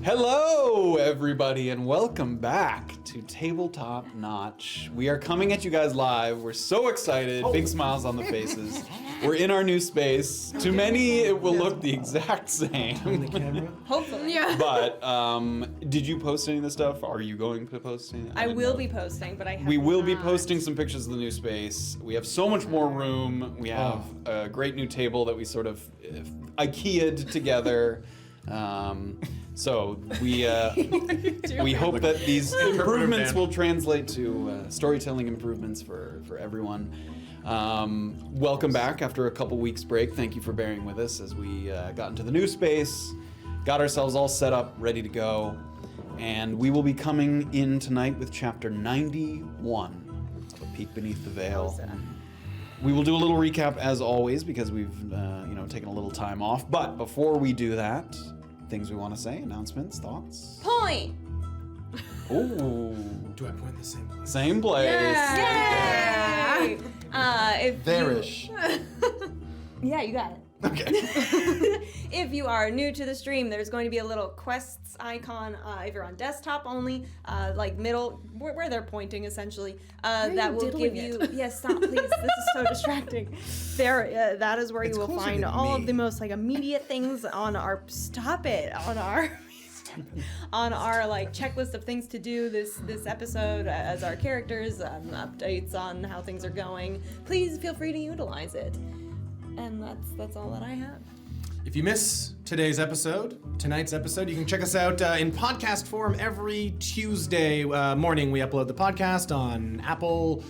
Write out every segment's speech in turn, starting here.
Hello, everybody, and welcome back to Tabletop Notch. We are coming at you guys live. We're so excited. Big smiles on the faces. We're in our new space. To many, it will look the exact same. Hopefully. Yeah. But did you post any of this stuff? Are you going to post any? I will be posting, but I have We will be not. posting some pictures of the new space. We have so much more room. We have a great new table that we sort of IKEA'd together. So we hope that these improvements will translate to storytelling improvements for everyone. Welcome back after a couple weeks break. Thank you for bearing with us as we got into the new space, got ourselves all set up, ready to go, and we will be coming in tonight with chapter 91 of A Peek Beneath the Veil. We will do a little recap as always because we've taken a little time off. But before we do that, things we want to say, announcements, thoughts. Point. Ooh. Do I point in the same place? Same place. Yay! If There-ish. Yeah, you got it. Okay. If you are new to the stream, there's going to be a little quests icon. If you're on desktop only, like middle, where they're pointing essentially, that will give you. Yes, stop, please. This is so distracting. There, that is where It's you will closer find than all me. of the most immediate things on our. Stop it on our. On our checklist of things to do this episode as our characters, updates on how things are going. Please feel free to utilize it. And that's all that I have. If you miss tonight's episode, you can check us out in podcast form every Tuesday morning. We upload the podcast on Apple,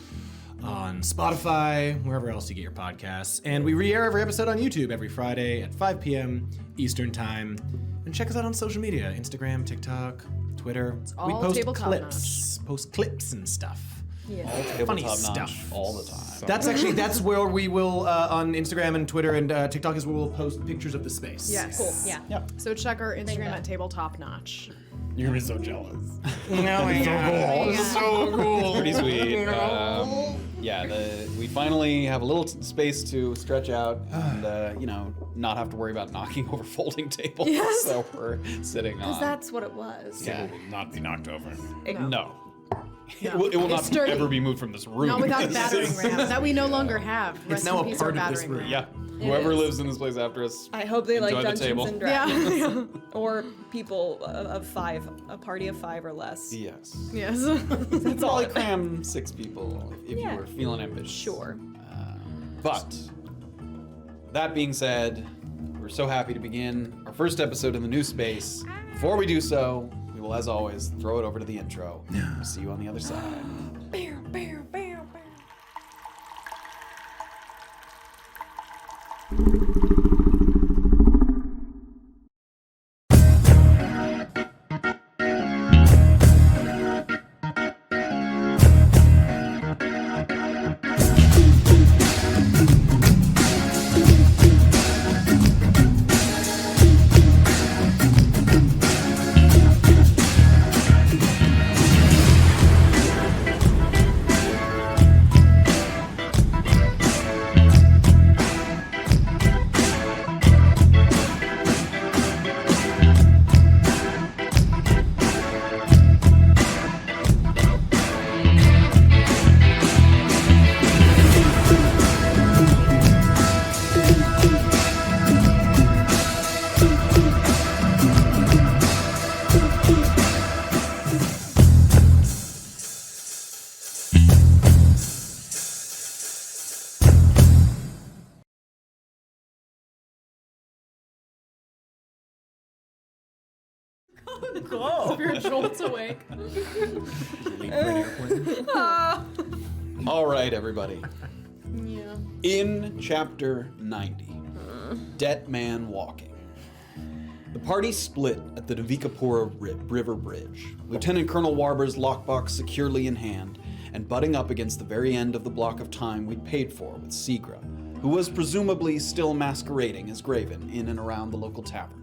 on Spotify, wherever else you get your podcasts. And we re-air every episode on YouTube every Friday at 5 p.m. Eastern Time. And check us out on social media, Instagram, TikTok, Twitter. We all post tabletop clips and stuff. Yeah. Funny Tabletop Notch stuff. all the time. That's where we will on Instagram and Twitter and TikTok is where we'll post pictures of the space. Yes. Cool. Yeah. Yep. So check our Instagram Bingo. at tabletop notch. You're gonna be so jealous. So cool. Pretty sweet. We finally have a little space to stretch out and not have to worry about knocking over folding tables. Yes. So we're sitting on. Because that's what it was. Yeah. It will not be knocked over. No. It No. will It's not sturdy. ever be moved from this room. Not without battering rams that we no longer have. It's Rest now in a peace, part our of this battering room. ram. Yeah. Whoever is. lives in this place after us. I hope they like Enjoy the Dungeons table. and Yeah. Dragons. Or people of 5, a party of 5 or less. Yes. Yes. That's all. Probably cram 6 people if Yeah. you were feeling ambitious. Sure. But that being said, we're so happy to begin our first episode in the new space. Before we do so, we will, as always, throw it over to the intro. We'll see you on the other side. Spirit jolts awake. All right, everybody. Yeah. In chapter 90, Dead Man Walking. The party split at the Navikapura River Bridge, Lieutenant Colonel Warber's lockbox securely in hand, and butting up against the very end of the block of time we'd paid for with Segra, who was presumably still masquerading as Graven in and around the local tavern.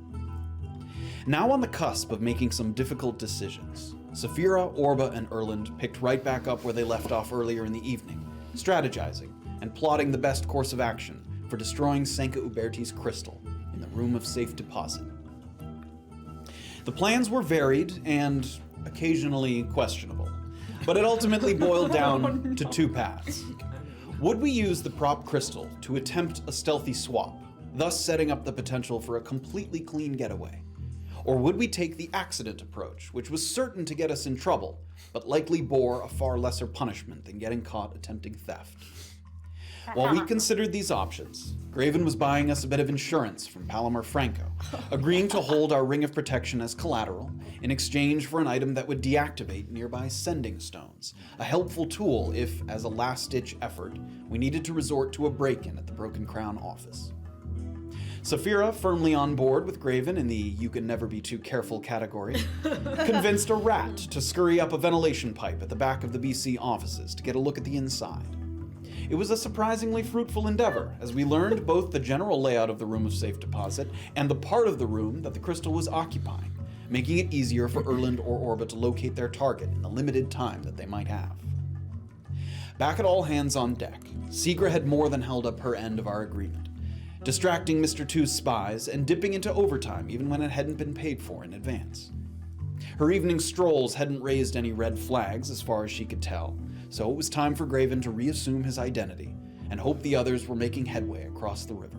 Now on the cusp of making some difficult decisions, Safira, Orba, and Erland picked right back up where they left off earlier in the evening, strategizing and plotting the best course of action for destroying Senka Uberti's crystal in the room of safe deposit. The plans were varied and occasionally questionable, but it ultimately boiled down to two paths. Would we use the prop crystal to attempt a stealthy swap, thus setting up the potential for a completely clean getaway? Or would we take the accident approach, which was certain to get us in trouble, but likely bore a far lesser punishment than getting caught attempting theft? While we considered these options, Graven was buying us a bit of insurance from Palomar Franco, agreeing to hold our ring of protection as collateral in exchange for an item that would deactivate nearby sending stones, a helpful tool if, as a last-ditch effort, we needed to resort to a break-in at the Broken Crown office. Safira, firmly on board with Graven in the you can never be too careful category, convinced a rat to scurry up a ventilation pipe at the back of the BC offices to get a look at the inside. It was a surprisingly fruitful endeavor, as we learned both the general layout of the room of safe deposit and the part of the room that the crystal was occupying, making it easier for Erland or Orba to locate their target in the limited time that they might have. Back at all hands on deck, Segra had more than held up her end of our agreement, distracting Mr. Two's spies and dipping into overtime even when it hadn't been paid for in advance. Her evening strolls hadn't raised any red flags as far as she could tell, so it was time for Graven to reassume his identity and hope the others were making headway across the river.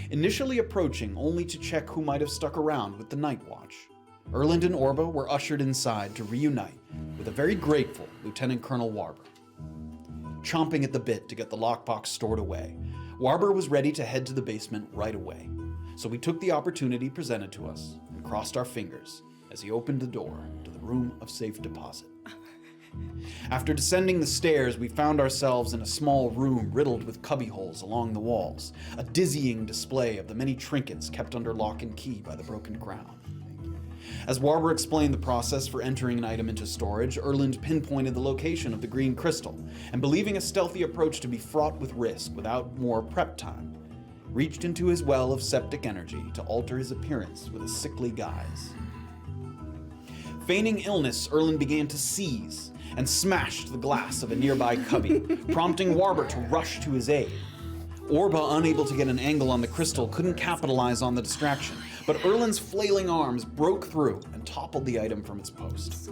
Initially approaching only to check who might have stuck around with the night watch, Erland and Orba were ushered inside to reunite with a very grateful Lieutenant Colonel Warber. Chomping at the bit to get the lockbox stored away, Warber was ready to head to the basement right away, so we took the opportunity presented to us and crossed our fingers as he opened the door to the room of safe deposit. After descending the stairs, we found ourselves in a small room riddled with cubbyholes along the walls, a dizzying display of the many trinkets kept under lock and key by the Broken Crown. As Warber explained the process for entering an item into storage, Erland pinpointed the location of the green crystal, and believing a stealthy approach to be fraught with risk without more prep time, reached into his well of septic energy to alter his appearance with a sickly guise. Feigning illness, Erland began to seize and smashed the glass of a nearby cubby, prompting Warber to rush to his aid. Orba, unable to get an angle on the crystal, couldn't capitalize on the distraction, but Erland's flailing arms broke through and toppled the item from its post.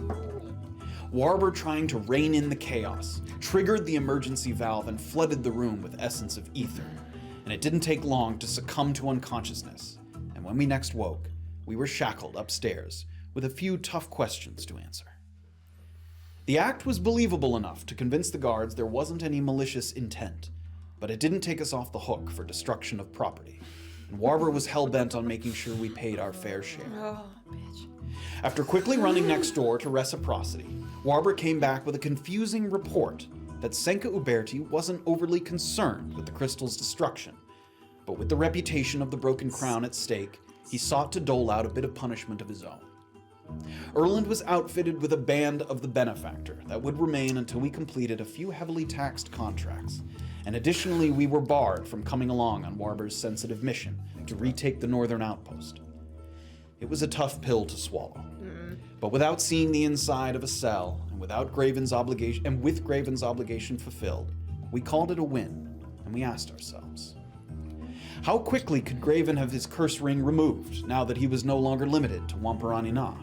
Warber, trying to rein in the chaos, triggered the emergency valve and flooded the room with essence of ether, and it didn't take long to succumb to unconsciousness, and when we next woke, we were shackled upstairs with a few tough questions to answer. The act was believable enough to convince the guards there wasn't any malicious intent, but it didn't take us off the hook for destruction of property, and Warber was hell-bent on making sure we paid our fair share. Oh, bitch. After quickly running next door to Reciprocity, Warber came back with a confusing report that Senka Uberti wasn't overly concerned with the crystal's destruction, but with the reputation of the Broken Crown at stake, he sought to dole out a bit of punishment of his own. Erland was outfitted with a band of the benefactor that would remain until we completed a few heavily taxed contracts, and additionally we were barred from coming along on Warber's sensitive mission to retake the northern outpost. It was a tough pill to swallow, but without seeing the inside of a cell and with Graven's obligation fulfilled, we called it a win, and we asked ourselves, how quickly could Graven have his curse ring removed now that he was no longer limited to Wamparani Na?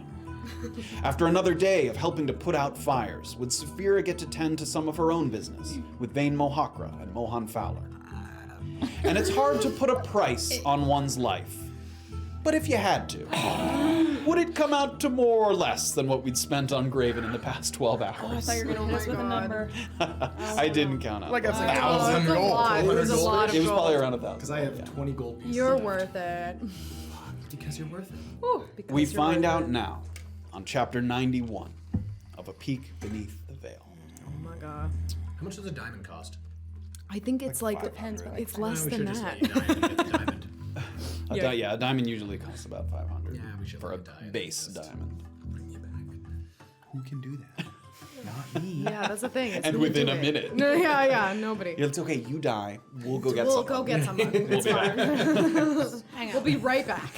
After another day of helping to put out fires, would Safira get to tend to some of her own business with Vayne Mohakra and Mohan Fowler? And it's hard to put a price on one's life, but if you had to, would it come out to more or less than what we'd spent on Graven in the past 12 hours? I thought you were going to hit us with a number. I didn't count out. Like a the- 1,000 It was a gold. lot. It was a lot of It was gold. probably around 1,000. Because I have 20 gold pieces. You're left. worth it. Because you're worth it. Ooh, because We you're find worth out it. now on chapter 91 of A Peek Beneath the Veil. Oh my god. How much does a diamond cost? I think it's like, 500, I it's think. less We than should just that. get a diamond, get the diamond. A diamond usually costs about 500 Yeah, we should for a look at diamond. base Just diamond. Bring you back. Who can do that? Not me. Yeah, that's the thing. It's And who would within do a it. minute. No, yeah, nobody. Yeah, it's okay. You die. We'll go get We'll some. go get someone. We'll It's be back. fine. Hang on. We'll be right back.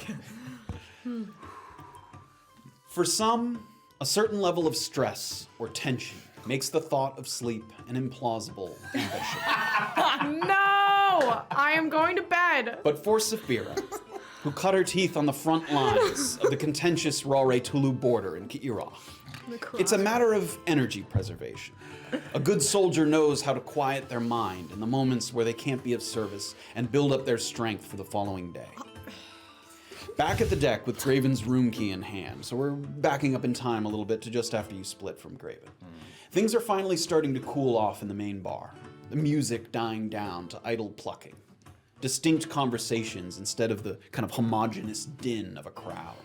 For some, a certain level of stress or tension makes the thought of sleep an implausible ambition. No! I am going to bed. But for Safira, who cut her teeth on the front lines of the contentious Ralre Tulu border in Ki'ira. It's a matter of energy preservation. A good soldier knows how to quiet their mind in the moments where they can't be of service and build up their strength for the following day. Back at the deck with Graven's room key in hand, so we're backing up in time a little bit to just after you split from Graven. Things are finally starting to cool off in the main bar, the music dying down to idle plucking, distinct conversations instead of the kind of homogeneous din of a crowd.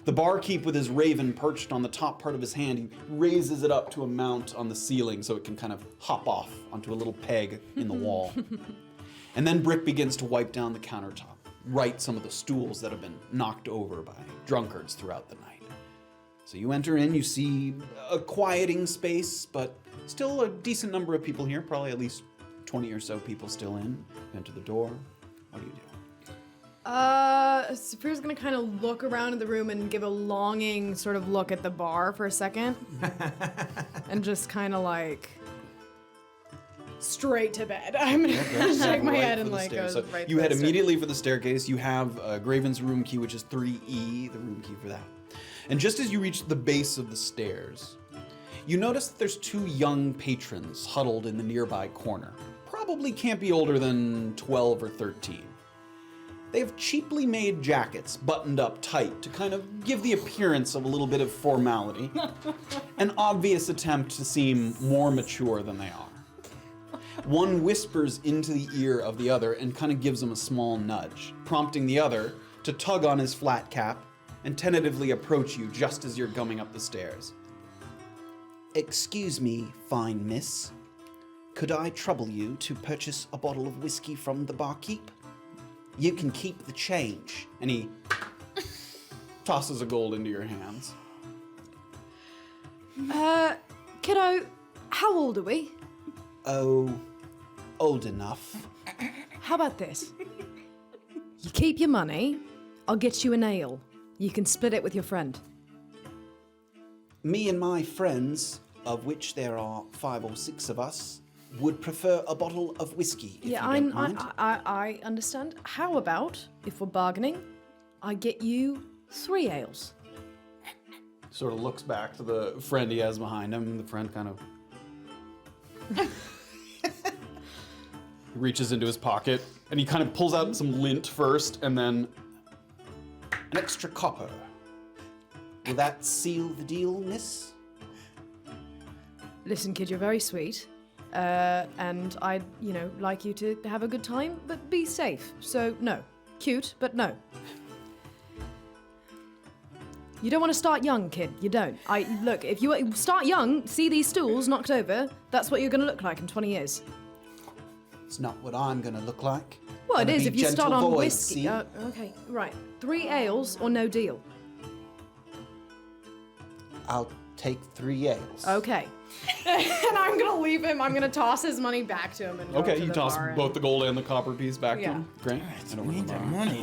The barkeep with his raven perched on the top part of his hand, he raises it up to a mount on the ceiling so it can kind of hop off onto a little peg in the wall. And then Brick begins to wipe down the countertop, right some of the stools that have been knocked over by drunkards throughout the night. So you enter in, you see a quieting space, but still a decent number of people here, probably at least 20 or so people still in. You enter the door. What do you do? Safira's gonna kind of look around in the room and give a longing sort of look at the bar for a second. And just kind of like straight to bed. I'm gonna shake my head and like go So right you to head the immediately for the staircase. You have Graven's room key, which is 3E, the room key for that. And just as you reach the base of the stairs, you notice that there's two young patrons huddled in the nearby corner. Probably can't be older than 12 or 13. They have cheaply made jackets buttoned up tight to kind of give the appearance of a little bit of formality. An obvious attempt to seem more mature than they are. One whispers into the ear of the other and kind of gives him a small nudge, prompting the other to tug on his flat cap and tentatively approach you just as you're gumming up the stairs. Excuse me, fine miss. Could I trouble you to purchase a bottle of whiskey from the barkeep? You can keep the change. And he tosses a gold into your hands. Kiddo, how old are we? Oh, old enough. How about this? You keep your money, I'll get you an ale. You can split it with your friend. Me and my friends, of which there are 5 or 6 of us, would prefer a bottle of whiskey, if you don't mind. I understand. How about, if we're bargaining, I get you 3 ales? Sort of looks back to the friend he has behind him. The friend kind of he reaches into his pocket and he kind of pulls out some lint first and then an extra copper. Will that seal the deal, miss? Listen, kid, you're very sweet. And I'd, like you to have a good time, but be safe. So, no. Cute, but no. You don't want to start young, kid. You don't. Look, if you start young, see these stools knocked over, that's what you're going to look like in 20 years. It's not what I'm gonna look like. Well, it Gonna is be if you start gentle on voice, whiskey. see? Okay, right. 3 ales or no deal. I'll take 3 ales. Okay. And I'm gonna leave him. I'm gonna toss his money back to him and go Okay, to you the toss bar both the gold and the copper piece back to Yeah. him. Great. I don't Need remember. that money.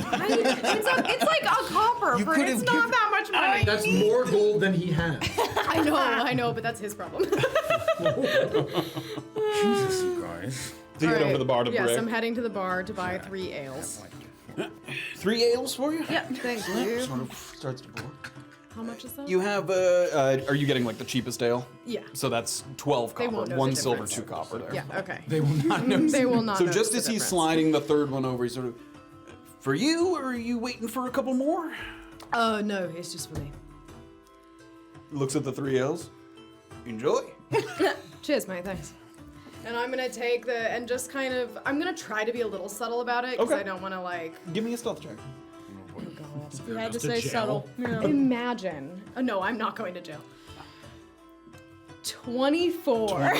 It's like a copper. You For, could it's have not given- that much money. That's more gold than he has. I know, but that's his problem. Jesus, you guys. So you head over Alright, to the bar to yes, break. I'm heading to the bar to buy 3 ales. 3 ales for you? Yeah, thank you. Sort of starts to pour. How much is that? You have, are you getting like the cheapest ale? Yeah. So that's 12 They copper, won't know 1 the silver, difference. 2 copper there. Yeah, okay. They will not know. They will not So notice just the as he's difference. sliding the third one over, he's sort of, for you, or are you waiting for a couple more? Oh, no, it's just for me. Looks at the 3 ales. Enjoy. Cheers, mate, thanks. And I'm gonna take and just kind of, I'm gonna try to be a little subtle about it, because Okay. I don't wanna Give me a stealth check. You had to to say jail. subtle. Yeah. imagine. Oh, no, I'm not going to jail. 24.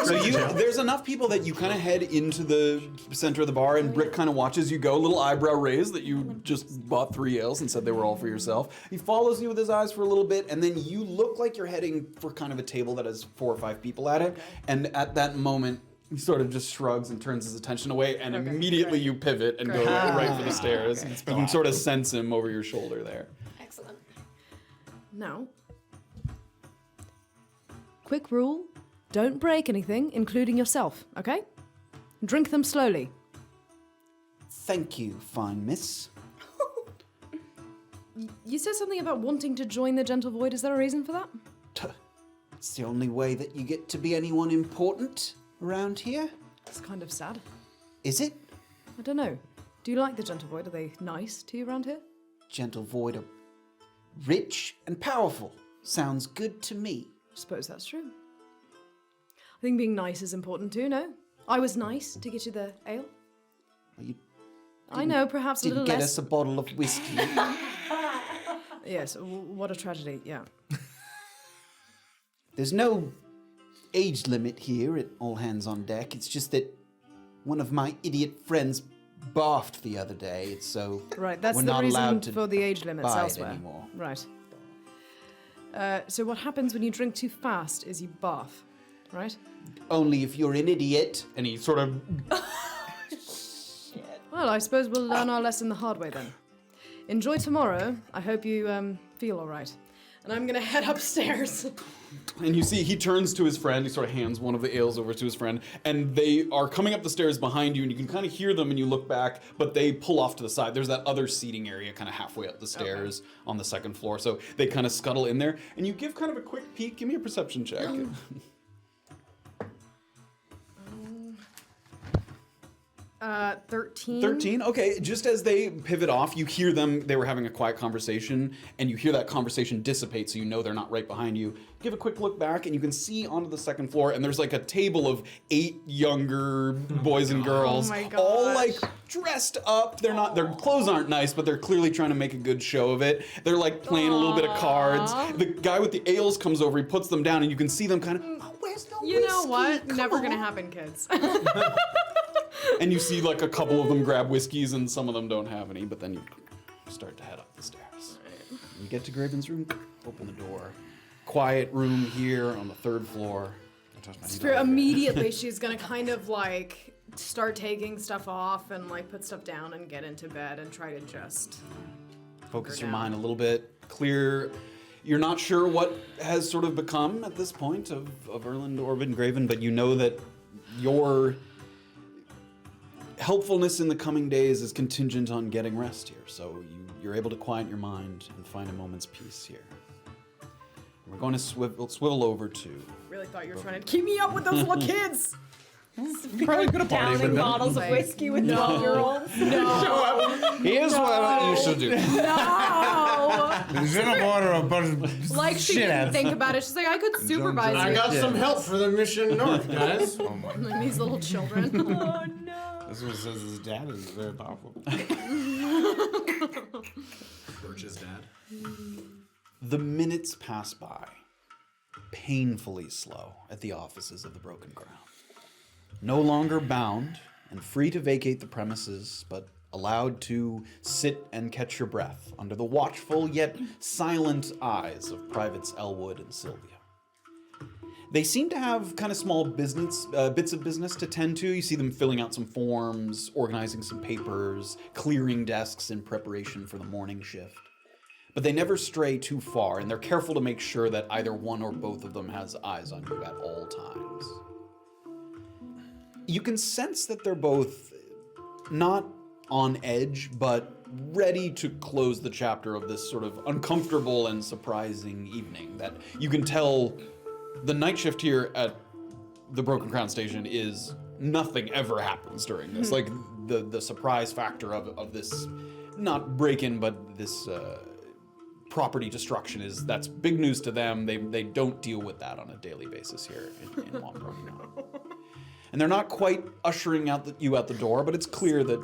So there's enough people that you kind of head into the center of the bar, and Brick kind of watches you go, little eyebrow raise that you just bought 3 ales and said they were all for yourself. He follows you with his eyes for a little bit, and then you look like you're heading for kind of a table that has 4 or 5 people at it, and at that moment, he sort of just shrugs and turns his attention away, and immediately you pivot and go right for the stairs. You can sort of sense him over your shoulder there. Excellent. Now, quick rule, don't break anything, including yourself, okay? Drink them slowly. Thank you, fine miss. You said something about wanting to join the Gentle Void. Is there a reason for that? It's the only way that you get to be anyone important around here. It's kind of sad. Is it? I don't know. Do you like the Gentle Void? Are they nice to you around here? Gentle Void are rich and powerful. Sounds good to me. I suppose that's true. I think being nice is important too, no? I was nice to get you the ale. Well, you I know, perhaps a didn't little get less. us a bottle of whiskey. Yes, what a tragedy, yeah. There's no age limit here at All Hands on Deck. It's just that one of my idiot friends barfed the other day. It's so Right, that's we're the not reason allowed to for the age limits buy it elsewhere. anymore. Right. So what happens when you drink too fast is you barf, right? Only if you're an idiot. And he sort of Well, I suppose we'll learn our lesson the hard way then. Enjoy tomorrow. I hope you feel all right. And I'm gonna head upstairs. And you see, he turns to his friend, he sort of hands one of the ales over to his friend, and they are coming up the stairs behind you, and you can kind of hear them, and you look back, but they pull off to the side. There's that other seating area kind of halfway up the stairs on the second floor, so they kind of scuttle in there, and you give kind of a quick peek. Give me a perception check. 13. 13? Okay, just as they pivot off, you hear them, they were having a quiet conversation, and you hear that conversation dissipate, so you know they're not right behind you. Give a quick look back, and you can see onto the second floor, and there's like a table of 8 younger boys and girls, my all gosh. like dressed up. They're not, their clothes aren't nice, but they're clearly trying to make a good show of it. They're like playing a little bit of cards. The guy with the ales comes over, he puts them down, and you can see them kind of, oh, where's the You know whiskey? what? Come Never on." gonna happen, kids. And you see like a couple of them grab whiskeys and some of them don't have any, but then you start to head up the stairs. You get to Graven's room, open the door. Quiet room here on the 3rd floor. Immediately, she's gonna kind of like start taking stuff off and like put stuff down and get into bed and try to just Focus your down. mind a little bit. Clear. You're not sure what has sort of become at this point of Erland, Orba, and Graven, but you know that your helpfulness in the coming days is contingent on getting rest here. So you're able to quiet your mind and find a moment's peace here. We're going to swivel over to... really thought you were trying to keep me up with those little kids. Probably could have partied with Downing them. bottles of whiskey with 12-year-olds. Here's what you should do. No. There's in a water a bunch of Like she shit didn't out. think about it. She's like, I could supervise I it. got some help for the mission north, guys. Oh my. And these little children. Oh no. This one says his dad is very powerful. Birch's dad. The minutes pass by, painfully slow at the offices of the Broken Crown. No longer bound and free to vacate the premises, but allowed to sit and catch your breath under the watchful yet silent eyes of Privates Elwood and Sylvia. They seem to have kind of small business, bits of business to tend to. You see them filling out some forms, organizing some papers, clearing desks in preparation for the morning shift. But they never stray too far, and they're careful to make sure that either one or both of them has eyes on you at all times. You can sense that they're both not on edge, but ready to close the chapter of this sort of uncomfortable and surprising evening. That you can tell the night shift here at the Broken Crown Station is nothing ever happens during this. Like the surprise factor of this, not break-in, but this property destruction that's big news to them. They don't deal with that on a daily basis here in Wombrook. And they're not quite ushering you out the door, but it's clear that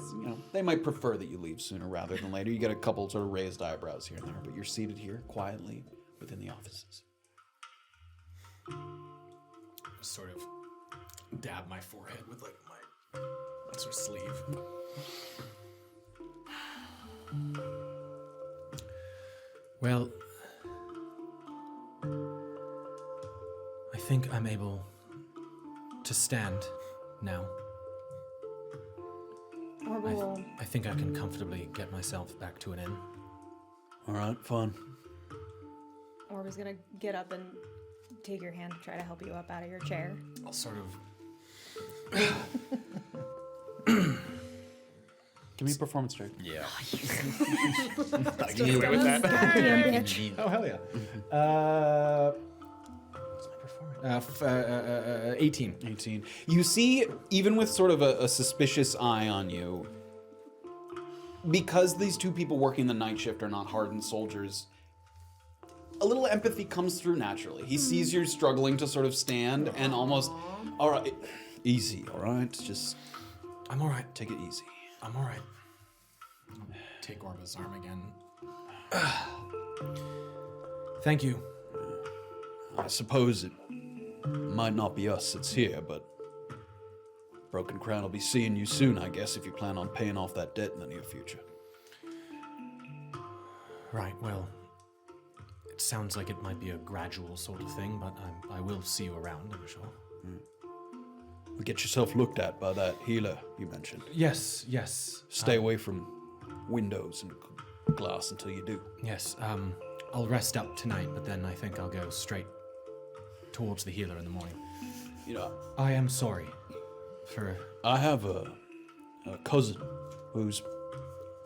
they might prefer that you leave sooner rather than later. You get a couple sort of raised eyebrows here and there, but you're seated here quietly within the offices. Sort of dab my forehead with like my sort of sleeve. Well, I think I'm able to stand now. Orba will I think I can comfortably get myself back to an inn. All right, fun. Orba's gonna get up and take your hand to try to help you up out of your chair. I'll sort of Give me a performance check. Yeah. I can get away with that. Oh, hell yeah. What's my performance? 18. 18. You see, even with sort of a suspicious eye on you, because these two people working the night shift are not hardened soldiers, a little empathy comes through naturally. He sees you struggling to sort of stand and almost, all right, easy, all right? Just, I'm all right. take it easy. I'm all right. Take Orba's arm again. Thank you. I suppose it might not be us that's here, but Broken Crown will be seeing you soon, I guess, if you plan on paying off that debt in the near future. Right, well, it sounds like it might be a gradual sort of thing, but I will see you around, I'm sure. Well, get yourself looked at by that healer you mentioned. Yes, yes. Stay away from windows and glass until you do. Yes, I'll rest up tonight, but then I think I'll go straight towards the healer in the morning. You know, I am sorry for... I have a cousin who's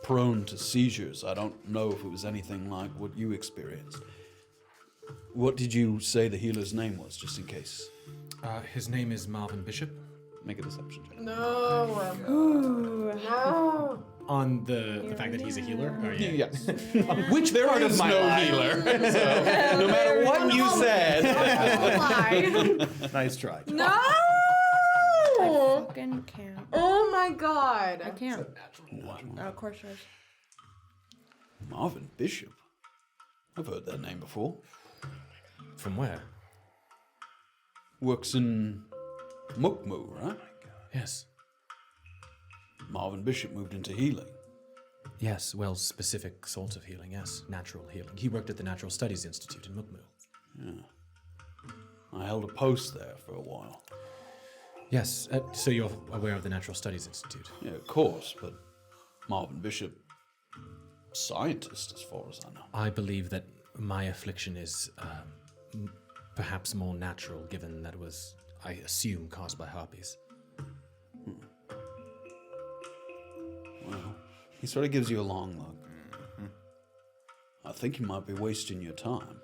prone to seizures. I don't know if it was anything like what you experienced. What did you say the healer's name was, just in case? His name is Marvin Bishop. Make a deception check. No. On the fact that he's a healer? Oh, yeah. Yes. Which there is no healer. So, no matter what you said. Nice try. No! Fucking can't. Oh my god. I can't. Oh, of course yours. Marvin Bishop? I've heard that name before. From where? Works in Mukmu, right? Yes. Marvin Bishop moved into healing. Yes, well, specific sort of healing, yes. Natural healing. He worked at the Natural Studies Institute in Mukmu. I held a post there for a while. Yes, so you're aware of the Natural Studies Institute? Yeah, of course, but Marvin Bishop, scientist as far as I know. I believe that my affliction is perhaps more natural, given that it was, I assume, caused by harpies. Well, he sort of gives you a long look. I think you might be wasting your time.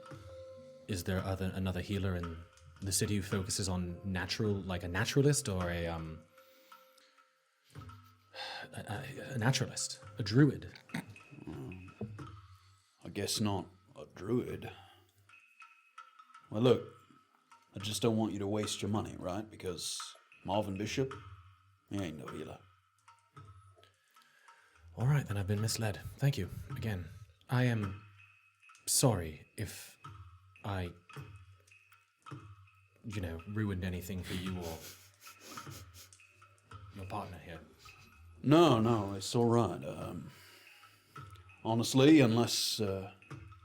Is there another healer in the city who focuses on natural, like a naturalist or a naturalist, a druid? I guess not a druid. Well, look, I just don't want you to waste your money, right? Because Marvin Bishop, he ain't no healer. All right, then I've been misled. Thank you again. I am sorry if I, ruined anything for you or your partner here. No, it's all right. Honestly, unless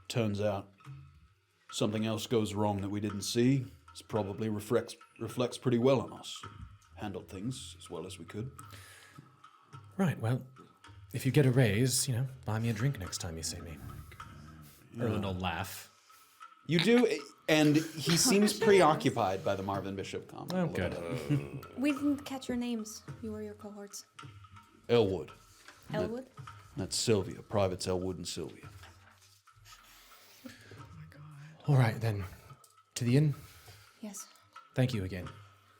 turns out something else goes wrong that we didn't see, this probably reflects pretty well on us. Handled things as well as we could. Right, well, if you get a raise, buy me a drink next time you see me. Erland will laugh. You do, and he seems preoccupied by the Marvin Bishop comment. Oh, good. We didn't catch your names. You were your cohorts. Elwood. Elwood? That's Sylvia. Privates Elwood and Sylvia. All right, then. To the inn? Yes. Thank you again.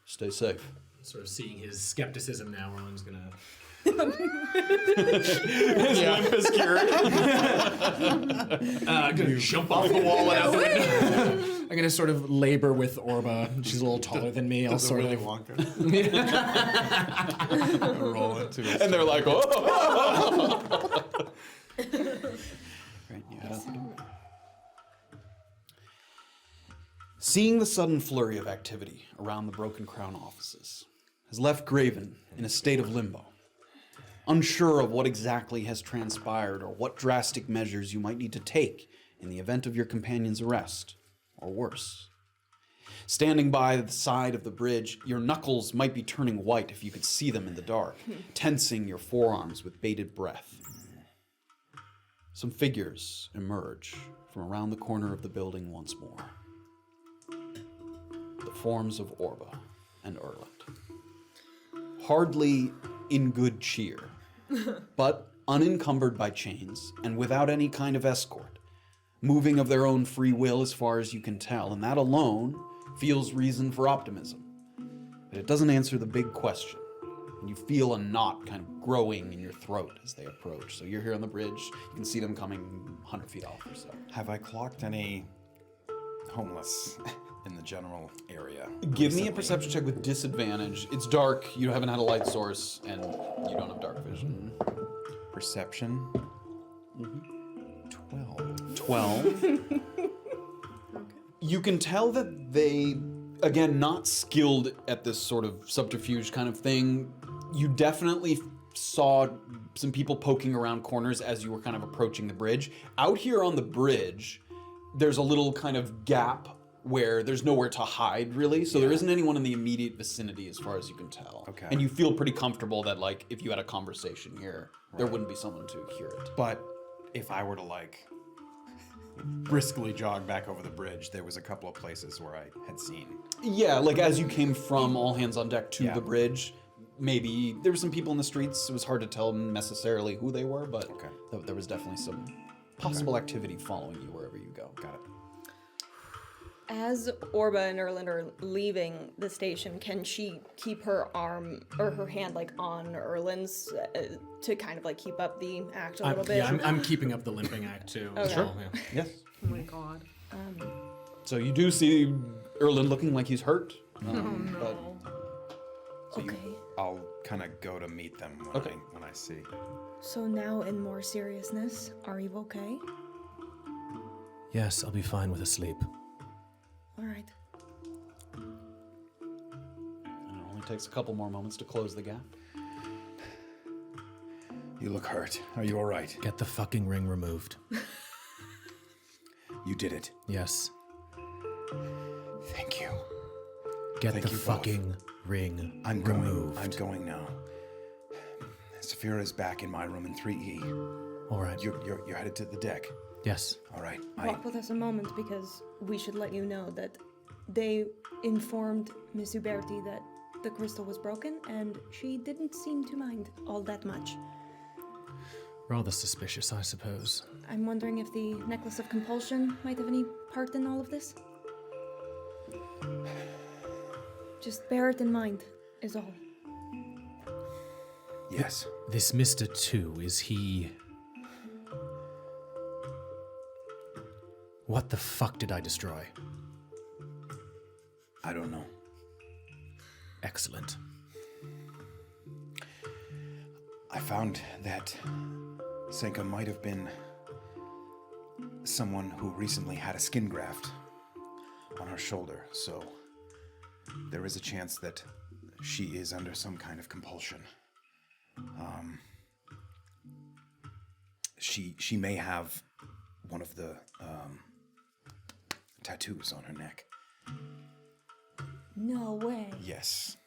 Stay safe. Sort of seeing his skepticism now, Roland's gonna... His limp is cured. Gonna jump off the wall and out the window. I'm gonna sort of labor with Orba. She's a little taller than me. I'll sort Willy of... Wonka. Roll into it. And they're like, oh. Right, you head out the door. Seeing the sudden flurry of activity around the Broken Crown offices has left Graven in a state of limbo, unsure of what exactly has transpired or what drastic measures you might need to take in the event of your companion's arrest, or worse. Standing by the side of the bridge, your knuckles might be turning white if you could see them in the dark, tensing your forearms with bated breath. Some figures emerge from around the corner of the building once more. The forms of Orba and Erland. Hardly in good cheer, but unencumbered by chains and without any kind of escort, moving of their own free will as far as you can tell, and that alone feels reason for optimism. But it doesn't answer the big question, and you feel a knot kind of growing in your throat as they approach. So you're here on the bridge, you can see them coming 100 feet off or so. Have I clocked any homeless in the general area? Give me a recently? perception check with disadvantage. It's dark, you haven't had a light source, and you don't have dark vision. Perception. 12. You can tell that they, again, not skilled at this sort of subterfuge kind of thing. You definitely saw some people poking around corners as you were kind of approaching the bridge. Out here on the bridge, there's a little kind of gap where there's nowhere to hide, really. So there isn't anyone in the immediate vicinity as far as you can tell. Okay. And you feel pretty comfortable that, like, if you had a conversation here, there wouldn't be someone to hear it. But if I were to like briskly jog back over the bridge, there was a couple of places where I had seen. Yeah, like as you came from all hands on deck to Yeah. the bridge, maybe there were some people in the streets. It was hard to tell necessarily who they were, but Okay. there was definitely some possible activity following you wherever you go. Got it. As Orba and Erland are leaving the station, can she keep her arm or her hand like on Erland's to kind of like keep up the act a little bit? I'm keeping up the limping act too. Okay. Sure. Yeah. Yes. Oh my god. So you do see Erland looking like he's hurt. Okay. I'll kind of go to meet them when I see. So now, in more seriousness, are you okay? Yes, I'll be fine with a sleep. All right. It only takes a couple more moments to close the gap. You look hurt. Are you all right? Get the fucking ring removed. You did it. Yes. Thank you. Get Thank the you both. fucking ring I'm removed. going. I'm going now. Safira is back in my room in 3E. All right. You're headed to the deck. Yes. All right. Walk with us a moment because we should let you know that they informed Miss Uberti that the crystal was broken and she didn't seem to mind all that much. Rather suspicious, I suppose. I'm wondering if the necklace of compulsion might have any part in all of this. Just bear it in mind, is all. Yes. This Mr. 2, is he... What the fuck did I destroy? I don't know. Excellent. I found that Senka might have been someone who recently had a skin graft on her shoulder, so there is a chance that she is under some kind of compulsion. She may have one of the tattoos on her neck. No way. Yes.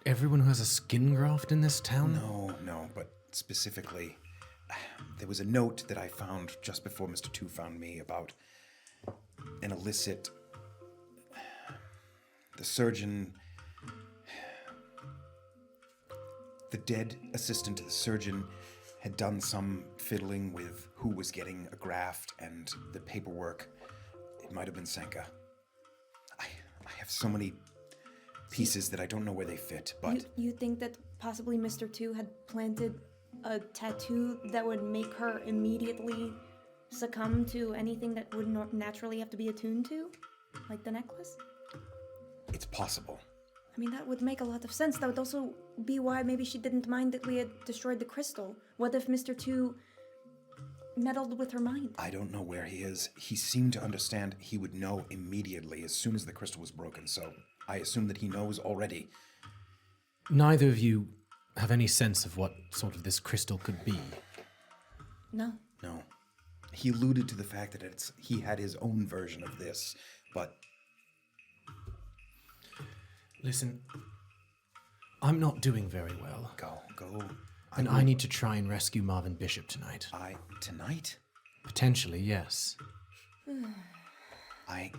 Everyone who has a skin graft in this town? No, but specifically, there was a note that I found just before Mr. 2 found me about an illicit... The surgeon... The dead assistant to the surgeon had done some fiddling with who was getting a graft and the paperwork. It might have been Senka. I have so many pieces that I don't know where they fit, but... You think that possibly Mr. 2 had planted a tattoo that would make her immediately succumb to anything that would not naturally have to be attuned to? Like the necklace? It's possible. I mean, that would make a lot of sense. That would also be why maybe she didn't mind that we had destroyed the crystal. What if Mr. 2 meddled with her mind? I don't know where he is. He seemed to understand he would know immediately as soon as the crystal was broken, so I assume that he knows already. Neither of you have any sense of what sort of this crystal could be. No. No. He alluded to the fact that he had his own version of this, but... Listen, I'm not doing very well. Go. And I need to try and rescue Marvin Bishop tonight. Tonight? Potentially, yes. I'm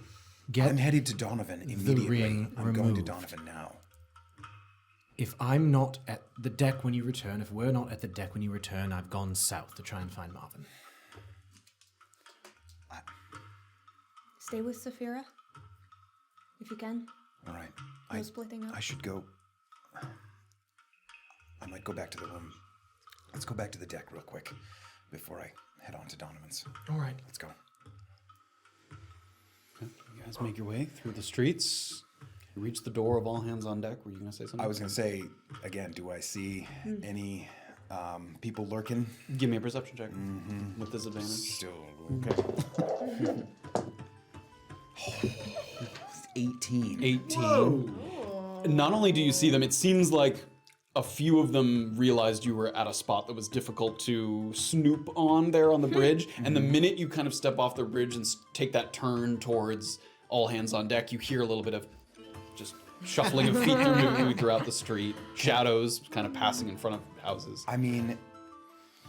headed to Donovan immediately. ring I'm going to removed. Donovan now. If I'm not at the deck when you return, if we're not at the deck when you return, I've gone south to try and find Marvin. Stay with Safira, if you can. All right. No splitting up. I should go. I might go back to the room. Let's go back to the deck real quick before I head on to Donovan's. All right. Let's go. You guys make your way through the streets. You reach the door of all hands on deck. Were you going to say something? I was going to say, again, do I see any people lurking? Give me a perception check with disadvantage. Still. Okay. 18. 18. Not only do you see them, it seems like a few of them realized you were at a spot that was difficult to snoop on there on the bridge. And the minute you kind of step off the bridge and take that turn towards all hands on deck, you hear a little bit of just shuffling of feet moving throughout the street. Shadows kind of passing in front of houses. I mean,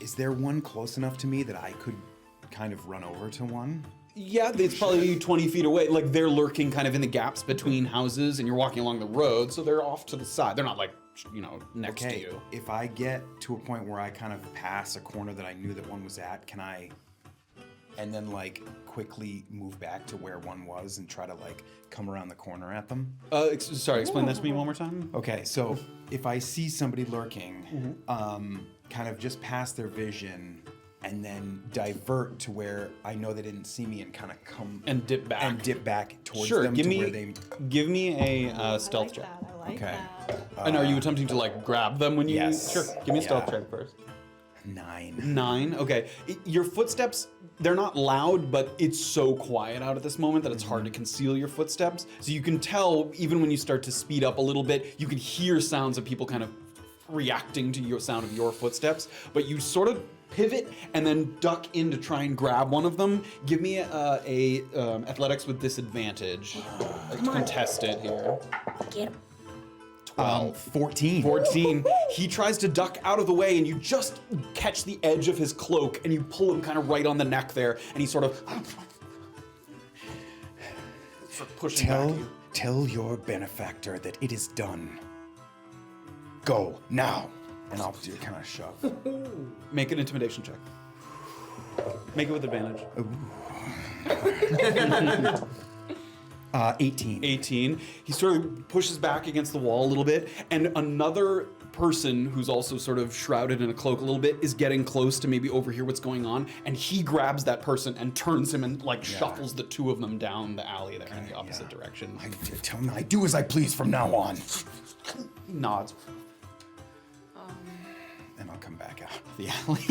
is there one close enough to me that I could kind of run over to one? Yeah, it's probably 20 feet away. Like, they're lurking kind of in the gaps between houses, and you're walking along the road, so they're off to the side. They're not, like, next to you. If I get to a point where I kind of pass a corner that I knew that one was at, can I, and then, like, quickly move back to where one was and try to, like, come around the corner at them? Sorry, explain that to me one more time. Okay, so if I see somebody lurking, kind of just past their vision, and then divert to where I know they didn't see me and kind of come And dip back. towards Sure, them give to me where they. give me a stealth check. I like Okay. that. And are you attempting to like grab them when you? Yes. Sure. Give me a stealth Yeah. check first. 9. 9. Okay. Your footsteps, they're not loud, but it's so quiet out at this moment that it's hard to conceal your footsteps. So you can tell even when you start to speed up a little bit, you can hear sounds of people kind of reacting to your sound of your footsteps, but you sort of pivot and then duck in to try and grab one of them. Give me a athletics with disadvantage. Contest it here. Get him. 12. 14. 14. He tries to duck out of the way, and you just catch the edge of his cloak, and you pull him kind of right on the neck there, and he sort of pushing back at you. Tell your benefactor that it is done. Go now. And I'll do kind of shove. Make an intimidation check. Make it with advantage. 18. 18. He sort of pushes back against the wall a little bit, and another person who's also sort of shrouded in a cloak a little bit is getting close to maybe overhear what's going on, and he grabs that person and turns him and like shuffles the two of them down the alley there in the opposite direction. Tell him I do as I please from now on. Nods. And I'll come back out of the alley.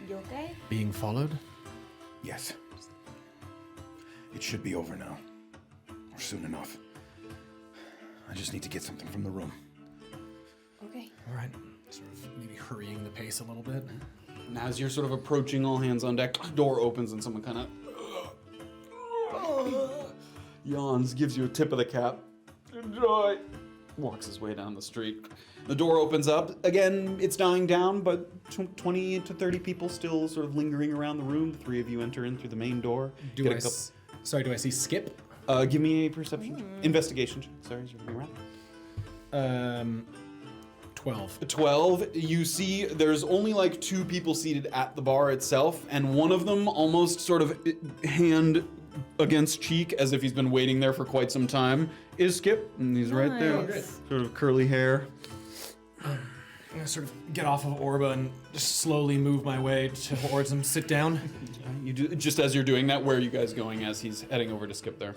You okay? Being followed? Yes. It should be over now. Or soon enough. I just need to get something from the room. Okay. All right. Sort of maybe hurrying the pace a little bit. And as you're sort of approaching all hands on deck, door opens and someone kind of yawns, gives you a tip of the cap. Enjoy. Walks his way down the street. The door opens up. Again, it's dying down, but 20 to 30 people still sort of lingering around the room. The three of you enter in through the main door. Do I see Skip? Give me a perception. Investigation check. Sorry, is your around? 12. 12. You see there's only like 2 people seated at the bar itself, and one of them almost sort of hand against cheek as if he's been waiting there for quite some time is Skip, and he's right there. Nice. Sort of curly hair. I'm gonna sort of get off of Orba and just slowly move my way towards him. Sit down. You do just as you're doing that. Where are you guys going as he's heading over to Skip there?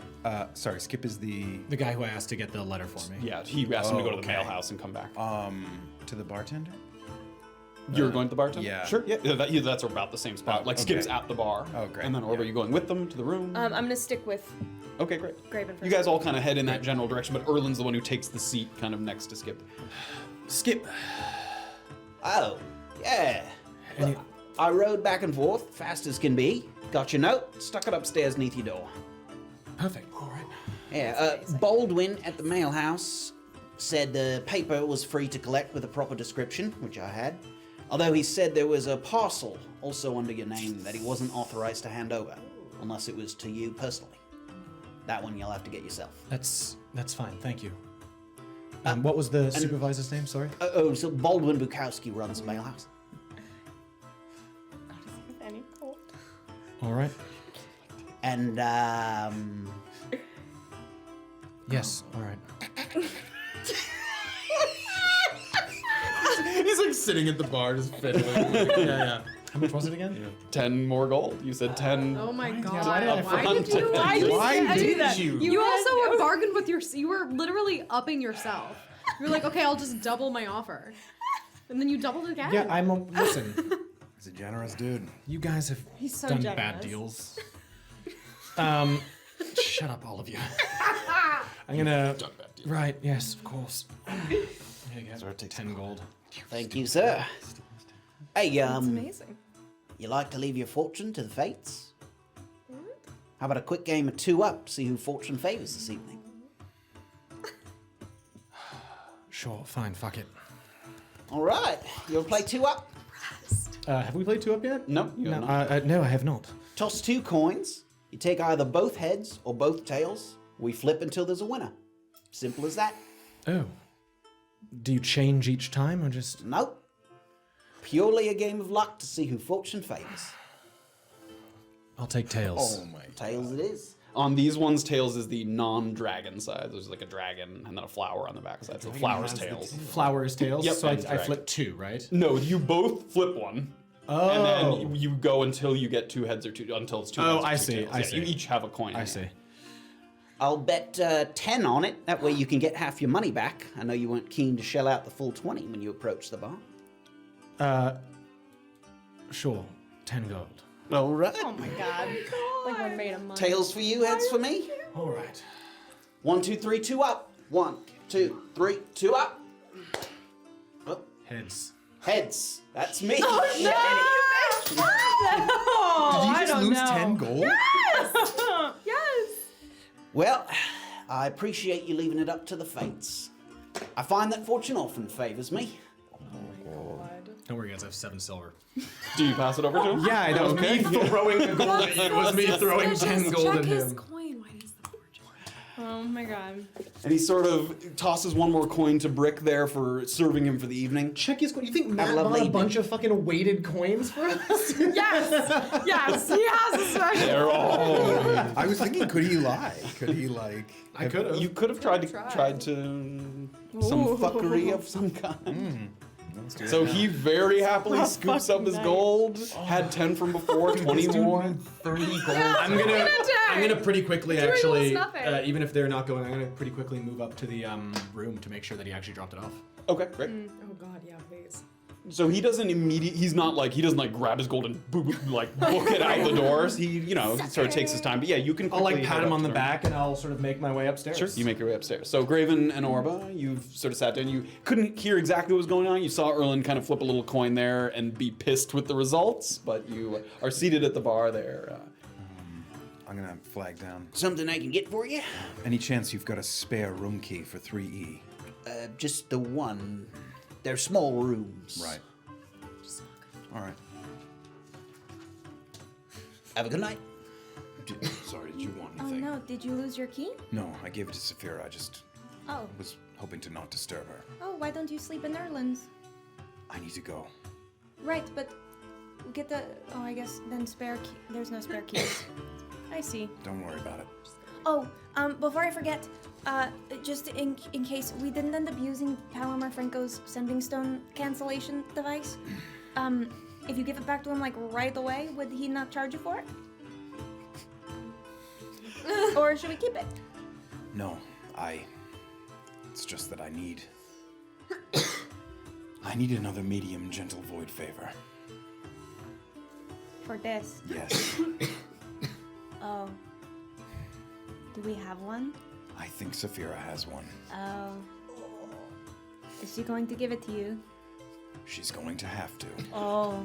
Sorry, Skip is the... The guy who I asked to get the letter for me. Yeah, he asked him to go to the okay. mail house and come back. to the bartender? You're going to the bartender? yeah. Sure. Yeah, that's about the same spot. Like Skip's okay. at the bar. Oh, great. And then Orba, Yeah. you going with them to the room? I'm gonna stick with Okay, great. Graven for You guys all kind of head in that general direction, but Erland's the one who takes the seat kind of next to Skip. Skip. Oh, yeah. I rode back and forth, fast as can be. Got your note, stuck it upstairs neath your door. Perfect. All right. Yeah, Baldwin at the mail house said the paper was free to collect with a proper description, which I had. Although he said there was a parcel also under your name that he wasn't authorized to hand over, unless it was to you personally. That one you'll have to get yourself. That's fine. Thank you. What was the supervisor's name? Sorry. So Baldwin Bukowski runs the mail house. Any cool? All right. And, Yes. All right. He's like sitting at the bar just fiddling. Yeah. How much was it again? 10 more gold. You said 10. Oh my god. why did I Why front did you? it? Why did you? You also were bargained with you were literally upping yourself. You were like, okay, I'll just double my offer. And then you doubled again. Yeah, listen. He's a generous dude. You guys have He's so done generous. bad deals. Shut up, all of you. I'm gonna. Done bad deals. Right. Yes, of course. Here you go. 10 gold. thank you, sir. Hey, It's amazing. you like to leave your fortune to the fates? How about a quick game of 2-up, see who fortune favors this evening? Sure. Fine. Fuck it. All right, you want to play 2-up? Have we played 2 up yet? No, you have No. not. No, I have not. Toss 2 coins. You take either both heads or both tails. We flip until there's a winner. Simple as that. Oh. Do you change each time or just? Nope. Purely a game of luck to see who fortune favors. I'll take tails. Oh my. Tails it is. On these ones, tails is the non-dragon side. There's like a dragon and then a flower on the back side. So flowers tails. Flowers tails. Yep, So and I dragon. flip 2, right? No, you both flip one. Oh. And then you go until you get 2 heads or 2 until it's 2 Oh, heads or I 2 see, tails. I Yeah, see. You each have a coin. in I your see. hand. I'll bet 10 on it. That way you can get half your money back. I know you weren't keen to shell out the full 20 when you approached the bar. Sure. 10 gold. All right. Oh my god. Like we're made of money. Tails for you, heads for me. All right. 1, 2, 3, 2 up. 1, 2, 3, 2 up. Oh, Heads. heads. That's me. Oh, Did you just lose 10 gold? Yes. Well, I appreciate you leaving it up to the fates. I find that fortune often favors me. Don't worry, guys. I have 7 silver. Do you pass it over to him? Yeah, that was me throwing a gold. It was me throwing 10 gold Check at his him. coin. Why is the fortune? Oh my god. And he sort of tosses one more coin to Brick there for serving him for the evening. Check his coin. You think Have Matt a lovely bought a evening. bunch of fucking weighted coins for us? Yes. Yes. He has a special. They're all. I was thinking, could he lie? Could he like? I could have. You could have tried to some fuckery of some kind. Let's do So it now. he very happily scoops up his fucking gold. Had 10 from before, 20 more. 30 gold. I'm gonna pretty quickly Doing actually, almost nothing. even if they're not going, I'm gonna pretty quickly move up to the room to make sure that he actually dropped it off. Okay, great. Oh god, yeah, please. So he doesn't he doesn't like grab his gold and like book it out the doors. He, sort of takes his time. But yeah, you can I'll like quickly pat head him up on to the back and I'll sort of make my way upstairs. Sure, you make your way upstairs. So Graven and Orba, you've sort of sat down. You couldn't hear exactly what was going on. You saw Erland kind of flip a little coin there and be pissed with the results, but you are seated at the bar there. I'm gonna flag down. Something I can get for you? Any chance you've got a spare room key for 3E? Just the one. They're small rooms. Right. All right. Have a good night. Sorry, did you want Oh anything? no, did you lose your key? No, I gave it to Safira. I just Oh. was hoping to not disturb her. Oh, why don't you sleep in Erland's? I need to go. Right, but get the. Oh, I guess then spare key. There's no spare keys. I see. Don't worry about it. Oh, before I forget, just in case we didn't end up using Palomar Franco's sending stone cancellation device, if you give it back to him like right away, would he not charge you for it? Or should we keep it? No, it's just that I need another medium gentle void favor. For this? Yes. Oh. Do we have one? I think Safira has one. Oh. Is she going to give it to you? She's going to have to. Oh.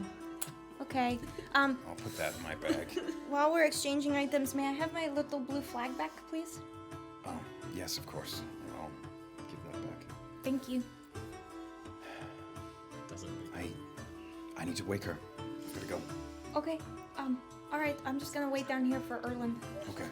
Okay. I'll put that in my bag. While we're exchanging items, may I have my little blue flag back, please? Oh, yes, of course. I'll give that back. Thank you. I need to wake her. Gotta go. Okay. All right. I'm just gonna wait down here for Erland. Okay.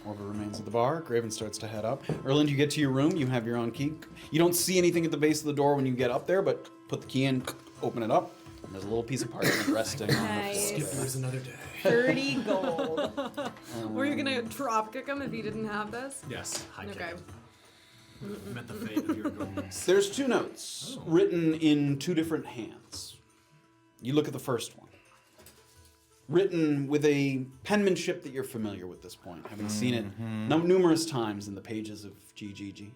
Orba remains at the bar. Graven starts to head up. Erland, you get to your room. You have your own key. You don't see anything at the base of the door when you get up there, but put the key in, open it up, and there's a little piece of parchment resting on the Nice. floor. There's another day. 30 gold. Were you gonna drop kick him if he didn't have this? Yes. High kick. Okay. Met the fate of your goals. There's 2 notes written in 2 different hands. You look at the first one. Written with a penmanship that you're familiar with at this point, having seen it numerous times in the pages of GGG.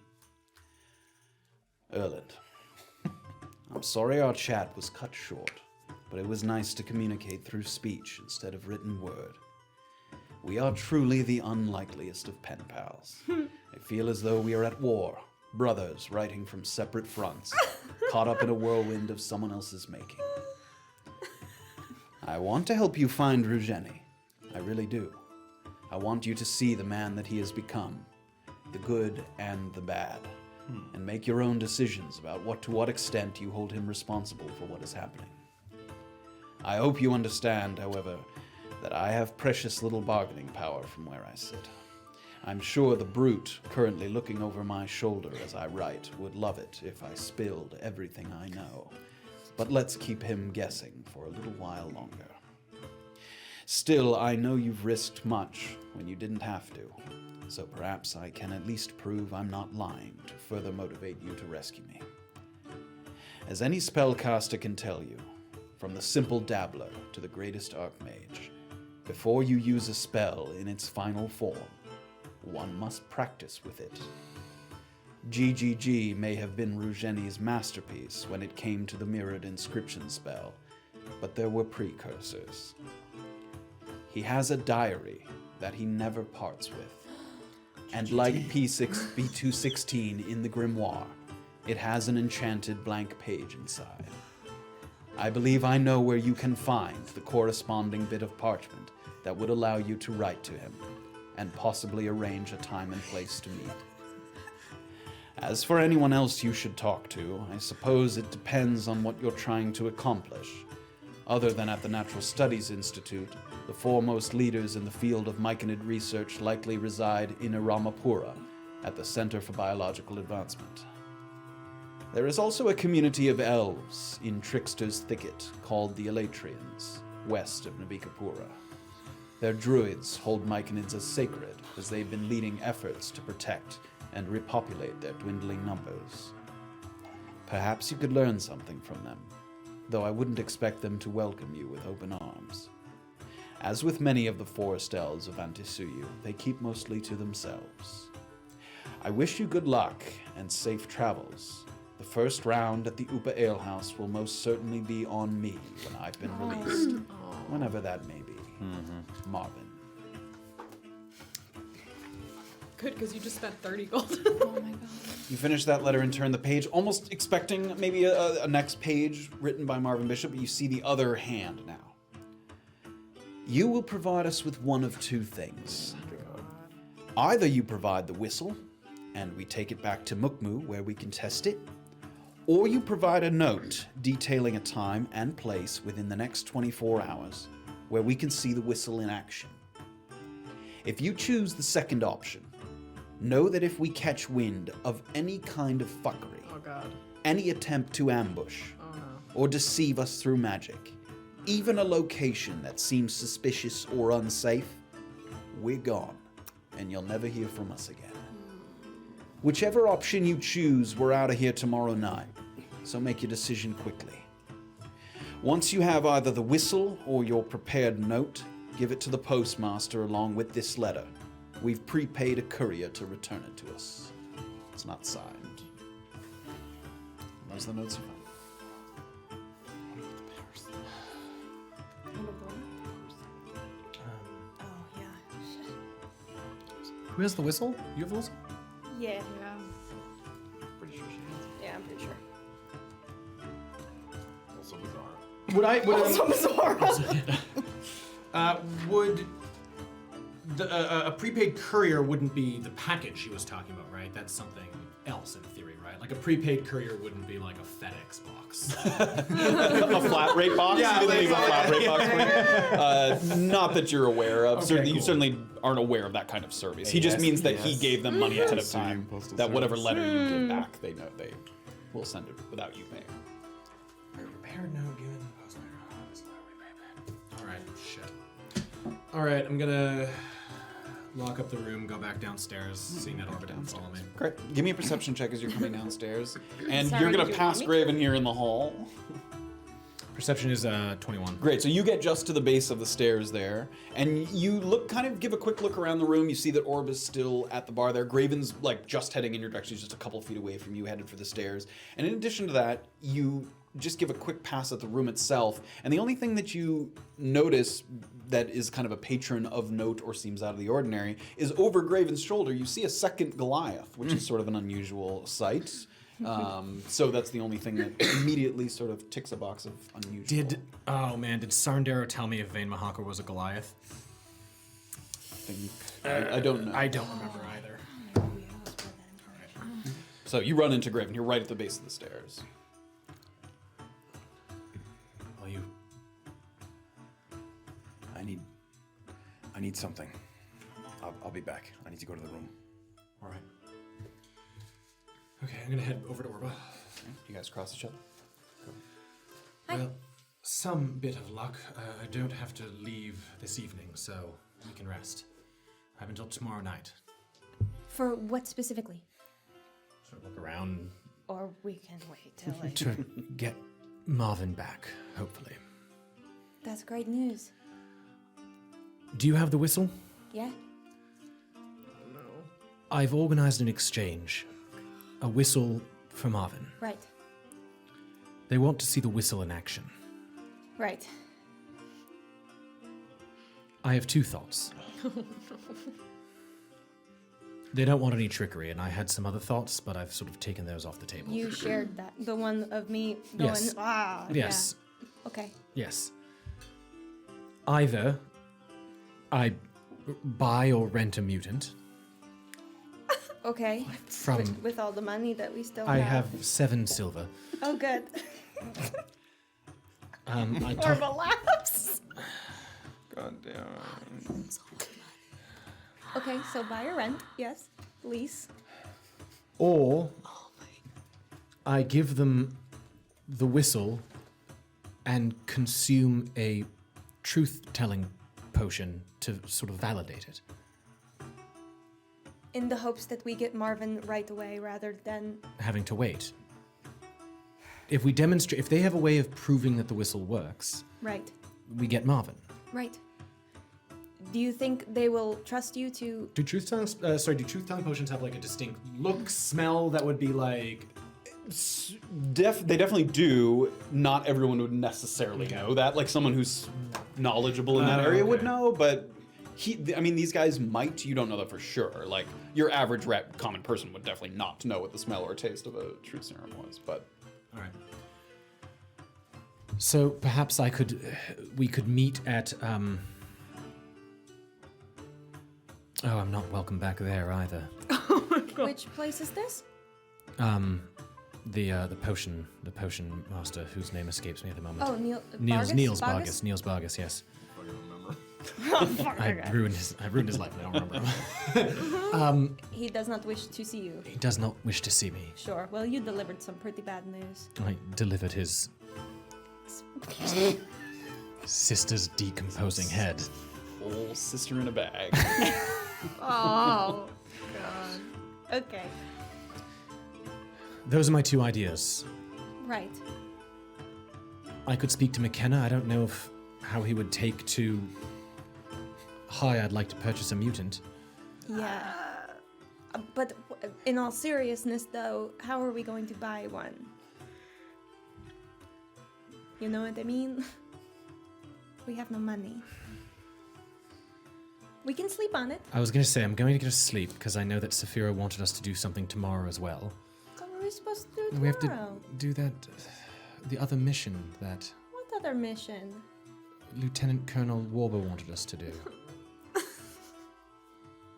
Erland, I'm sorry our chat was cut short, but it was nice to communicate through speech instead of written word. We are truly the unlikeliest of pen pals. I feel as though we are at war, brothers writing from separate fronts, caught up in a whirlwind of someone else's making. I want to help you find Rugeni. I really do. I want you to see the man that he has become, the good and the bad, and make your own decisions about to what extent you hold him responsible for what is happening. I hope you understand, however, that I have precious little bargaining power from where I sit. I'm sure the brute currently looking over my shoulder as I write would love it if I spilled everything I know. But let's keep him guessing for a little while longer. Still, I know you've risked much when you didn't have to, so perhaps I can at least prove I'm not lying to further motivate you to rescue me. As any spellcaster can tell you, from the simple dabbler to the greatest archmage, before you use a spell in its final form, one must practice with it. GGG may have been Rugeni's masterpiece when it came to the mirrored inscription spell, but there were precursors. He has a diary that he never parts with, and like B216 in the grimoire, it has an enchanted blank page inside. I believe I know where you can find the corresponding bit of parchment that would allow you to write to him, and possibly arrange a time and place to meet. As for anyone else you should talk to, I suppose it depends on what you're trying to accomplish. Other than at the Natural Studies Institute, the foremost leaders in the field of myconid research likely reside in Iramapura, at the Center for Biological Advancement. There is also a community of elves in Trickster's Thicket called the Elatrians, west of Nabikapura. Their druids hold myconids as sacred, as they've been leading efforts to protect and repopulate their dwindling numbers. Perhaps you could learn something from them, though I wouldn't expect them to welcome you with open arms. As with many of the forest elves of Antisuyu, they keep mostly to themselves. I wish you good luck and safe travels. The first round at the Upa Ale House will most certainly be on me when I've been released, whenever that may be. Marvin. Good, because you just spent 30 gold. Oh my god. You finish that letter and turn the page, almost expecting maybe a next page written by Marvin Bishop, but you see the other hand now. You will provide us with one of 2 things. Either you provide the whistle, and we take it back to Mukmu where we can test it, or you provide a note detailing a time and place within the next 24 hours where we can see the whistle in action. If you choose the second option, know that if we catch wind of any kind of fuckery, Oh god. any attempt to ambush, or deceive us through magic, even a location that seems suspicious or unsafe, we're gone, and you'll never hear from us again. Whichever option you choose, we're out of here tomorrow night, so make your decision quickly. Once you have either the whistle or your prepared note, give it to the postmaster along with this letter. We've prepaid a courier to return it to us. It's not signed. Those are the notes you found. Oh yeah. Who has the whistle? You have the whistle? Yeah. Yeah. Pretty sure she Yeah, I'm pretty sure. Also bizarre. Would I? Also bizarre. Would a prepaid courier wouldn't be the package she was talking about, right? That's something. else in theory, right? Like a prepaid courier wouldn't be like a FedEx box. A flat rate box? Yeah, You didn't leave like- a flat rate box for you? Not that you're aware of. Okay, You cool. certainly aren't aware of that kind of service. He just means that he gave them money ahead of time. Postal That whatever service. letter you give back, they know they will send it without you paying. Prepared note given post Alright, shit. Alright, I'm gonna lock up the room, go back downstairs, seeing that Orba didn't follow me. Great. Give me a perception check as you're coming downstairs. And Sorry, you're going did to you want pass me? Graven here in the hall. Perception is 21. Great. So you get just to the base of the stairs there, and you give a quick look around the room. You see that Orb is still at the bar there. Graven's like just heading in your direction. He's just a couple feet away from you, headed for the stairs. And in addition to that, you just give a quick pass at the room itself. And the only thing that you notice that is kind of a patron of note or seems out of the ordinary is over Graven's shoulder. You see a second Goliath, which is sort of an unusual sight. So that's the only thing that immediately sort of ticks a box of unusual. Did Sarndaro tell me if Vayne Mahakar was a Goliath? I don't know. I don't remember either. So you run into Graven. You're right at the base of the stairs. Well, you I need something. I'll be back. I need to go to the room. all right? Okay, I'm gonna head over to Orba. You guys cross each other. Well, some bit of luck. I don't have to leave this evening, so we can rest. I have until tomorrow night. For what specifically? Sort of look around Or we can wait till like. to get Marvin back, hopefully. That's great news. Do you have the whistle? Yeah? I've organized an exchange. A whistle for Marvin. Right. They want to see the whistle in action. Right. I have two thoughts. They don't want any trickery, and I had some other thoughts, but I've sort of taken those off the table. You shared that. The one of me going, Yes. ah. Yes, Yeah. Okay. yes. Either I buy or rent a mutant. Okay. From With all the money that we still I have 7 silver. Oh, good. I Orba laughs. God damn. Okay, so buy or rent. Yes. Lease. Or I give them the whistle and consume a truth-telling potion to sort of validate it. In the hopes that we get Marvin right away rather than. Having to wait. If we demonstrate, if they have a way of proving that the whistle works, Right. we get Marvin. Right. Do you think they will trust you to. Do truth-telling potions have like a distinct look, smell that would be like? They definitely do. Not everyone would necessarily know that. Like someone who's knowledgeable in that area would okay. know, but these guys might. You don't know that for sure. Like your average common person would definitely not know what the smell or taste of a truth serum was. But All right. So perhaps we could meet at. Oh, I'm not welcome back there either. Which place is this? The potion master whose name escapes me at the moment. Oh, Niels Bargus, yes. I ruined his life. I don't remember him. He does not wish to see you. He does not wish to see me. Sure. Well, you delivered some pretty bad news. I delivered his sister's decomposing head. whole sister in a bag. Oh, God. Okay. Those are my two ideas. Right. I could speak to McKenna. I don't know how he would take to. Hi, I'd like to purchase a mutant. Yeah. But in all seriousness, though, how are we going to buy one? You know what I mean? We have no money. We can sleep on it. I was going to say, I'm going to go to sleep because I know that Safira wanted us to do something tomorrow as well. What are we supposed to do tomorrow? We have to do that. The other mission that What other mission? Lieutenant Colonel Orba wanted us to do.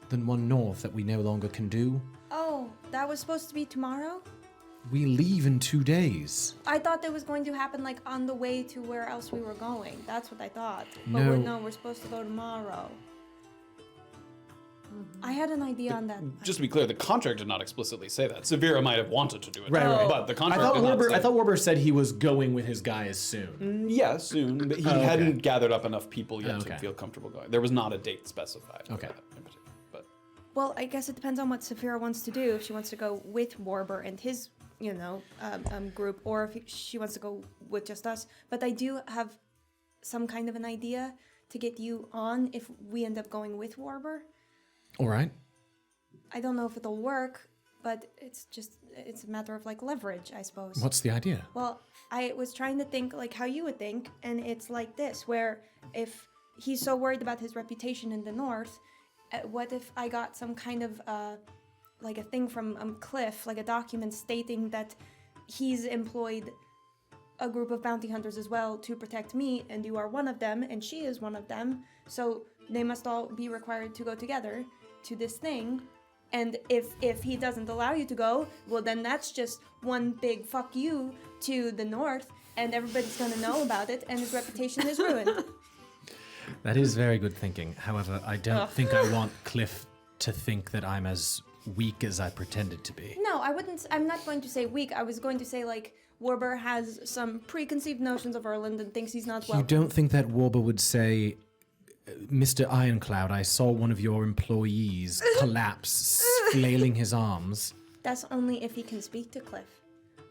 The one north that we no longer can do. Oh, that was supposed to be tomorrow? We leave in 2 days. I thought that was going to happen like on the way to where else we were going. That's what I thought. But No. we're supposed to go tomorrow. I had an idea on that. Just to be clear, the contract did not explicitly say that. Safira might have wanted to do it, Right, right. but the I contract thought did not say Warber said he was going with his guys soon. Yeah, soon, but he okay. hadn't gathered up enough people yet Okay. to feel comfortable going. There was not a date specified. for Okay. that in particular, but Well, I guess it depends on what Safira wants to do. If she wants to go with Warber and his, group, or if she wants to go with just us. But I do have some kind of an idea to get you on if we end up going with Warber. All right. I don't know if it'll work, but it's a matter of like leverage, I suppose. What's the idea? Well, I was trying to think like how you would think, and it's like this, where if he's so worried about his reputation in the north, what if I got some kind of like a thing from Cliff, like a document stating that he's employed a group of bounty hunters as well to protect me, and you are one of them, and she is one of them, so they must all be required to go together to this thing. And if he doesn't allow you to go, well then that's just one big fuck you to the north, and everybody's gonna know about it, and his reputation is ruined. That is very good thinking. However, I don't think I want Cliff to think that I'm as weak as I pretended to be. No, I'm not going to say weak. I was going to say like Warber has some preconceived notions of Erland and thinks he's not You welcome. don't think that Warber would say, Mr. Ironcloud, I saw one of your employees collapse, flailing his arms. That's only if he can speak to Cliff.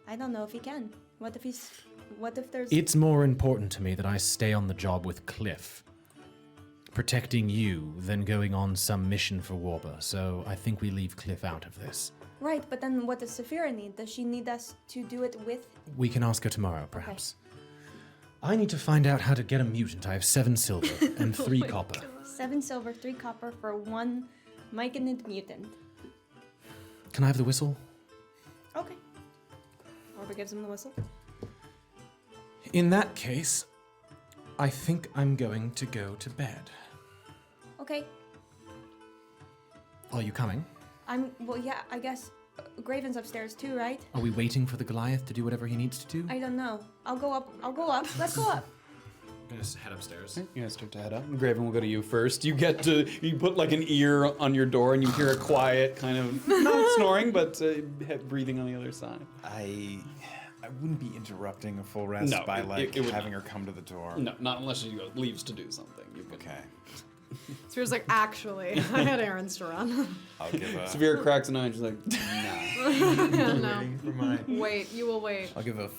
I don't know if he can. What if there's... It's more important to me that I stay on the job with Cliff, protecting you, than going on some mission for Warber. So I think we leave Cliff out of this. Right, but then what does Safira need? Does she need us to do it with... We can ask her tomorrow, perhaps. I need to find out how to get a mutant. I have 7 silver and 3 copper. 7 silver, 3 copper for 1 myconid mutant. Can I have the whistle? Okay. Orba gives him the whistle. In that case, I think I'm going to go to bed. Okay. Are you coming? Well, yeah, I guess Graven's upstairs too, right? Are we waiting for the Goliath to do whatever he needs to do? I don't know. I'll go up. Let's go up. I'm gonna head upstairs. you guys start to head up. Graven will go to you first. You put like an ear on your door, and you hear a quiet kind of not snoring, but breathing on the other side. I wouldn't be interrupting a full rest No, by it would having not. her come to the door. No, not unless she leaves to do something. Okay. So he was like, actually, I had errands to run. I'll give a. Severe cracks an eye, and she's like, nah. No. Waiting for my. Wait, you will wait. I'll give a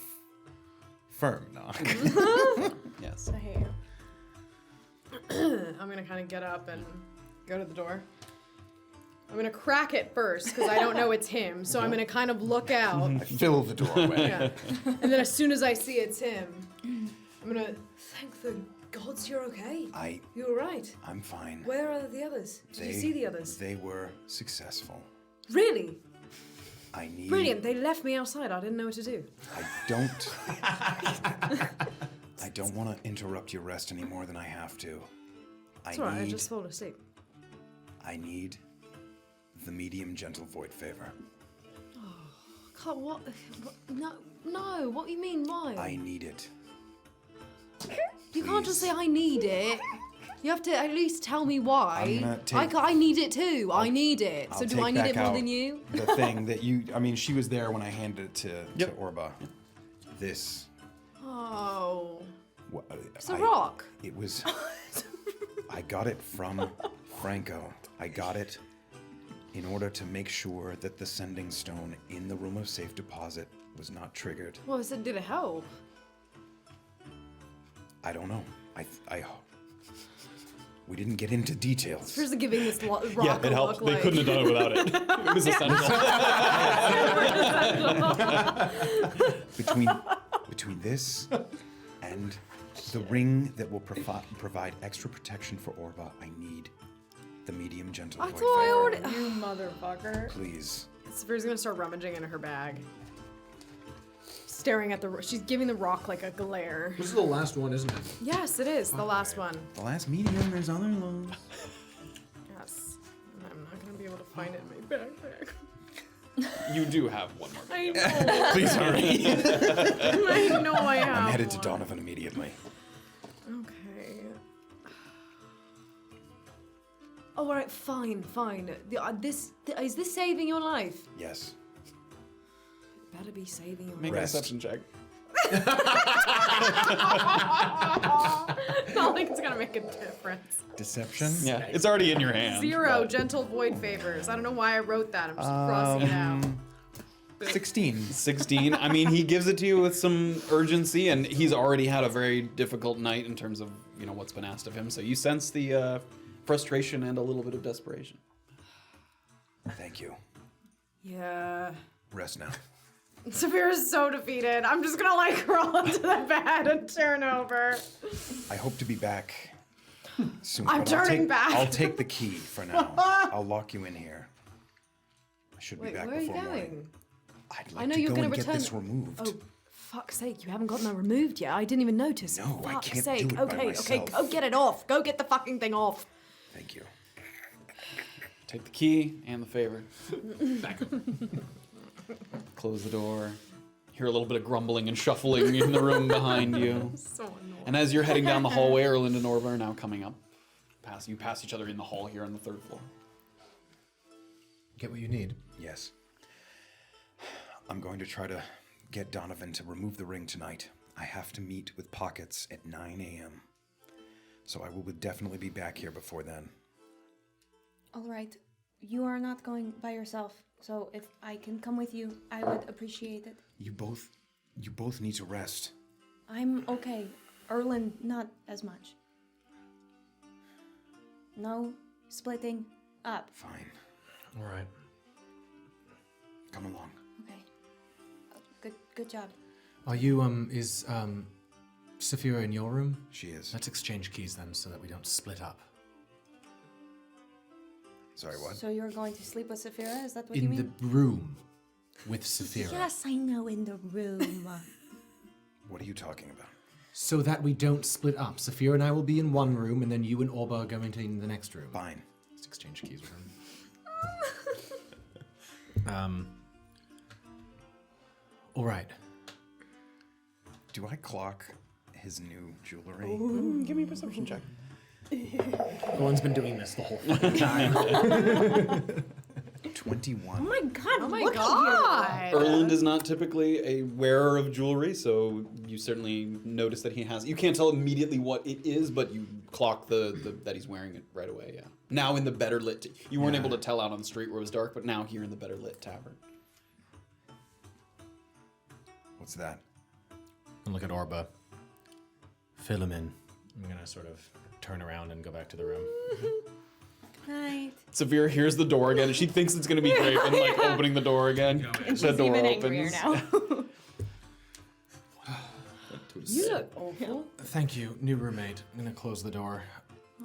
firm knock. Yes. I hear you. I'm gonna kind of get up and go to the door. I'm gonna crack it first because I don't know it's him. So I'm gonna kind of look out. I fill the doorway. Yeah. And then as soon as I see it's him, I'm gonna thank the gods you're okay. You're right. I'm fine. Where are the others? Did you see the others? They were successful. Really? I need. Brilliant. They left me outside. I didn't know what to do. I don't want to interrupt your rest any more than I have to. It's alright. I just fall asleep. I need the medium gentle void favor. God, what? No. What do you mean? Why? I need it. You can't just say I need it. You have to at least tell me why. I'm gonna take- I need it too. I need it. I'll So do take I need back it more out than you? The thing that you. I mean, she was there when I handed it to Orba. This. Oh. It's a I- rock. It was. I got it from Franco. I got it in order to make sure that the sending stone in the room of safe deposit was not triggered. Well, did it help? I don't know. We didn't get into details. Here's giving this rock Yeah, a it helped. look They like. couldn't have done it without it. It was essential. Between this and the ring that will provide extra protection for Orba, I need the medium gentle I void thought I favor. already. You motherfucker. Please. Saphira's gonna start rummaging in her bag. Staring at she's giving the rock like a glare. This is the last one, isn't it? Yes, it is. The last one. The last medium, there's other lows. Yes. And I'm not gonna be able to find it in my backpack. You do have one more. I know. Please hurry. I know I have. I'm headed to one. Donovan immediately. Okay. Oh, all right, fine. Is this saving your life? Yes. Better be saving your Make life. a Rest. perception check. Not like it's gonna make a difference. Deception? Yeah, it's already in your hand. 0 but- gentle void favors. I don't know why I wrote that. I'm just crossing it out. 16. 16. I mean, he gives it to you with some urgency, and he's already had a very difficult night in terms of what's been asked of him. So you sense the frustration and a little bit of desperation. Thank you. Yeah. Rest now. Safira's so defeated. I'm just gonna like crawl into the bed and turn over. I hope to be back soon. I'm but I'll turning take- back. I'll take the key for now. I'll lock you in here. I should be Wait, back where are you before morning. going? I'd like I know to you're go gonna and return. get this removed. Oh, fuck's sake! You haven't gotten that removed yet. I didn't even notice. No, I Fuck's can't sake. do it by Okay, myself. go get it off. Go get the fucking thing off. Thank you. Take the key and the favor. Close the door. Hear a little bit of grumbling and shuffling in the room behind you. So annoying. And as you're heading down the hallway, Erland and Orba are now coming up. You pass each other in the hall here on the 3rd floor. Get what you need. Yes. I'm going to try to get Donovan to remove the ring tonight. I have to meet with Pockets at 9 a.m. So I will definitely be back here before then. All right. You are not going by yourself, so if I can come with you, I would appreciate it. You both need to rest. I'm okay. Erland, not as much. No splitting up. Fine. All right. Come along. Okay. Good job. Are you, is, Safira in your room? She is. Let's exchange keys then so that we don't split up. Sorry, what? So you're going to sleep with Safira? Is that what you In mean? the room with Safira. Yes, I know, in the room. What are you talking about? So that we don't split up. Safira and I will be in one room, and then you and Orba are going to in the next room. Fine. Let's exchange keys with him. All right. Do I clock his new jewelry? Give me a perception check. No one's been doing this the whole fucking time. 21. Oh my god, Oh my look god. Erland is not typically a wearer of jewelry, so you certainly notice that he has. You can't tell immediately what it is, but you clock that he's wearing it right away. Yeah. Now in the better lit. You weren't able to tell out on the street where it was dark, but now here in the better lit tavern. What's that? And look at Orba. Fill him in. I'm gonna sort of turn around and go back to the room. Night. Safira hears the door again, and she thinks it's gonna be Graven, like opening the door again. And The she's door even angrier opens. now. You look awful. Thank you, new roommate. I'm gonna close the door.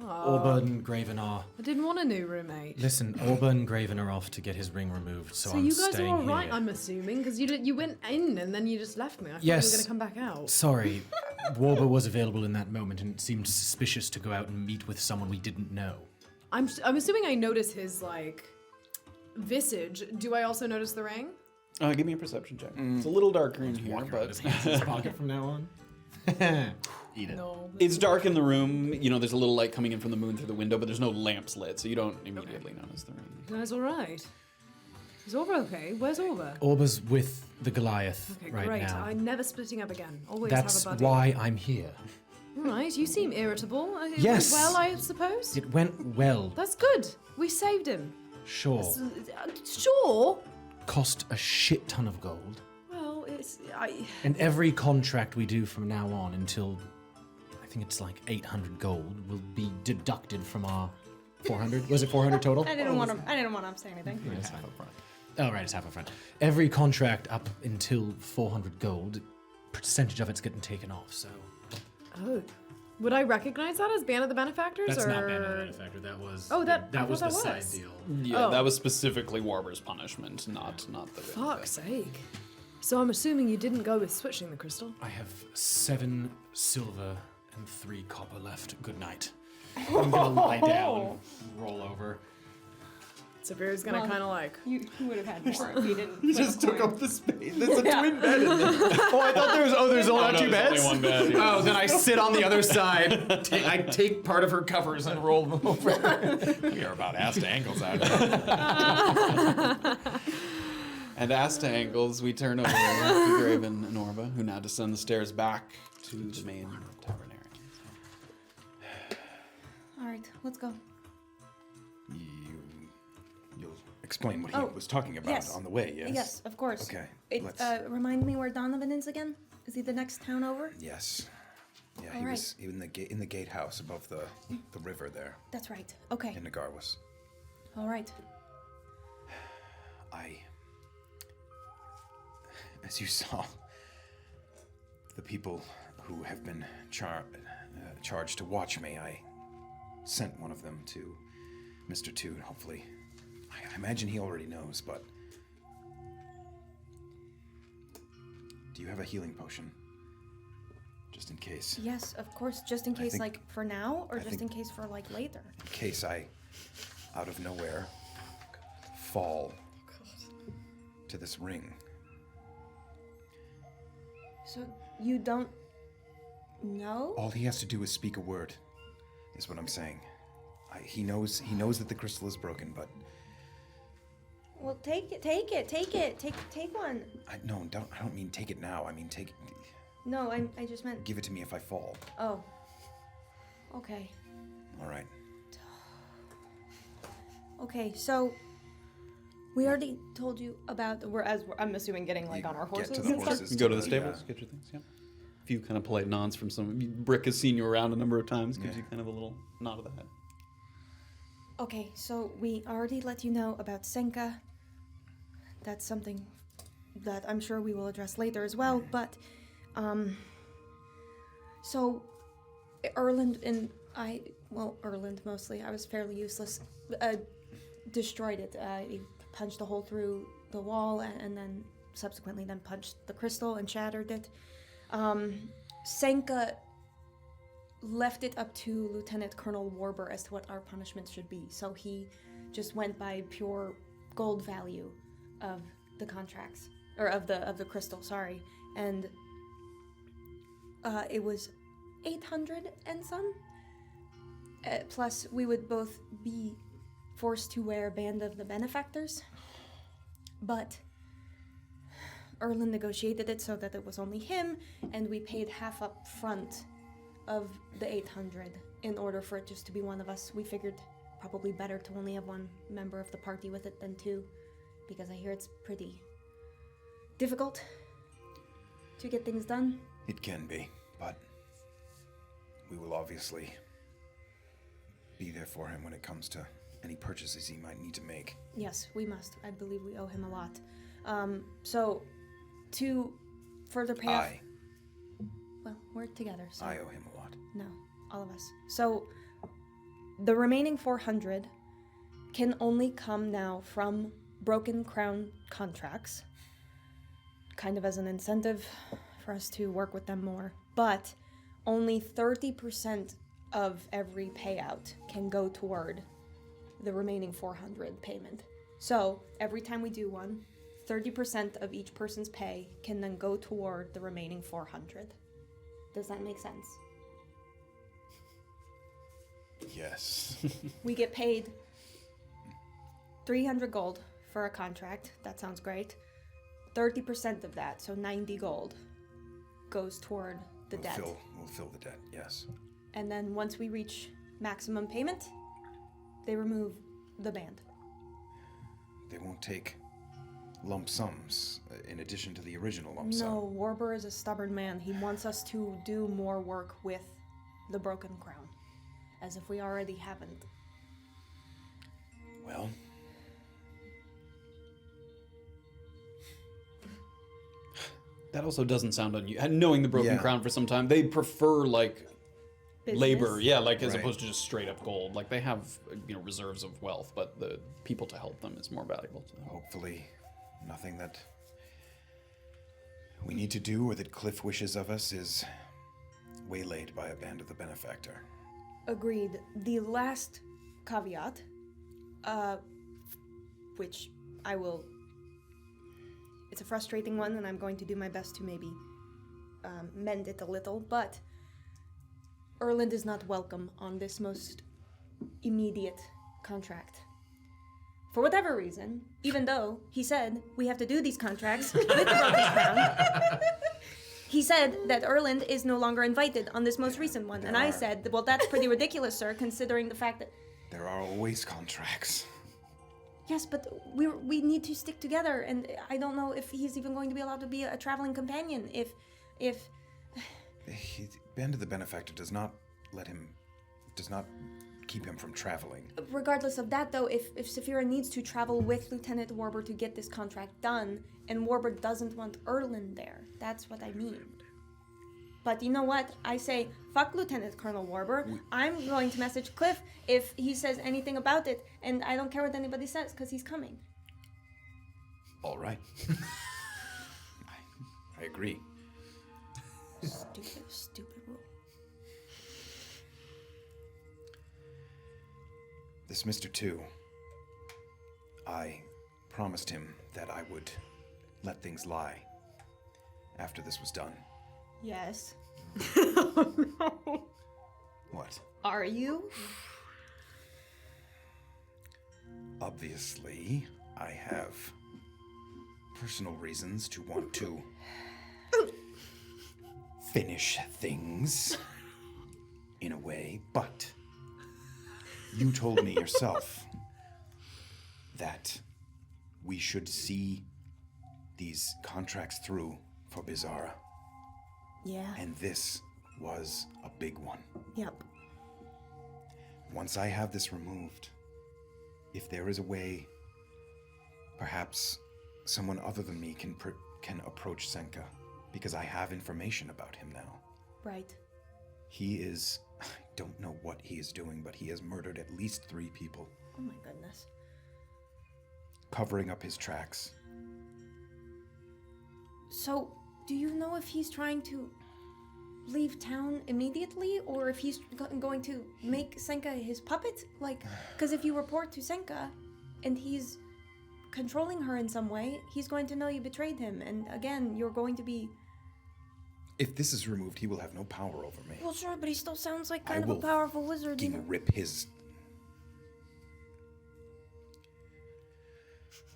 Orba and Graven are. I didn't want a new roommate. Listen, Orba and Graven are off to get his ring removed, so So I'm you guys are staying all right, here. I'm assuming, because you went in and then you just left me. I thought Yes. you were going to come back out. Sorry, Orba was available in that moment, and it seemed suspicious to go out and meet with someone we didn't know. I'm assuming I notice his, like, visage. Do I also notice the ring? Give me a perception check. It's a little darker in here, Walk around but his hands in his pocket from now on. Eat it. No. it's dark in the room. You know, there's a little light coming in from the moon through the window, but there's no lamps lit, so you don't immediately notice the ring. You guys all right? Is Orba okay? Where's Orba? Orba's with the Goliath Okay, right great. now. I'm never splitting up again. Always That's have a buddy. why I'm here. All right, you seem irritable. It Yes. went well, I suppose? It went well, That's good. We saved him. sure. Sure. Cost a shit ton of gold. Well, it's... And every contract we do from now on until, I think it's like 800 gold, will be deducted from our 400. Was it 400 total? I didn't want to say anything. It's half up front. Oh, right, it's half up front. Every contract up until 400 gold, percentage of it's getting taken off, so... Oh. Would I recognize that as Band of the Benefactors? That's or... not Band of the Benefactor, that was... Oh, that- I that was thought the that side was. deal. Yeah, Oh. that was specifically Warber's punishment, not the. Fuck's sake. So I'm assuming you didn't go with switching the crystal? I have 7 silver and 3 copper left. Good night. I'm gonna lie down, roll over. Safira's gonna kind of like. You would have had more if you didn't. You just took up the space. There's a twin bed in there. Oh, I thought there's only no, two there's beds. only one bed, yeah. Oh, then I sit on the other side. I take part of her covers and roll them over. We are about ass to ankles out here. And as to angles, we turn over to Graven and Orba, who now descend the stairs back to the main tavernarian. All right, let's go. You'll explain what he Oh, was talking about yes. on the way, yes? Yes, of course. Okay, It, let's- remind me where Donovan is again? Is he the next town over? Yes. Yeah, All he right. was in the gatehouse above the river there That's right. Okay. in Nagarwas. All right. As you saw, the people who have been charged to watch me, I sent one of them to Mr. Toon, hopefully. I imagine he already knows, but... Do you have a healing potion? Just in case. Yes, of course. Just in case, think- like, for now, or I just think- in case for, like, later? In case I, out of nowhere, fall to this ring. So, you don't know? All he has to do is speak a word, is what I'm saying. He knows that the crystal is broken, but Well, take it. Take one. I don't mean take it now. I mean No, I just meant... give it to me if I fall. Oh. Okay. All right. Okay, so... We already told you about... I'm assuming getting, like, You on our get to horses the and horses. stuff? Go to the Yeah. stables, get your things, yeah. A few kind of polite nods from some. Brick has seen you around a number of times, gives Yeah. you kind of a little nod of the head. Okay, so we already let you know about Senka. That's something that I'm sure we will address later as well, but, so, Erland and Erland mostly, I was fairly useless, destroyed it. He punched a hole through the wall and then subsequently punched the crystal and shattered it. Senka left it up to Lieutenant Colonel Orba as to what our punishment should be. So he just went by pure gold value of the contracts, or of the crystal, sorry. And it was 800 and some. Plus, we would both be forced to wear a band of the benefactors. But Erland negotiated it so that it was only him, and we paid half up front of the 800 in order for it just to be one of us. We figured probably better to only have one member of the party with it than two, because I hear it's pretty difficult to get things done. It can be, but we will obviously be there for him when it comes to any purchases he might need to make. Yes, we must. I believe we owe him a lot. So, to further pay off... Well, we're together, so... I owe him a lot. No, all of us. So, the remaining 400 can only come now from Broken Crown contracts, kind of as an incentive for us to work with them more. But only 30% of every payout can go toward the remaining 400 payment. So, every time we do one, 30% of each person's pay can then go toward the remaining 400. Does that make sense? Yes. We get paid 300 gold for a contract. That sounds great. 30% of that, so 90 gold, goes toward the debt. We'll fill the debt, yes. And then once we reach maximum payment, they remove the band. They won't take lump sums in addition to the original lump sum. No, Orba is a stubborn man. He wants us to do more work with the Broken Crown, as if we already haven't. Well, That also doesn't sound unusual. Knowing the Broken Yeah. Crown for some time, they prefer, like, Business. labor, yeah, like as Right. opposed to just straight up gold. Like they have, reserves of wealth, but the people to help them is more valuable to them. hopefully nothing that we need to do or that Cliff wishes of us is waylaid by a band of the benefactor. Agreed. The last caveat, which I will... It's a frustrating one, and I'm going to do my best to maybe mend it a little, but Erland is not welcome on this most immediate contract. For whatever reason, even though he said we have to do these contracts with the Broken Crown, he said that Erland is no longer invited on this most recent one. And I said, well, that's pretty ridiculous, sir, considering the fact that... There are always contracts. Yes, but we need to stick together, and I don't know if he's even going to be allowed to be a traveling companion. If Band of the Benefactor does not keep him from traveling. Regardless of that, though, if Safira needs to travel with Lieutenant Orba to get this contract done, and Orba doesn't want Erland there, that's what I mean. But you know what? I say, fuck Lieutenant Colonel Warber. I'm going to message Cliff if he says anything about it, and I don't care what anybody says, because he's coming. All right. I agree. Stupid rule. This Mr. 2, I promised him that I would let things lie after this was done. Yes. What? Are you? Obviously, I have personal reasons to want to finish things in a way, but you told me yourself that we should see these contracts through for Bizarra. Yeah. And this was a big one. Yep. Once I have this removed, if there is a way, perhaps someone other than me can approach Senka, because I have information about him now. Right. He is, I don't know what he is doing, but he has murdered at least 3 people. Oh my goodness. Covering up his tracks. So, do you know if he's trying to leave town immediately, or if he's going to make Senka his puppet? Like, because if you report to Senka, and he's controlling her in some way, he's going to know you betrayed him, and again, you're going to be... If this is removed, he will have no power over me. Well, sure, but he still sounds like kind of a powerful wizard. I will rip his...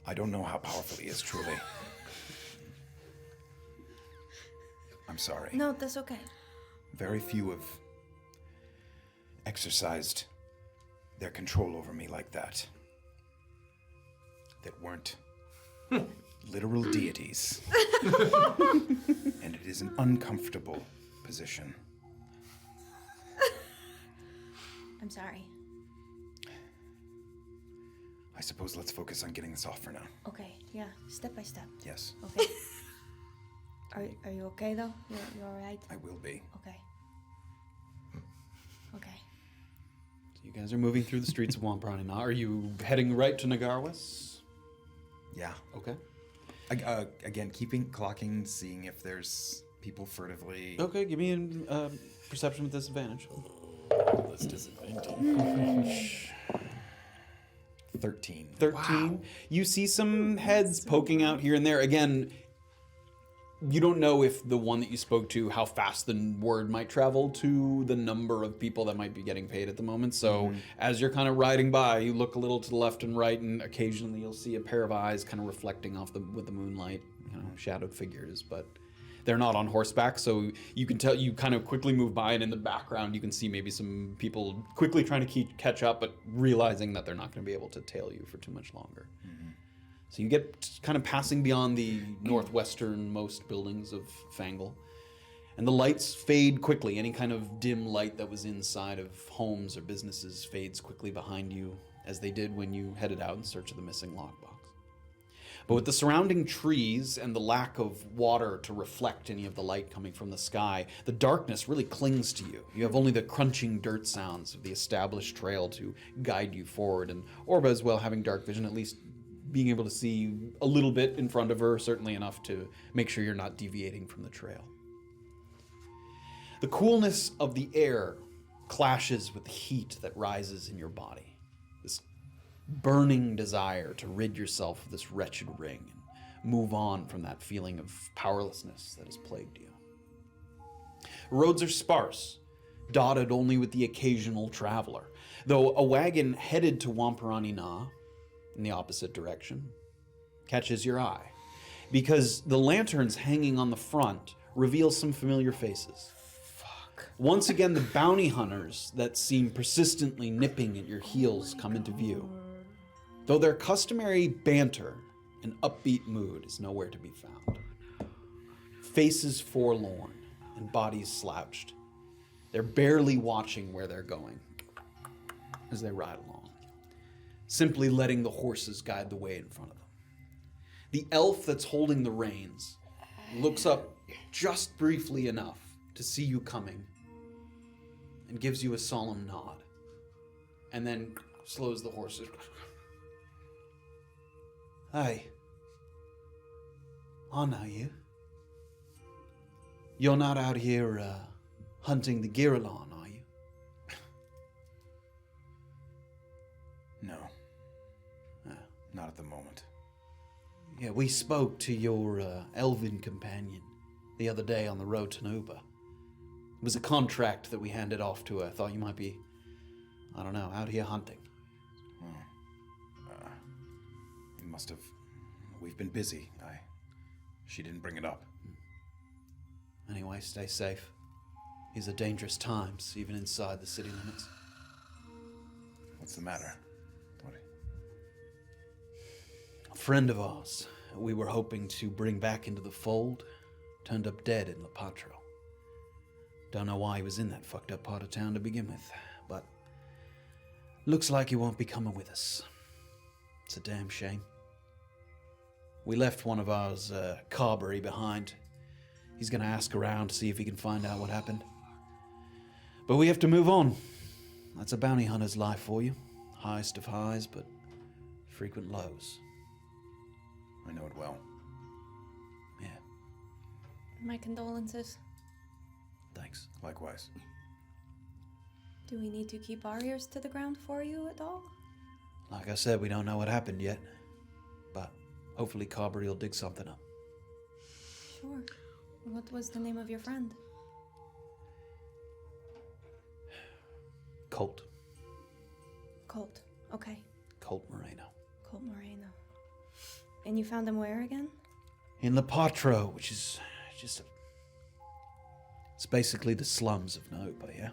I don't know how powerful he is, truly. I'm sorry. No, that's okay. Very few have exercised their control over me like that. That weren't literal deities. And it is an uncomfortable position. I'm sorry. I suppose let's focus on getting this off for now. Okay, yeah, step by step. Yes, Okay. Are you okay though? You're all right? I will be. Okay. Okay. So you guys are moving through the streets of Wamprani now. Are you heading right to Nagarwas? Yeah. Okay. Again, clocking, seeing if there's people furtively. Okay, give me a perception with disadvantage. That's disadvantage. 13. 13. Wow. You see some heads poking out here and there. Again, you don't know if the one that you spoke to, how fast the word might travel to the number of people that might be getting paid at the moment. So as you're kind of riding by, you look a little to the left and right, and occasionally you'll see a pair of eyes kind of reflecting off with the moonlight, shadowed figures, but they're not on horseback. So you can tell, you kind of quickly move by, and in the background you can see maybe some people quickly trying to catch up, but realizing that they're not going to be able to tail you for too much longer. So you get kind of passing beyond the northwesternmost buildings of Fangle, and the lights fade quickly. Any kind of dim light that was inside of homes or businesses fades quickly behind you, as they did when you headed out in search of the missing lockbox. But with the surrounding trees and the lack of water to reflect any of the light coming from the sky, the darkness really clings to you. You have only the crunching dirt sounds of the established trail to guide you forward, and Orba as well, having dark vision, at least being able to see a little bit in front of her, certainly enough to make sure you're not deviating from the trail. The coolness of the air clashes with the heat that rises in your body. This burning desire to rid yourself of this wretched ring and move on from that feeling of powerlessness that has plagued you. Roads are sparse, dotted only with the occasional traveler, though a wagon headed to Wamparani Na, in the opposite direction, catches your eye, because the lanterns hanging on the front reveal some familiar faces. Once again, the bounty hunters that seem persistently nipping at your heels come into view, though their customary banter and upbeat mood is nowhere to be found. Faces forlorn and bodies slouched. They're barely watching where they're going as they ride along, simply letting the horses guide the way in front of them. The elf that's holding the reins looks up just briefly enough to see you coming and gives you a solemn nod, and then slows the horses. Hey, I know you. You're not out here hunting the Giralon, are you? No. Not at the moment. Yeah, we spoke to your elven companion the other day on the road to Orba. It was a contract that we handed off to her. I thought you might be, I don't know, out here hunting. You must have. We've been busy. She didn't bring it up. Anyway, stay safe. These are dangerous times, even inside the city limits. What's the matter? A friend of ours, we were hoping to bring back into the fold, turned up dead in Lepatro. Don't know why he was in that fucked up part of town to begin with, but looks like he won't be coming with us. It's a damn shame. We left one of ours, Carberry, behind. He's gonna ask around to see if he can find out what happened. But we have to move on. That's a bounty hunter's life for you. Highest of highs, but frequent lows. I know it well. Yeah, My condolences. thanks. Likewise. Do we need to keep our ears to the ground for you at all? Like I said, we don't know what happened yet, but hopefully Carberry will dig something up. Sure. What was the name of your friend? Colt. Colt. Okay. Colt Moreno. Colt Moreno. And you found him where again? In Lepatro, which is just it's basically the slums of Orba, yeah?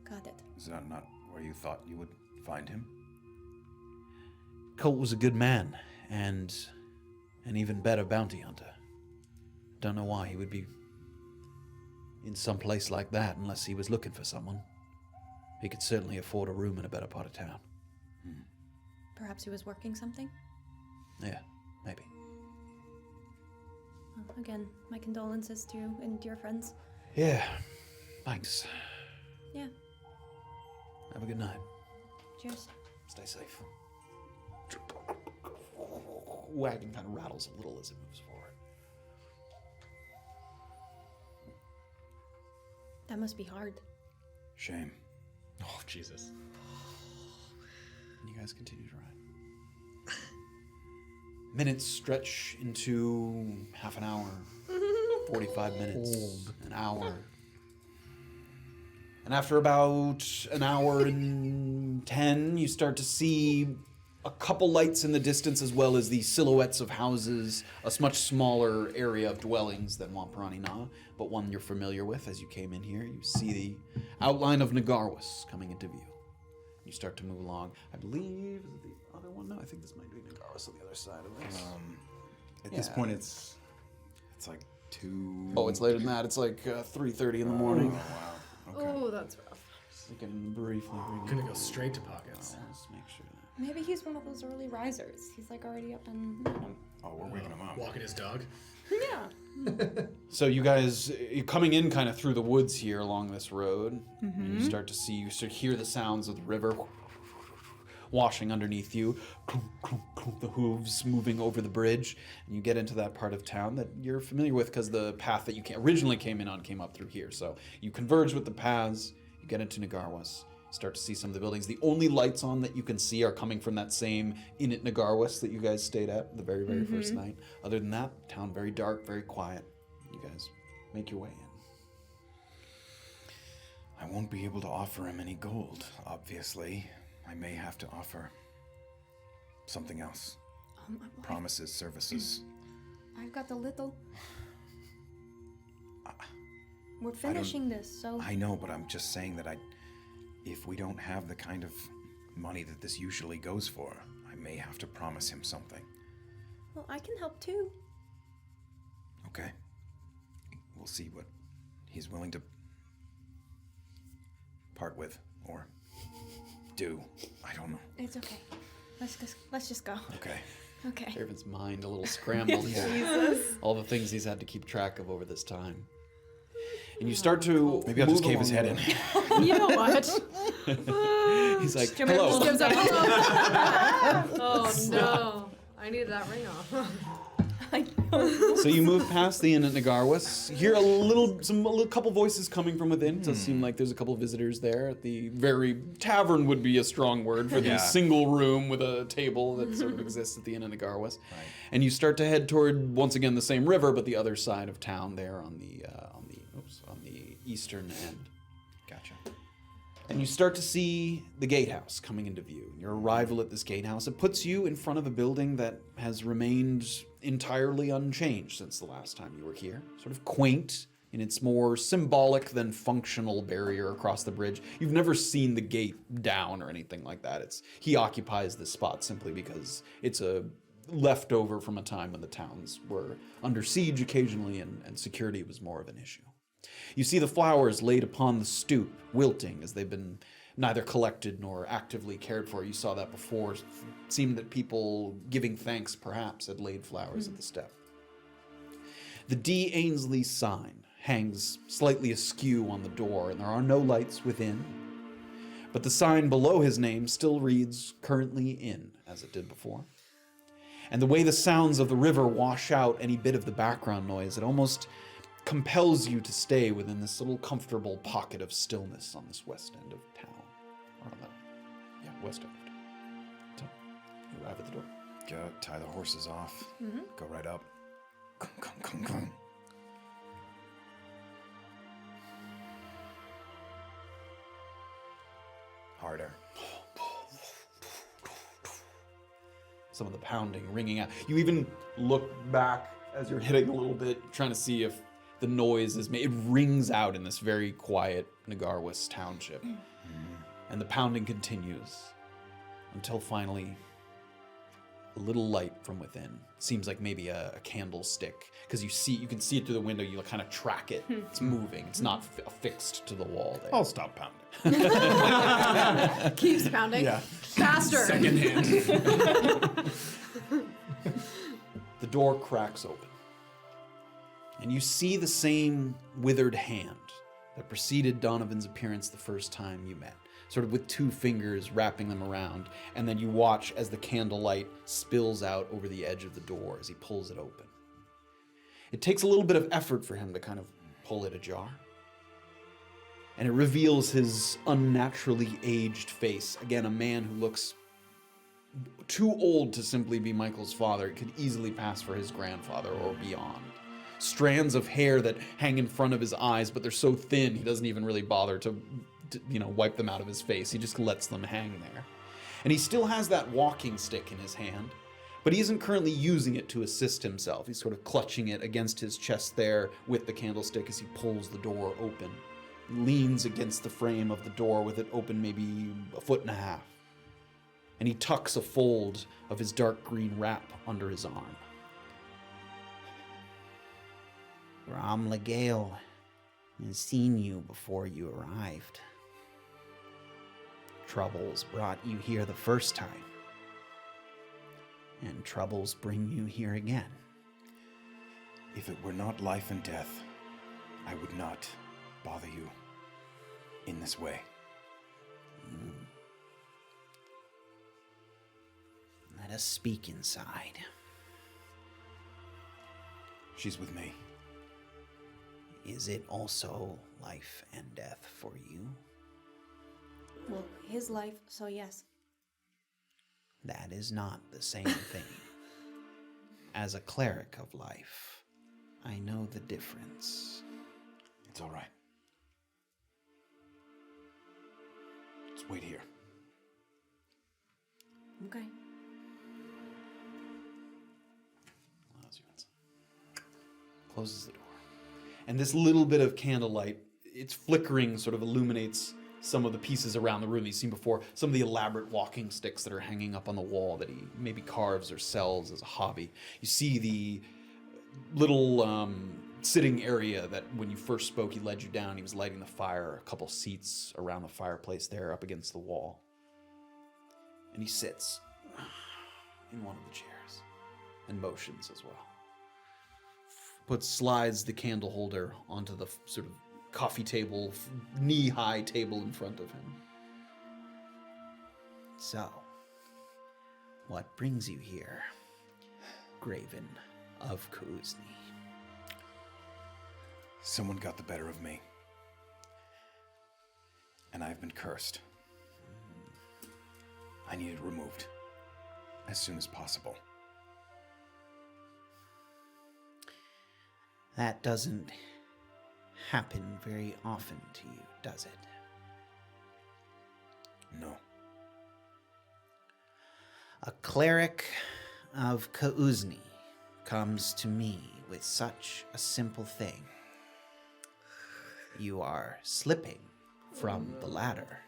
Got it. Is that not where you thought you would find him? Colt was a good man, and an even better bounty hunter. Don't know why he would be in some place like that unless he was looking for someone. He could certainly afford a room in a better part of town. Perhaps he was working something? Yeah, maybe. Well, again, my condolences to you and to your friends. Yeah, thanks. Yeah. Have a good night. Cheers. Stay safe. Wagon kind of rattles a little as it moves forward. That must be hard. Shame. Oh, Jesus. And you guys continue to ride. Minutes stretch into half an hour, 45 minutes, an hour. And after about an hour and 10, you start to see a couple lights in the distance, as well as the silhouettes of houses, a much smaller area of dwellings than Wamparani Na, but one you're familiar with as you came in here. You see the outline of Nagarwas coming into view. You start to move along. I believe, is it the other one? No, I think this might be Nagarwas on the other side of this. At this point, it's like 2. Oh, it's later than that. It's like 3:30 in the morning. Oh, wow. Okay. Oh, that's rough. We can briefly bring Gonna it. go straight to pockets. Let's make sure that. Maybe he's one of those early risers. He's like already up and Oh, we're waking him up. Walking his dog. Yeah. So you guys, you're coming in kind of through the woods here along this road. And you start to hear the sounds of the river washing underneath you. Clunk, clunk, clunk, the hooves moving over the bridge. And you get into that part of town that you're familiar with because the path that you originally came in on came up through here. So you converge with the paths. You get into Nagarwas. Start to see some of the buildings. The only lights on that you can see are coming from that same inn at Nagarwas that you guys stayed at the very, very first night. Other than that, town very dark, very quiet. You guys make your way in. I won't be able to offer him any gold, obviously. I may have to offer something else. Promises, services. I've got a little. We're finishing this, so. I know, but I'm just saying that if we don't have the kind of money that this usually goes for, I may have to promise him something. Well, I can help too. Okay. We'll see what he's willing to part with or do. I don't know. It's okay. Let's just go. Okay. Okay. Graven's mind a little scrambled. Jesus. All the things he's had to keep track of over this time. And you start to Maybe I'll just cave his head in. You know what? He's like, Jimmy hello. Gives up. Oh no! I need that ring off. So you move past the inn at Nagarwas. You hear a couple voices coming from within. It does seem like there's a couple visitors there. At the very tavern would be a strong word for the Yeah. single room with a table that sort of exists at the inn at Nagarwas. And you start to head toward once again the same river, but the other side of town there on the eastern end. Gotcha. And you start to see the gatehouse coming into view. Your arrival at this gatehouse, it puts you in front of a building that has remained entirely unchanged since the last time you were here. Sort of quaint in its more symbolic than functional barrier across the bridge. You've never seen the gate down or anything like that. He occupies this spot simply because it's a leftover from a time when the towns were under siege occasionally and security was more of an issue. You see the flowers laid upon the stoop, wilting as they've been neither collected nor actively cared for. You saw that before. It seemed that people giving thanks, perhaps, had laid flowers at the step. The D. Ainsley sign hangs slightly askew on the door, and there are no lights within. But the sign below his name still reads, currently in, as it did before. And the way the sounds of the river wash out any bit of the background noise, it almost compels you to stay within this little comfortable pocket of stillness on this west end of town. Or on the, west end of town. So, you arrive at the door. Go tie the horses off. Go right up. Come. Harder. Some of the pounding ringing out. You even look back as you're hitting a little bit, trying to see if the noise is made. It rings out in this very quiet Nagarwas township. And the pounding continues until finally a little light from within. Seems like maybe a candlestick, because you can see it through the window. You kind of track it. It's moving. It's not affixed to the wall there. I'll stop pounding. Keeps pounding. Yeah. Faster. Second hand. The door cracks open. And you see the same withered hand that preceded Donovan's appearance the first time you met, sort of with two fingers wrapping them around, and then you watch as the candlelight spills out over the edge of the door as he pulls it open. It takes a little bit of effort for him to kind of pull it ajar. And it reveals his unnaturally aged face. Again, a man who looks too old to simply be Michael's father. It could easily pass for his grandfather or beyond. Strands of hair that hang in front of his eyes, but they're so thin he doesn't even really bother to wipe them out of his face. He just lets them hang there. And he still has that walking stick in his hand, but he isn't currently using it to assist himself. He's sort of clutching it against his chest there with the candlestick as he pulls the door open. Leans against the frame of the door with it open maybe 1.5 feet. And he tucks a fold of his dark green wrap under his arm. Ram Legale has seen you before you arrived. Troubles brought you here the first time, and troubles bring you here again. If it were not life and death, I would not bother you in this way. Let us speak inside. She's with me. Is it also life and death for you? Well, his life, so yes. That is not the same thing. As a cleric of life, I know the difference. It's all right. Let's wait here. Okay. Allows you inside. Closes the door. And this little bit of candlelight, it's flickering, sort of illuminates some of the pieces around the room you've seen before. Some of the elaborate walking sticks that are hanging up on the wall that he maybe carves or sells as a hobby. You see the little sitting area that when you first spoke, he led you down. He was lighting the fire, a couple seats around the fireplace there up against the wall. And he sits in one of the chairs and motions as well. Slides the candle holder onto the sort of coffee table, knee-high table in front of him. So, what brings you here, Graven of Kuzni? Someone got the better of me. And I've been cursed. I need it removed. As soon as possible. That doesn't happen very often to you, does it? No. A cleric of Kuzni comes to me with such a simple thing. You are slipping from the ladder,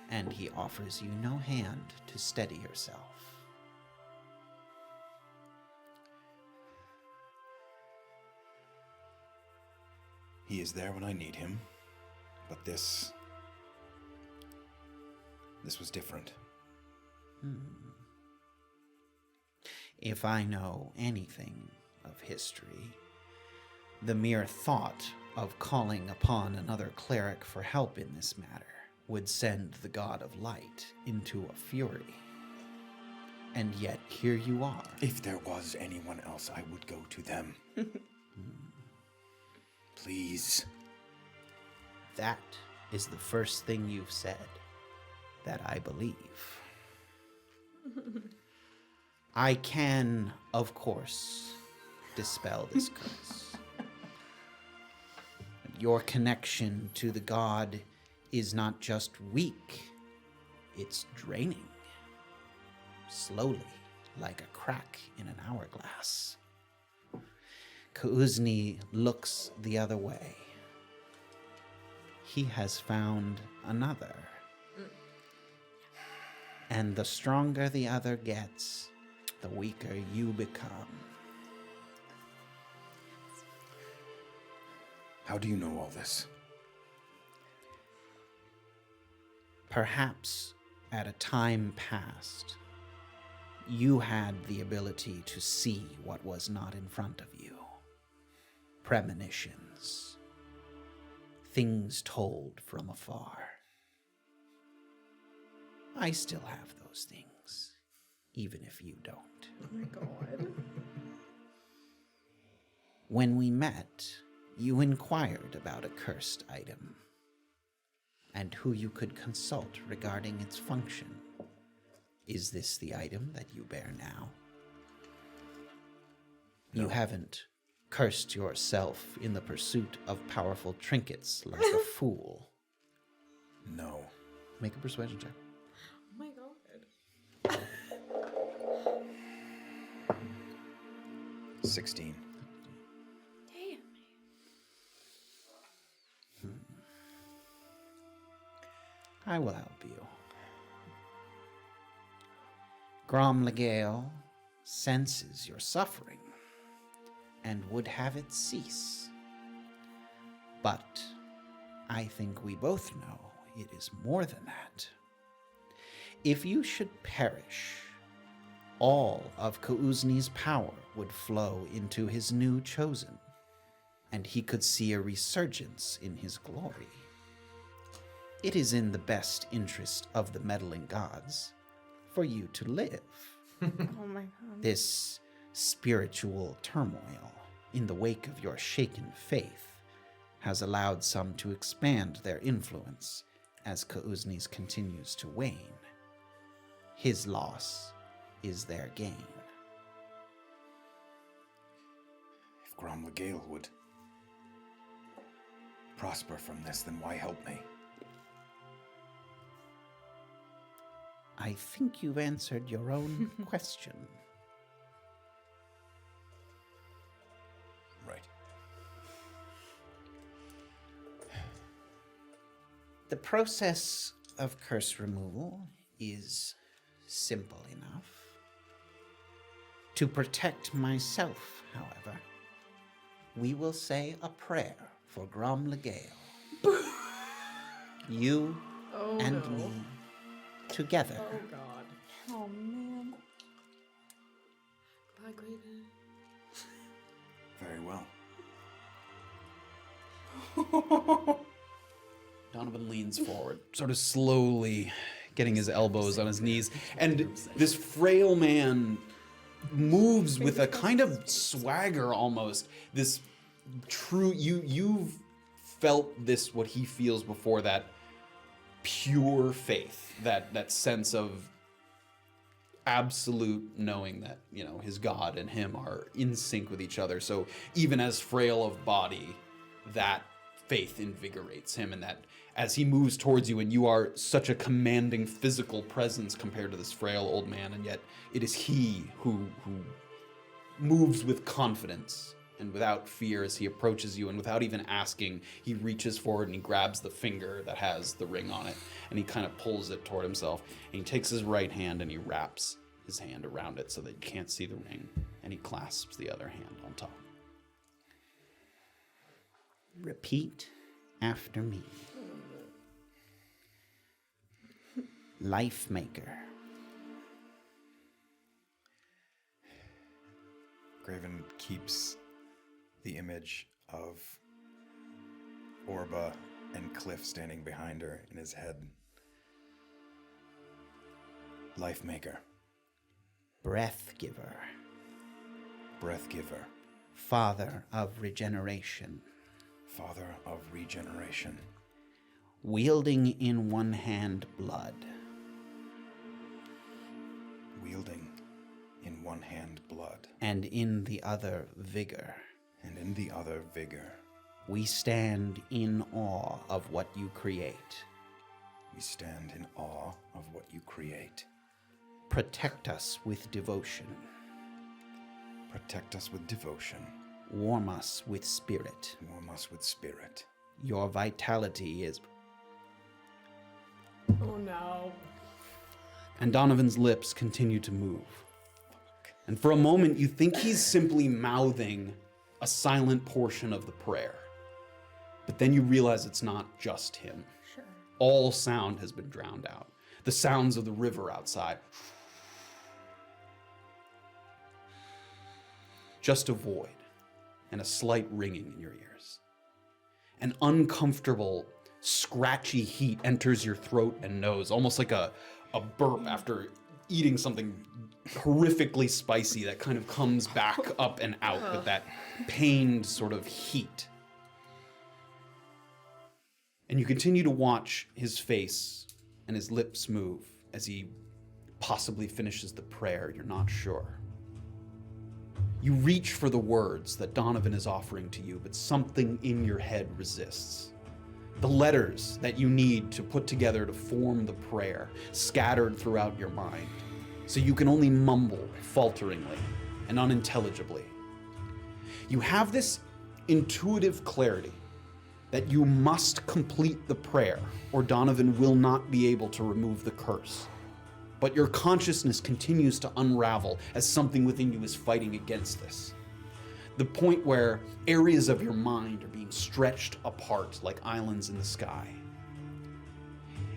and he offers you no hand to steady yourself. He is there when I need him, but this was different. If I know anything of history, the mere thought of calling upon another cleric for help in this matter would send the god of light into a fury. And yet here you are. If there was anyone else, I would go to them. Please. That is the first thing you've said that I believe. I can, of course, dispel this curse. Your connection to the god is not just weak, it's draining. Slowly, like a crack in an hourglass. Kuzni looks the other way. He has found another. And the stronger the other gets, the weaker you become. How do you know all this? Perhaps at a time past, you had the ability to see what was not in front of you. Premonitions. Things told from afar. I still have those things, even if you don't. Oh my god. When we met, you inquired about a cursed item, and who you could consult regarding its function. Is this the item that you bear now? No. You haven't cursed yourself in the pursuit of powerful trinkets like a fool. No. Make a persuasion check. Oh my god. 16. Damn. I will help you. Gromlegale senses your suffering and would have it cease. But I think we both know it is more than that. If you should perish, all of Kuuzni's power would flow into his new chosen, and he could see a resurgence in his glory. It is in the best interest of the meddling gods for you to live. Oh my god. This spiritual turmoil in the wake of your shaken faith has allowed some to expand their influence as Kauzni's continues to wane, his loss is their gain. If Grom Legale would prosper from this, then why help me? I think you've answered your own question. Right. The process of curse removal is simple enough. To protect myself, however, we will say a prayer for Grom Legale. You and me together. Oh god. Oh man. Bye, Graven. Very well. Donovan leans forward, sort of slowly getting his elbows on his knees, and this frail man moves with a kind of swagger almost. This true, you've felt this, what he feels before, that pure faith, that sense of absolute knowing that, you know, his God and him are in sync with each other. So even as frail of body, that faith invigorates him, and that as he moves towards you, and you are such a commanding physical presence compared to this frail old man, and yet it is he who moves with confidence and without fear as he approaches you, and without even asking, he reaches forward and he grabs the finger that has the ring on it, and he kind of pulls it toward himself, and he takes his right hand and he wraps his hand around it so that you can't see the ring, and he clasps the other hand on top. Repeat after me. Life Maker. Graven keeps the image of Orba and Cliff standing behind her in his head. Life Maker. Breath Giver. Breath Giver. Father of Regeneration. Father of Regeneration. Wielding in one hand blood. Wielding in one hand blood. And in the other vigor. And in the other vigor. We stand in awe of what you create. We stand in awe of what you create. Protect us with devotion. Protect us with devotion. Warm us with spirit. Warm us with spirit. Your vitality is... Oh no. And Donovan's lips continue to move. And for a moment, you think he's simply mouthing a silent portion of the prayer. But then you realize it's not just him. Sure. All sound has been drowned out. The sounds of the river outside. Just a void and a slight ringing in your ears. An uncomfortable, scratchy heat enters your throat and nose, almost like a burp after eating something horrifically spicy that kind of comes back up and out with that pained sort of heat. And you continue to watch his face and his lips move as he possibly finishes the prayer. You're not sure. You reach for the words that Donovan is offering to you, but something in your head resists. The letters that you need to put together to form the prayer scattered throughout your mind, so you can only mumble falteringly and unintelligibly. You have this intuitive clarity that you must complete the prayer, or Donovan will not be able to remove the curse. But your consciousness continues to unravel as something within you is fighting against this. The point where areas of your mind are being stretched apart like islands in the sky.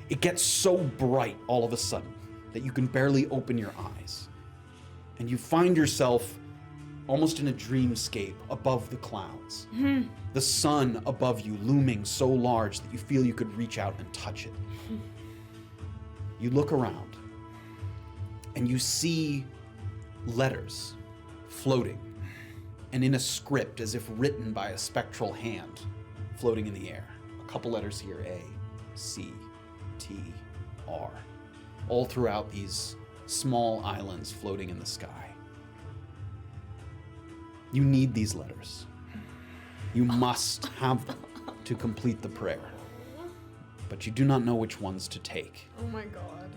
It gets so bright all of a sudden that you can barely open your eyes. And you find yourself almost in a dreamscape above the clouds. The sun above you looming so large that you feel you could reach out and touch it. You look around and you see letters floating, and in a script as if written by a spectral hand floating in the air. A couple letters here, A, C, all throughout these small islands floating in the sky. You need these letters. You must have them to complete the prayer. But you do not know which ones to take. Oh my god.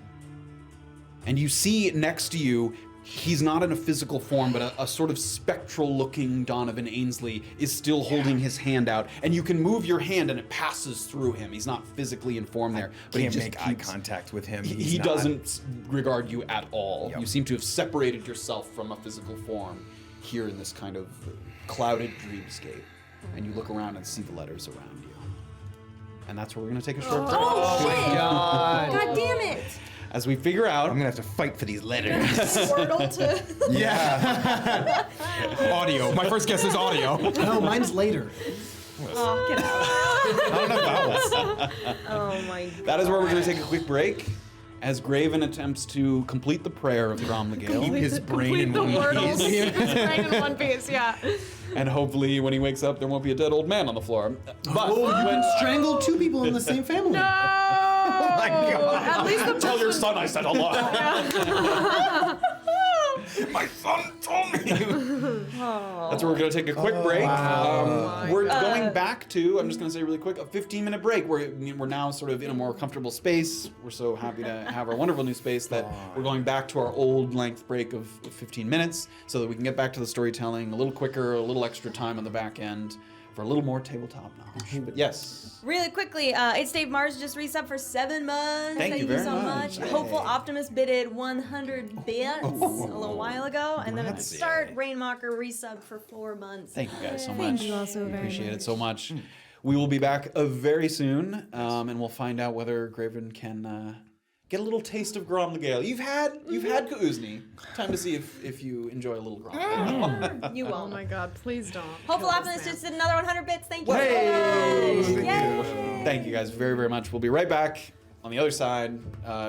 And you see next to you, he's not in a physical form, but a sort of spectral-looking Donovan Ainsley is still holding his hand out, and you can move your hand and it passes through him. He's not physically informed there, but Can't he just make eye contact with him. He He's not- doesn't regard you at all. Yep. You seem to have separated yourself from a physical form here in this kind of clouded dreamscape. And you look around and see the letters around you. And that's where we're going to take a short break. Oh, shit! God. God damn it! As we figure out... I'm gonna have to fight for these letters. Squirtle to. Yeah. Audio. My first guess is audio. No, mine's later. Oh, get out. Not enough vowels. Oh my god. That is where we're going to take a quick break. As Graven attempts to complete the prayer of Grom Keep Legale. his brain in the one wordles. piece. Keep his brain in one piece, yeah. And hopefully when he wakes up, there won't be a dead old man on the floor. But Oh, you can strangle two people in the same family. No! Oh my God. At least the tell your person- son I said hello. My son told me. That's where we're going to take a quick break. We're going back to, I'm just going to say really quick, a 15-minute break. We're now sort of in a more comfortable space. We're so happy to have our wonderful new space that we're going back to our old length break of 15 minutes so that we can get back to the storytelling a little quicker, a little extra time on the back end for a little more tabletop knowledge. But yes. Really quickly, it's Dave Mars just resub for 7 months. Thank you very so much. much. Hopeful Optimist bidded 100 bits a little while ago, and then at the start, Rainmaker resub for 4 months. Thank you guys so much. Thank you all so very Appreciate it much. so much. We will be back very soon, and we'll find out whether Graven can get a little taste of Grom Legale. You've had Ka'uzni. Time to see if you enjoy a little Grom Legale. You Oh won't. my god, please don't. Hopeful kill this Optimist man. just did another 100 bits. Thank you Hey! so much. Yay! Thank you guys very, very much. We'll be right back on the other side.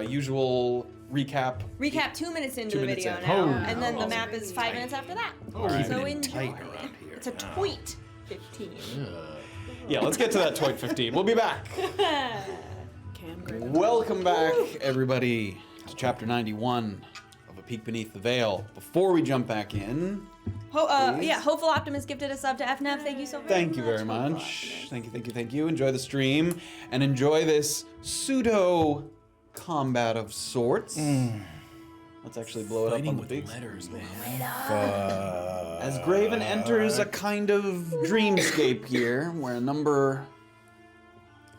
Usual recap. Recap 2 minutes into 2 the minutes video in. now, Oh. and then the map is 5 minutes after that. keeping So it enjoy. tight around here. It's a tweet 15. Yeah, let's get to that Toy 15. We'll be back. Cam Graven. Welcome back, everybody, to Chapter 91 of A Peek Beneath the Veil. Before we jump back in, Yeah, Hopeful Optimist gifted a sub to FNAF. Thank you so very much. thank you very much. Thank you. Enjoy the stream and enjoy this pseudo combat of sorts. Let's actually blow it up on the big letters, man. As Graven enters a kind of dreamscape here, where a number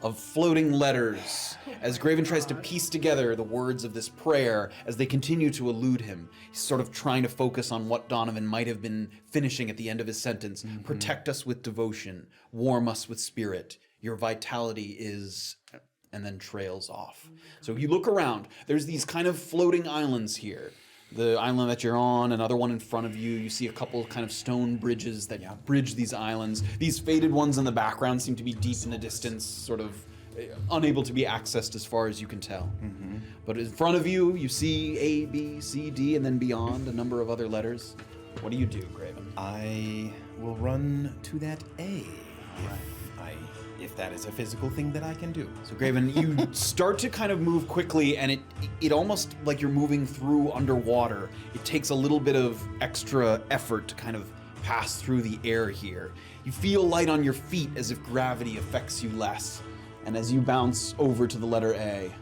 of floating letters, as Graven tries to piece together the words of this prayer as they continue to elude him. He's sort of trying to focus on what Donovan might have been finishing at the end of his sentence. Protect us with devotion, warm us with spirit. Your vitality is... and then trails off. So you look around, there's these kind of floating islands here. The island that you're on, another one in front of you. You see a couple kind of stone bridges that bridge these islands. These faded ones in the background seem to be deep in the distance, sort of unable to be accessed as far as you can tell. But in front of you, you see A, B, C, D, and then beyond a number of other letters. What do you do, Graven? I will run to that A. If that is a physical thing that I can do. So Graven, you start to kind of move quickly, and it almost like you're moving through underwater. It takes a little bit of extra effort to kind of pass through the air here. You feel light on your feet as if gravity affects you less. And as you bounce over to the letter A,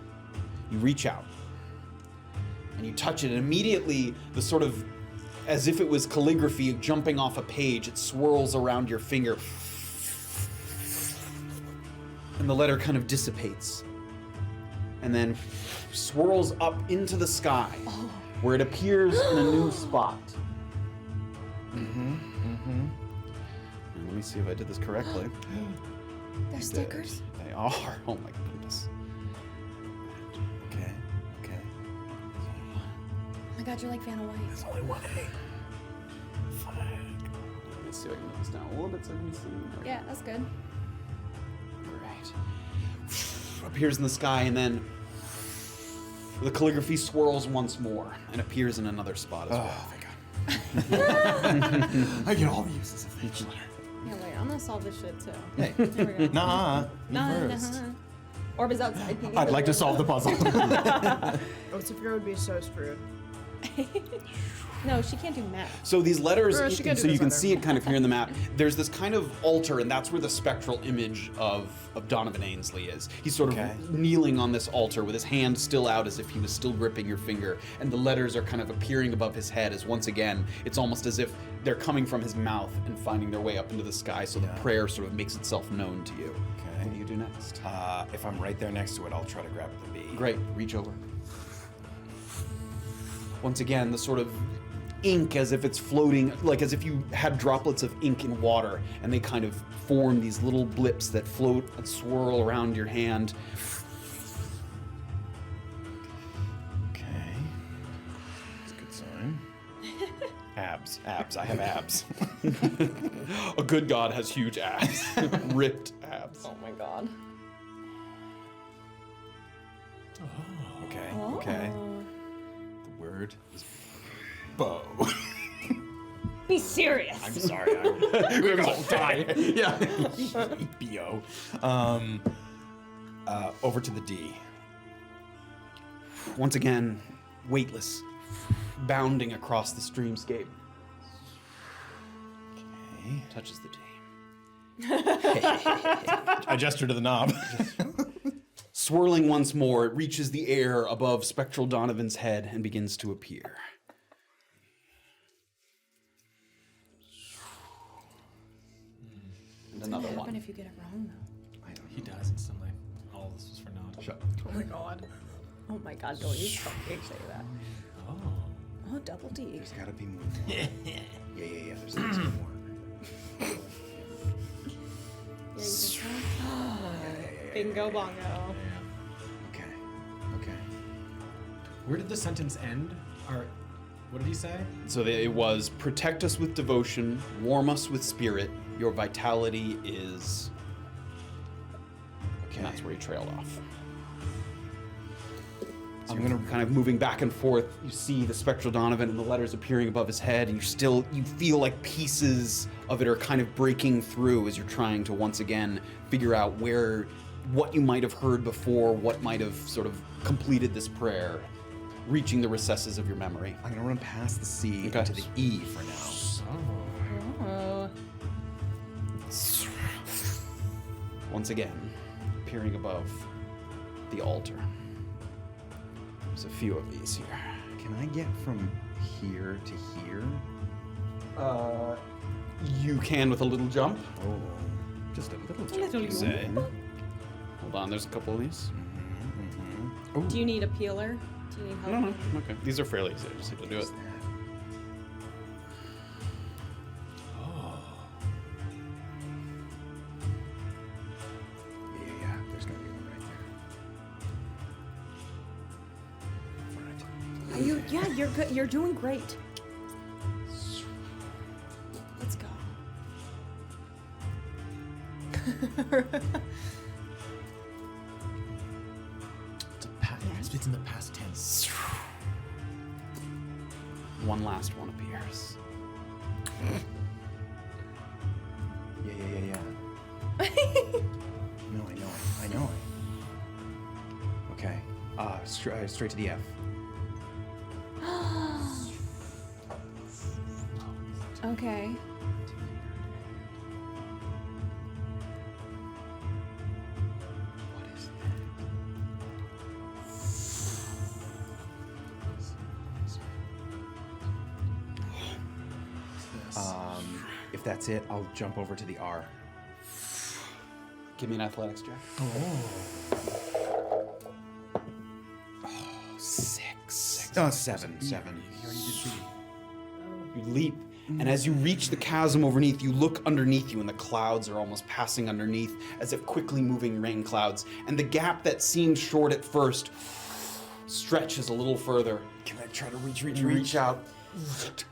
you reach out and you touch it, and immediately the sort of, as if it was calligraphy jumping off a page, it swirls around your finger. And the letter kind of dissipates and then swirls up into the sky where it appears in a new spot. And let me see if I did this correctly. They're stickers. They are. Oh my goodness. Okay. Oh my god, you're like Vanna White. There's only one A. Let me see if I can move this down a little bit so I can see. Yeah, that's good. Right. Appears in the sky, and then the calligraphy swirls once more and appears in another spot as well. Oh, thank God. I get all the uses of each letter. Yeah, wait, I'm gonna solve this shit too. Hey. There we go. Nah. Nah, first. nah. Orba's outside. I'd like to solve the puzzle. Oh, Safira would be so screwed. No, she can't do math. So these letters, Or she can do so you this can either. see it kind of here in the map. There's this kind of altar, and that's where the spectral image of Donovan Ainsley is. He's sort of kneeling on this altar with his hand still out as if he was still gripping your finger, and the letters are kind of appearing above his head as once again, it's almost as if they're coming from his mouth and finding their way up into the sky, so the prayer sort of makes itself known to you. Okay. What do you do next? If I'm right there next to it, I'll try to grab the bee. Great, reach over. Once again, the sort of ink as if it's floating, like as if you had droplets of ink in water, and they kind of form these little blips that float and swirl around your hand. Okay. That's a good sign. Abs. I have abs. A good god has huge abs. Ripped abs. Oh my god. Okay. The word is bow. Be serious. I'm sorry. We're gonna die. Yeah. B-O. Over to the D. Once again, weightless, bounding across the streamscape. Okay. Touches the D. I gesture to the knob. Swirling once more, it reaches the air above Spectral Donovan's head and begins to appear. And another What happen one. if you get it wrong though? He dies instantly. All this was for naught. Shut. Oh my god. Oh my god, don't use cupcake say that. Oh. Oh, double D. There's gotta be more. Yeah. There's gotta be more. Yeah, you think so? Bingo bongo. Okay. Where did the sentence end? Or what did he say? So it was protect us with devotion, warm us with spirit, your vitality is. Okay. And that's where he trailed off. So I'm gonna Kind of moving back and forth, you see the Spectral Donovan and the letters appearing above his head, and you feel like pieces of it are kind of breaking through as you're trying to once again figure out what you might have heard before, what might have sort of completed this prayer, reaching the recesses of your memory. I'm gonna run past the C Okay. to the E for now. Oh. Once again, appearing above the altar. There's a few of these here. Can I get from here to here? You can with a little jump. Oh, just a little jump, little you say? Hold on, there's a couple of these. Do you need a peeler? Do you need help? No, okay. These are fairly easy. I just have to do it. Yeah. There's gonna be one right there. Are you? Yeah, you're good. You're doing great. Let's go. It's in the past tense. One last one appears. Yeah. No, I know. Okay. Straight to the F. Okay. What is that? If that's it, I'll jump over to the R. Give me an athletics check. Six. Oh, seven. You leap, and as you reach the chasm underneath, you look underneath you, and the clouds are almost passing underneath, as if quickly moving rain clouds. And the gap that seemed short at first stretches a little further. Can I try to reach? You reach out,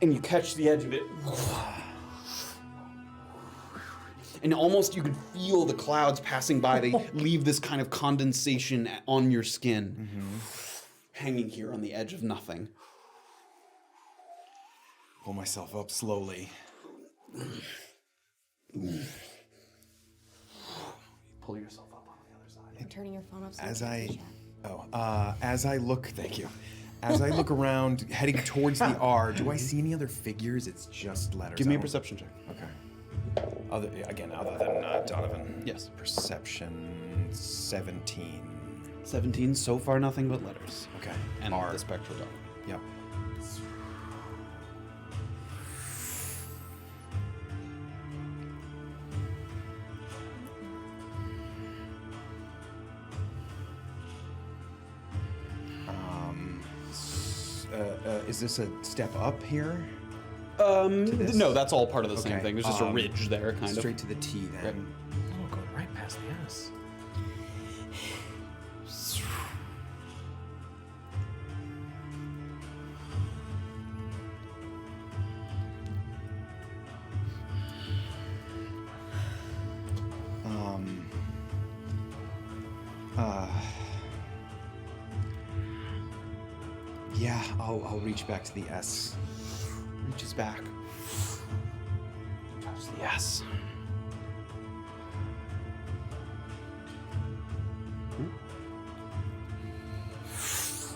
and you catch the edge of it. And almost you can feel the clouds passing by. They leave this kind of condensation on your skin, hanging here on the edge of nothing. Pull myself up slowly. Pull yourself up on the other side. I'm turning your phone off. So As you can't I, see chat. as I look, thank you. As I look around, heading towards the R, do I see any other figures? It's just letters. Give me I a don't- perception check. Okay. Other than Donovan. Yes. Perception 17. 17, so far nothing but letters. Okay. And R. the spectral dot. Yep. Is this a step up here? this? No, that's all part of the same Okay, thing. There's just a ridge there, kind of. Straight to the T then. Oh, going right past the S. Yeah, I'll reach back to the S. Reaches back. Touches the S.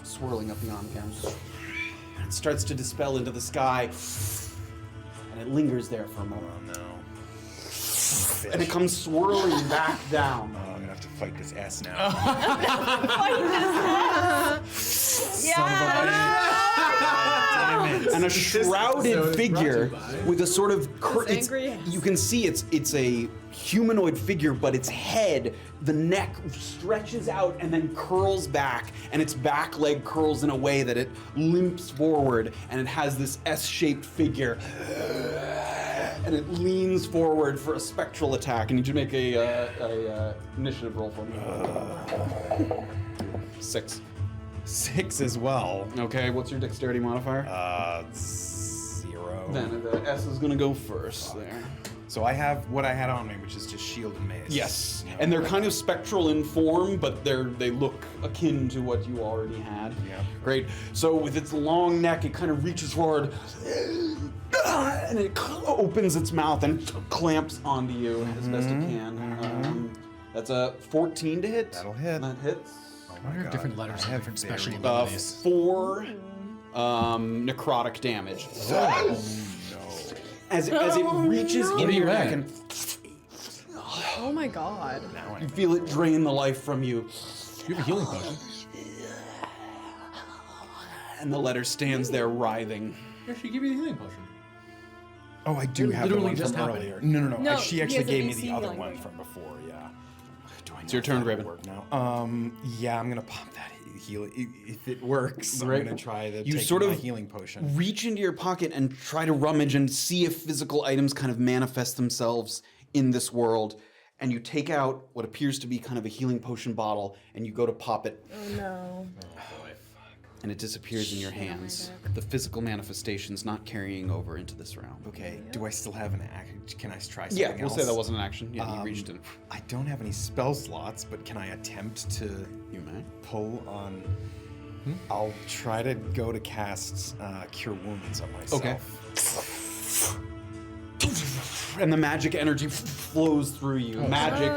Swirling up the arm again. It starts to dispel into the sky. And it lingers there for a moment. Oh no. And it comes swirling back down. Oh, I'm gonna have to fight this S now. And a shrouded figure with a sort of angry ass. you can see it's a humanoid figure, but its head, the neck stretches out and then curls back, and its back leg curls in a way that it limps forward, and it has this S-shaped figure. And it leans forward for a spectral attack. I need you to make a initiative roll for me. 6. 6 as well. Okay, what's your dexterity modifier? 0. Then the S is gonna go first there. So I have what I had on me, which is just shield and mace. Yes, and they're kind of spectral in form, but they look akin to what you already had. Yeah. Great. So with its long neck, it kind of reaches forward, and it opens its mouth and clamps onto you as best it can. That's a 14 to hit. That'll hit. That hits. What are different letters and different special abilities? 4 necrotic damage. As it reaches into your neck and Oh my god. you feel it drain the life from you. You have a healing potion. And the letter stands there writhing. Here, she give you the healing potion. Oh, I do It have the literally one just from happened. earlier. No. No, She he actually has a gave me DC the other healing one potion. from before. Yeah. Do I know It's your if turn, that Graven. will work now? Yeah, I'm gonna pop that heal. If it works, Great. I'm gonna try to You take sort my of healing potion. reach into your pocket and try to rummage and see if physical items kind of manifest themselves in this world. And you take out what appears to be kind of a healing potion bottle, and you go to pop it, Oh no. and it disappears in your hands. The physical manifestation's not carrying over into this realm. Okay. Do I still have an act? Can I try something Yeah, else? we'll say that wasn't an action. Yeah, you reached in. I don't have any spell slots, but can I attempt to You may. pull on? I'll try to go to cast Cure Wounds on myself. Okay. And the magic energy flows through you. Magic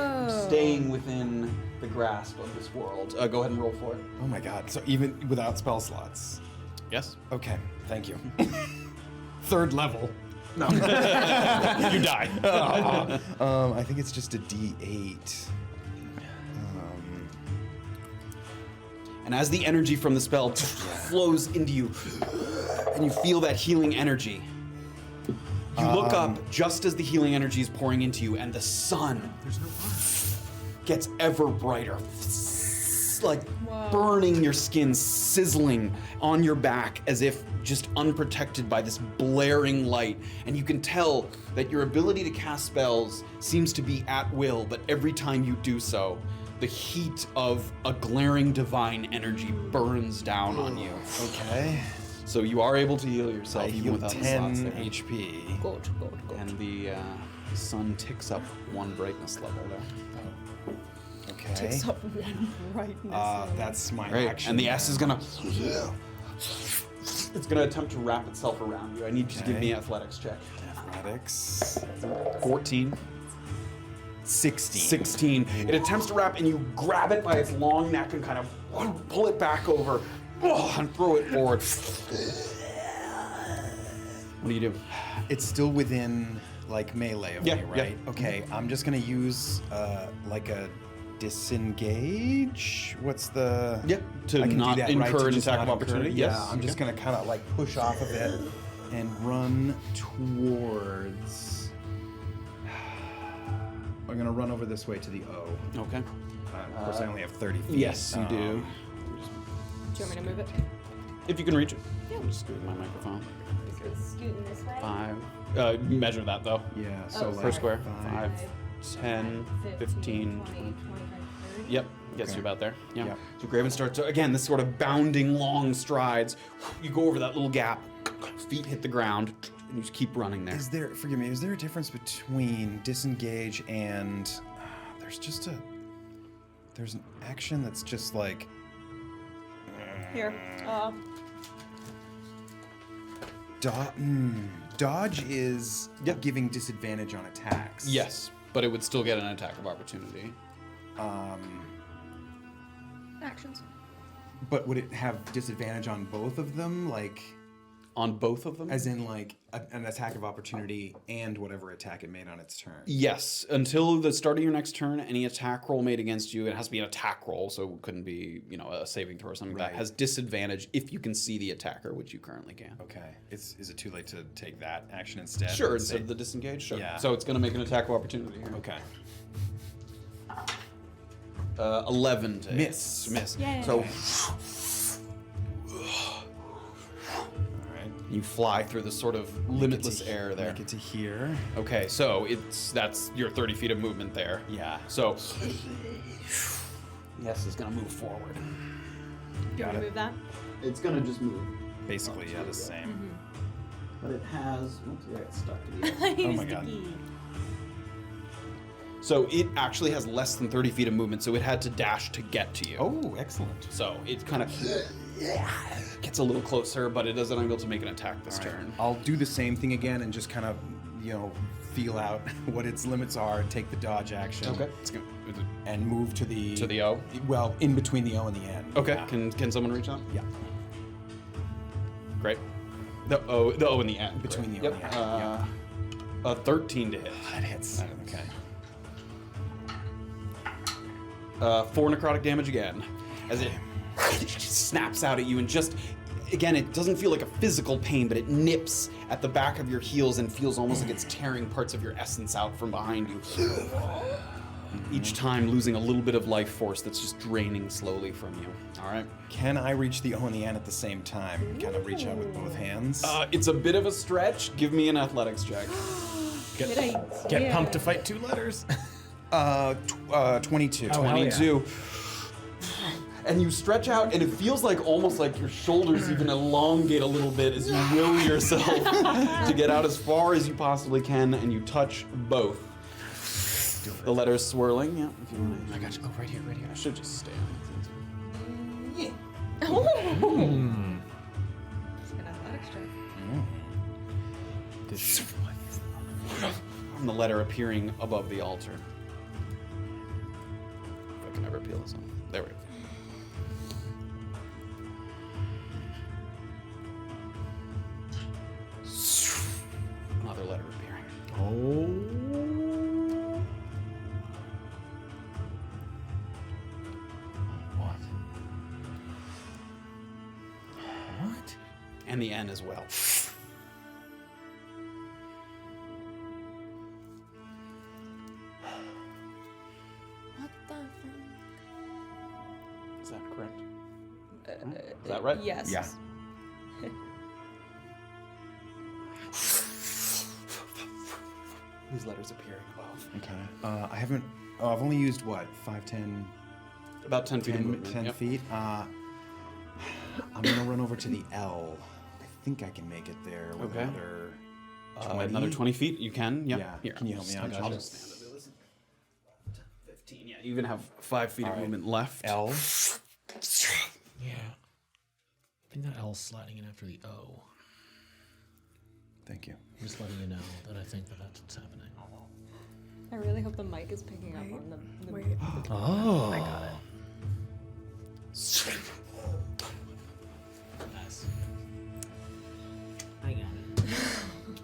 staying within the grasp of this world. Go ahead and roll for it. Oh my god. So even without spell slots. Yes. Okay. Thank you. 3rd level. You die. I think it's just a D8. And as the energy from the spell flows into you, and you feel that healing energy, you look up just as the healing energy is pouring into you, and the sun gets ever brighter, like burning your skin, sizzling on your back as if just unprotected by this blaring light. And you can tell that your ability to cast spells seems to be at will, but every time you do so, the heat of a glaring divine energy burns down on you. Okay. So you are able to heal yourself I even heal without the 10 slots there. HP. Good. And the sun ticks up 1 brightness level there. Okay. Takes up one brightness. That's my Great. action. And the S is gonna. It's gonna attempt to wrap itself around you. I need you to give me an athletics check. Athletics. 14. 16. 16. It attempts to wrap, and you grab it by its long neck and kind of pull it back over and throw it forward. What do you do? It's still within like melee of Yeah, me, right? yeah. Okay, I'm just gonna use like a disengage. What's the? Yep. To I can not do that, right? incur To an just attack of not incur- opportunity. Yeah, Yes. I'm just gonna kind of like push off of it and run towards. I'm gonna run over this way to the O. Okay. Of course, I only have 30 feet. Yes, you do. Do you want me to move it? If you can reach it. Yeah. I'm just scooting my microphone. So it's scooting this way. 5. Measure that though. Yeah. So Oh, Per like square. 5. 5, 10, 15, 20, 20. 25, 30. Yep, gets Okay. you about there. Yeah. Yep. So Graven starts to, again, this sort of bounding long strides. You go over that little gap, feet hit the ground, and you just keep running there. Is there? Forgive me. Is there a difference between disengage and there's an action that's just like Here. dodge is Yep. giving disadvantage on attacks. Yes, but it would still get an attack of opportunity. Actions. But would it have disadvantage on both of them? Like, On both of them? as in like an attack of opportunity and whatever attack it made on its turn. Yes, until the start of your next turn, any attack roll made against you, it has to be an attack roll, so it couldn't be, a saving throw or something Right. that has disadvantage if you can see the attacker, which you currently can. Okay. Is it too late to take that action instead? Sure, Or instead say- of the disengage, sure. Yeah. So it's going to make an attack of opportunity here. Okay. 11 to hit. Miss. Miss. Yay. So All right. you fly through this sort of limitless air there. Make it to here. Okay, so that's your 30 feet of movement there. Yeah. So yes, it's gonna move forward. Do you want to move that? It's gonna just move. Basically, yeah, the same. But it has. Oops, yeah, it's stuck to the. I used my the God. key. So it actually has less than 30 feet of movement, so it had to dash to get to you. Oh, excellent. So it kind of gets a little closer, but it isn't able to make an attack this turn. I'll do the same thing again and just kind of, feel out what its limits are, take the dodge action. Okay. It's gonna, And move to the O. Well, in between the O and the N. Okay. Yeah. Can someone reach out? Yeah. Great. The O and the N. Between the O Yep. and the N. A 13 to hit. That hits. Okay. 4 necrotic damage again, as it snaps out at you, and just again, it doesn't feel like a physical pain, but it nips at the back of your heels and feels almost like it's tearing parts of your essence out from behind you. Each time losing a little bit of life force that's just draining slowly from you. All right. Can I reach the O and the N at the same time? Kind of reach out with both hands. It's a bit of a stretch. Give me an athletics check. Good idea. Get pumped to fight 2 letters. 22. Oh, hell yeah. 22. And you stretch out, and it feels like almost like your shoulders even elongate a little bit as you will yourself to get out as far as you possibly can, and you touch both. The letters swirling. Yeah, if you want to. I got you. Oh, right here, right here. I should just stay on it. An athletics check. And the letter appearing above the altar. If I can ever peel this off. There we go. Another letter appearing. What? And the N as well. What the fuck? Is that correct? Is that right? Yes. Yeah. These letters appearing above. Okay. I haven't. Oh, I've only used what? 5, 10, About 10 feet of 10, movement. 10 yep. feet. I'm gonna run over to the L. I think I can make it there with Okay. another 20. Another 20 feet, you can. Yep. Yeah. Here, Can you help me out, I'll Josh? just stand and do this. 10, 15, yeah. You even have 5 feet of movement left. L. Yeah. I think that L's sliding in after the O. Thank you. I'm just letting you know that I think that that's what's happening. I really hope the mic is picking up on the Wait. Oh. I got it. I got it.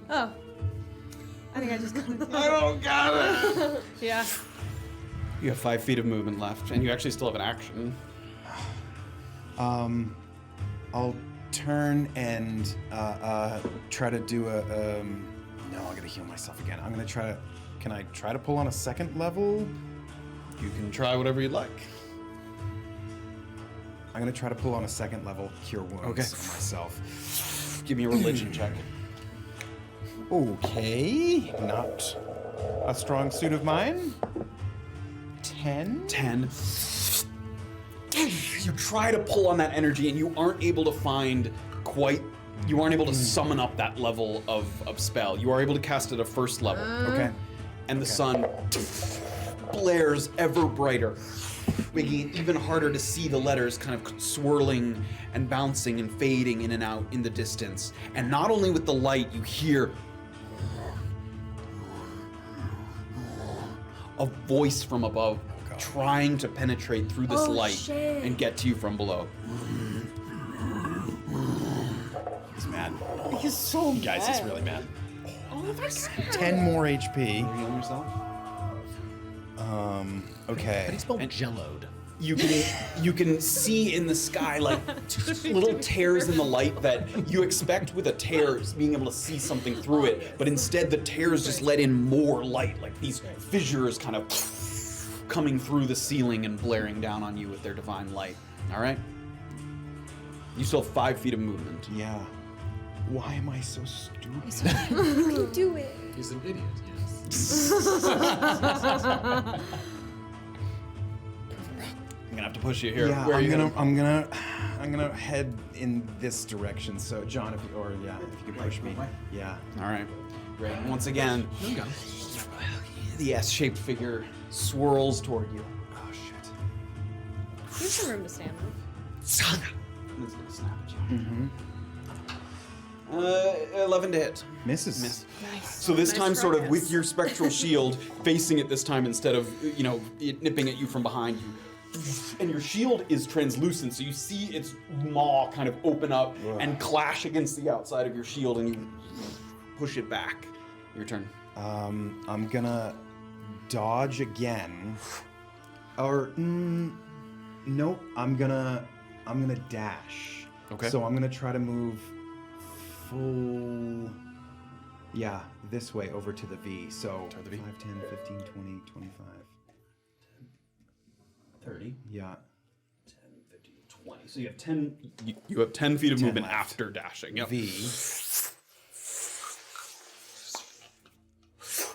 Oh. I think I just got it. I don't got it. Yeah. You have 5 feet of movement left, and you actually still have an action. I'll turn and try to do a. No, I gotta heal myself again. I'm gonna try to. Can I try to pull on a second level? You can try whatever you'd like. I'm gonna try to pull on a second level cure wounds Okay. on myself. Give me a religion check. Okay, not a strong suit of mine. 10. 10. You try to pull on that energy, and you aren't able to find quite. You aren't able to summon up that level of spell. You are able to cast it at first level. Okay. And the sun blares ever brighter, making it even harder to see the letters kind of swirling and bouncing and fading in and out in the distance. And not only with the light, you hear a voice from above trying to penetrate through this light and get to you from below. He's mad. He's so Guys, he's really mad. Oh my god. 10 more HP. Healing yourself? Okay. How do you spell jelloed? You can see in the sky like little tears in the light that you expect with a tear being able to see something through it, but instead the tears just let in more light, like these fissures kind of coming through the ceiling and blaring down on you with their divine light. All right? You still have 5 feet of movement. Yeah. Why am I so stupid? You can do it. He's an idiot, yes. I'm gonna have to push you here. Yeah, Where are you I'm gonna head in this direction. So John, if you could push me. Yeah. All right. Great. Once again, the S-shaped figure swirls toward you. Oh shit. There's some room to stand on. And it's gonna snap at you. 11 to hit. Misses. Miss. Nice. So this time, sort of try, with yes. your spectral shield facing it this time instead of it nipping at you from behind you. And your shield is translucent, so you see its maw kind of open up and clash against the outside of your shield, and you push it back. Your turn. I'm gonna dodge again. Or nope. I'm gonna dash. Okay. So I'm gonna try to move full. Yeah, this way over to the V. So Toward the V. 5, 10, 15, 20, 25. 30. Yeah. 10, 15, 20. So you have 10. You have 10 feet of 10 movement left. after dashing. Yep. V.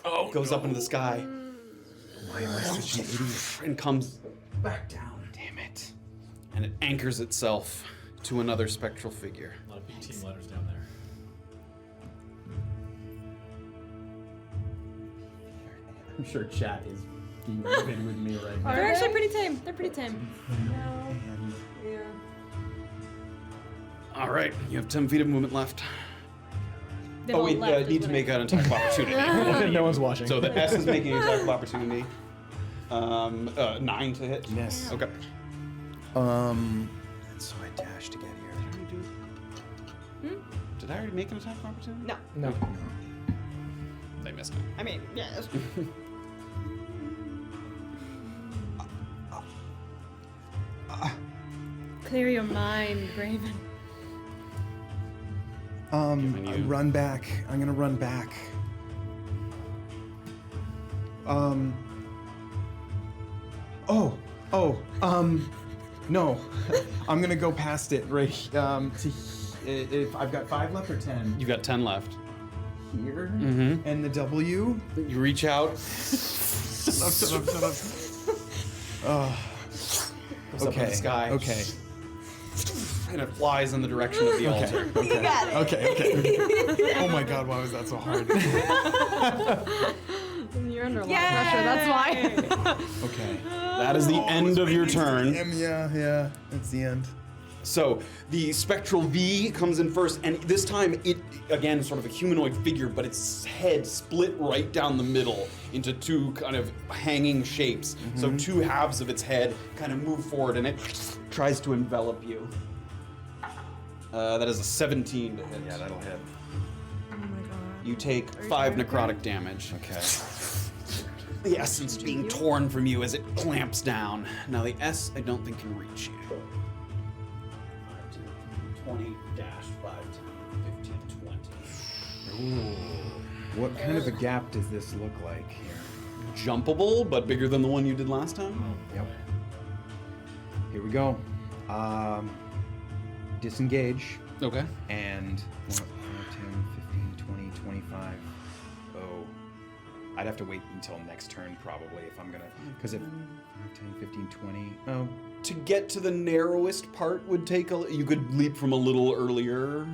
Oh, goes up into the sky Why am I such an idiot? and comes back down. Damn it. And it anchors itself to another spectral figure. A lot of big team letters down there. I'm sure chat is being livid with me right now. They're actually pretty tame. They're pretty tame. Yeah. All right, you have 10 feet of movement left. They've Oh all wait, left, is need to what make I- an attack of opportunity. No one's watching. So the S is making an attack of opportunity. 9 to hit. Miss. Okay. And so I dash to get here. Did I already make an attack of opportunity? No. No. They missed it. I mean, yes. Clear your mind, Graven. Giving I you- run back. I'm gonna run back. No. I'm gonna go past it right. If I've got 5 left or 10 You got 10 left. here, Mm-hmm. and the W. You reach out. Shut up. Goes up in Okay. the sky. Okay. And it flies in the direction of the altar. You got it. Okay. Oh my God! Why was that so hard? You're under a lot of pressure, that's why. Okay. That is the end of your turn. Yeah. That's the end. So the spectral V comes in first, and this time it, again, sort of a humanoid figure, but its head split right down the middle into two kind of hanging shapes. So two halves of its head kind of move forward, and it tries to envelop you. That is a 17 to hit. Yeah, that'll hit. Oh my god. You take 5 necrotic damage. Okay. The essence being torn from you as it clamps down. Now the S, I don't think can reach you. 20 dash 5, 10, 15, 20. Ooh. What kind of a gap does this look like here? Jumpable, but bigger than the one you did last time. Yep. Here we go. Disengage. Okay. And 10, 15, 20, 25. Oh. I'd have to wait until next turn probably if I'm gonna, because if 10, 15, 20. Oh. To get to the narrowest part would take you could leap from a little earlier.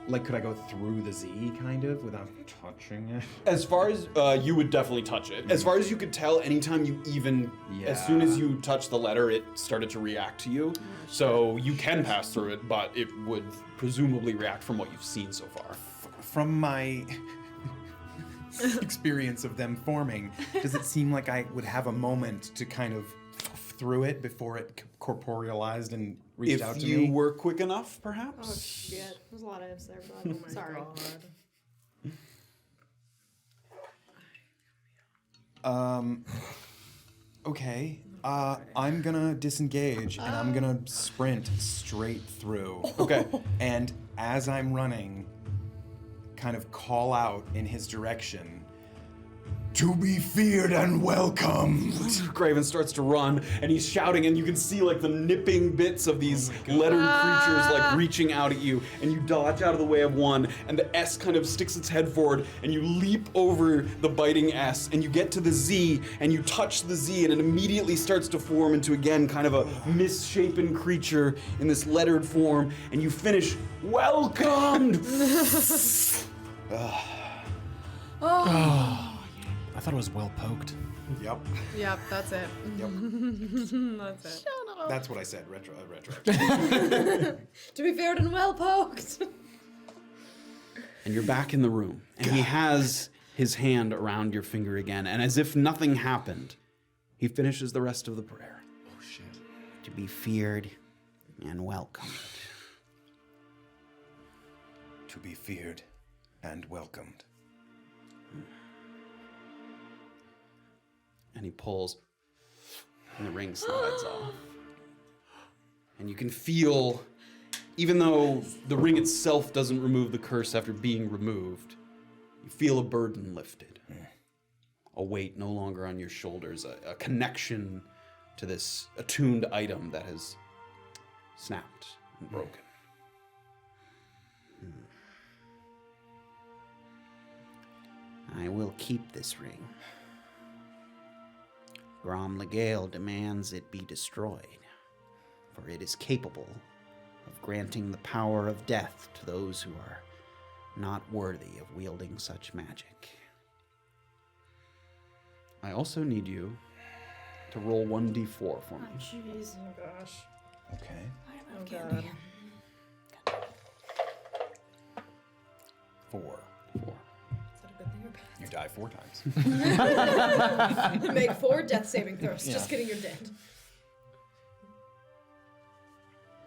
Like, could I go through the Z kind of without touching it? As far as you would definitely touch it. As far as you could tell, anytime you even, as soon as you touch the letter, it started to react to you. So you can pass through it, but it would presumably react from what you've seen so far. From my experience of them forming, does it seem like I would have a moment to kind of through it before it corporealized and reached out to me? If you were quick enough, perhaps? Oh shit. There's a lot of ifs there, bud. Oh my Sorry. God. Okay. I'm gonna disengage and I'm gonna sprint straight through. Okay. And as I'm running, kind of call out in his direction, "To be feared and welcomed." Graven starts to run, and he's shouting, and you can see like the nipping bits of these lettered creatures like reaching out at you, and you dodge out of the way of one, and the S kind of sticks its head forward, and you leap over the biting S, and you get to the Z, and you touch the Z, and it immediately starts to form into, again, kind of a misshapen creature in this lettered form, and you finish, "Welcomed!" I thought it was well poked. Yep. Yep, that's it. Yep. That's it. That's what I said. Retro. To be fair and well poked. And you're back in the room, and he has his hand around your finger again, and as if nothing happened, he finishes the rest of the prayer. Oh shit. To be feared and welcomed. To be feared and welcomed. And he pulls, and the ring slides off. And you can feel, even though the ring itself doesn't remove the curse after being removed, you feel a burden lifted. A weight no longer on your shoulders, a connection to this attuned item that has snapped and broken. I will keep this ring. Grom Legale demands it be destroyed, for it is capable of granting the power of death to those who are not worthy of wielding such magic. I also need you to roll 1d4 for me. Jeez. Oh gosh. Okay. Oh god. 4. 4. Is that a good thing or You die 4 times. bad? Make 4 death saving throws. Just kidding, you're dead.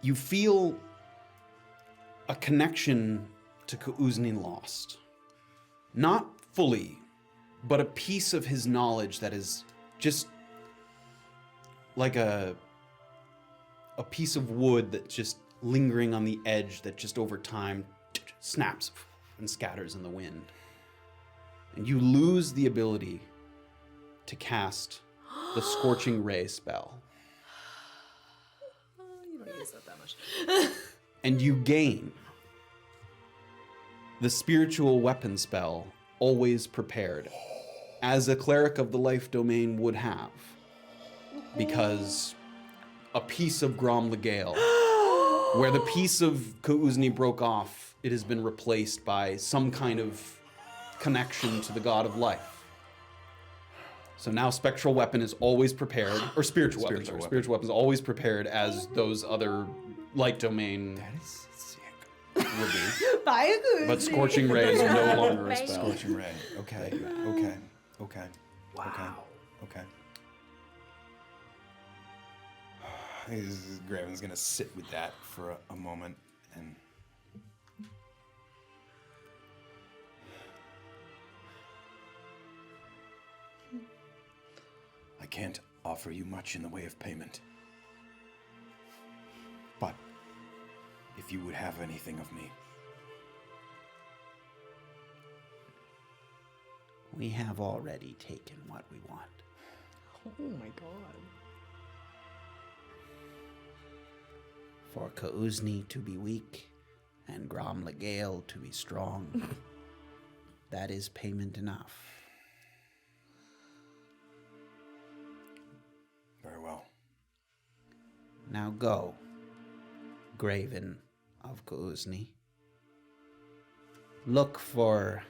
You feel a connection to Kuuzni Lost. Not fully, but a piece of his knowledge that is just like a piece of wood that's just lingering on the edge that just over time snaps and scatters in the wind. And you lose the ability to cast the Scorching Ray spell. You don't use that much. And you gain the spiritual weapon spell, Always Prepared, as a cleric of the life domain would have, because a piece of Grom Legale, where the piece of Kuuzni broke off, it has been replaced by some kind of connection to the god of life. So now spectral weapon is always prepared, or spiritual weapons always prepared as those other light domain That is sick. would be. Bye, But Scorching Ray is no longer a Right. spell. Scorching ray. Okay. Okay. Okay. Wow. Okay. Graven's gonna sit with that for a moment and. I can't offer you much in the way of payment. But if you would have anything of me, We have already taken what we want. Oh my god. For Kauzni to be weak and Grom Legale to be strong, that is payment enough. very well. Now go, Graven of Kauzni. Look for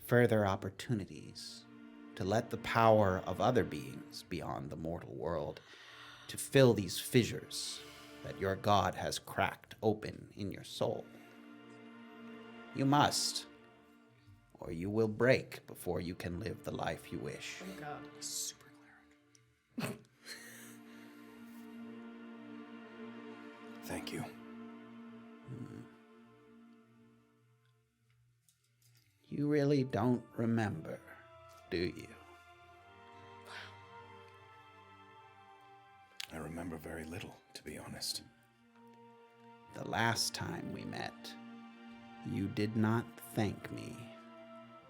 further opportunities to let the power of other beings beyond the mortal world to fill these fissures that your god has cracked open in your soul. You must, or you will break before you can live the life you wish. Oh god. Super cleric. Thank you. You really don't remember, do you? I remember very little, to be honest. The last time we met, you did not thank me,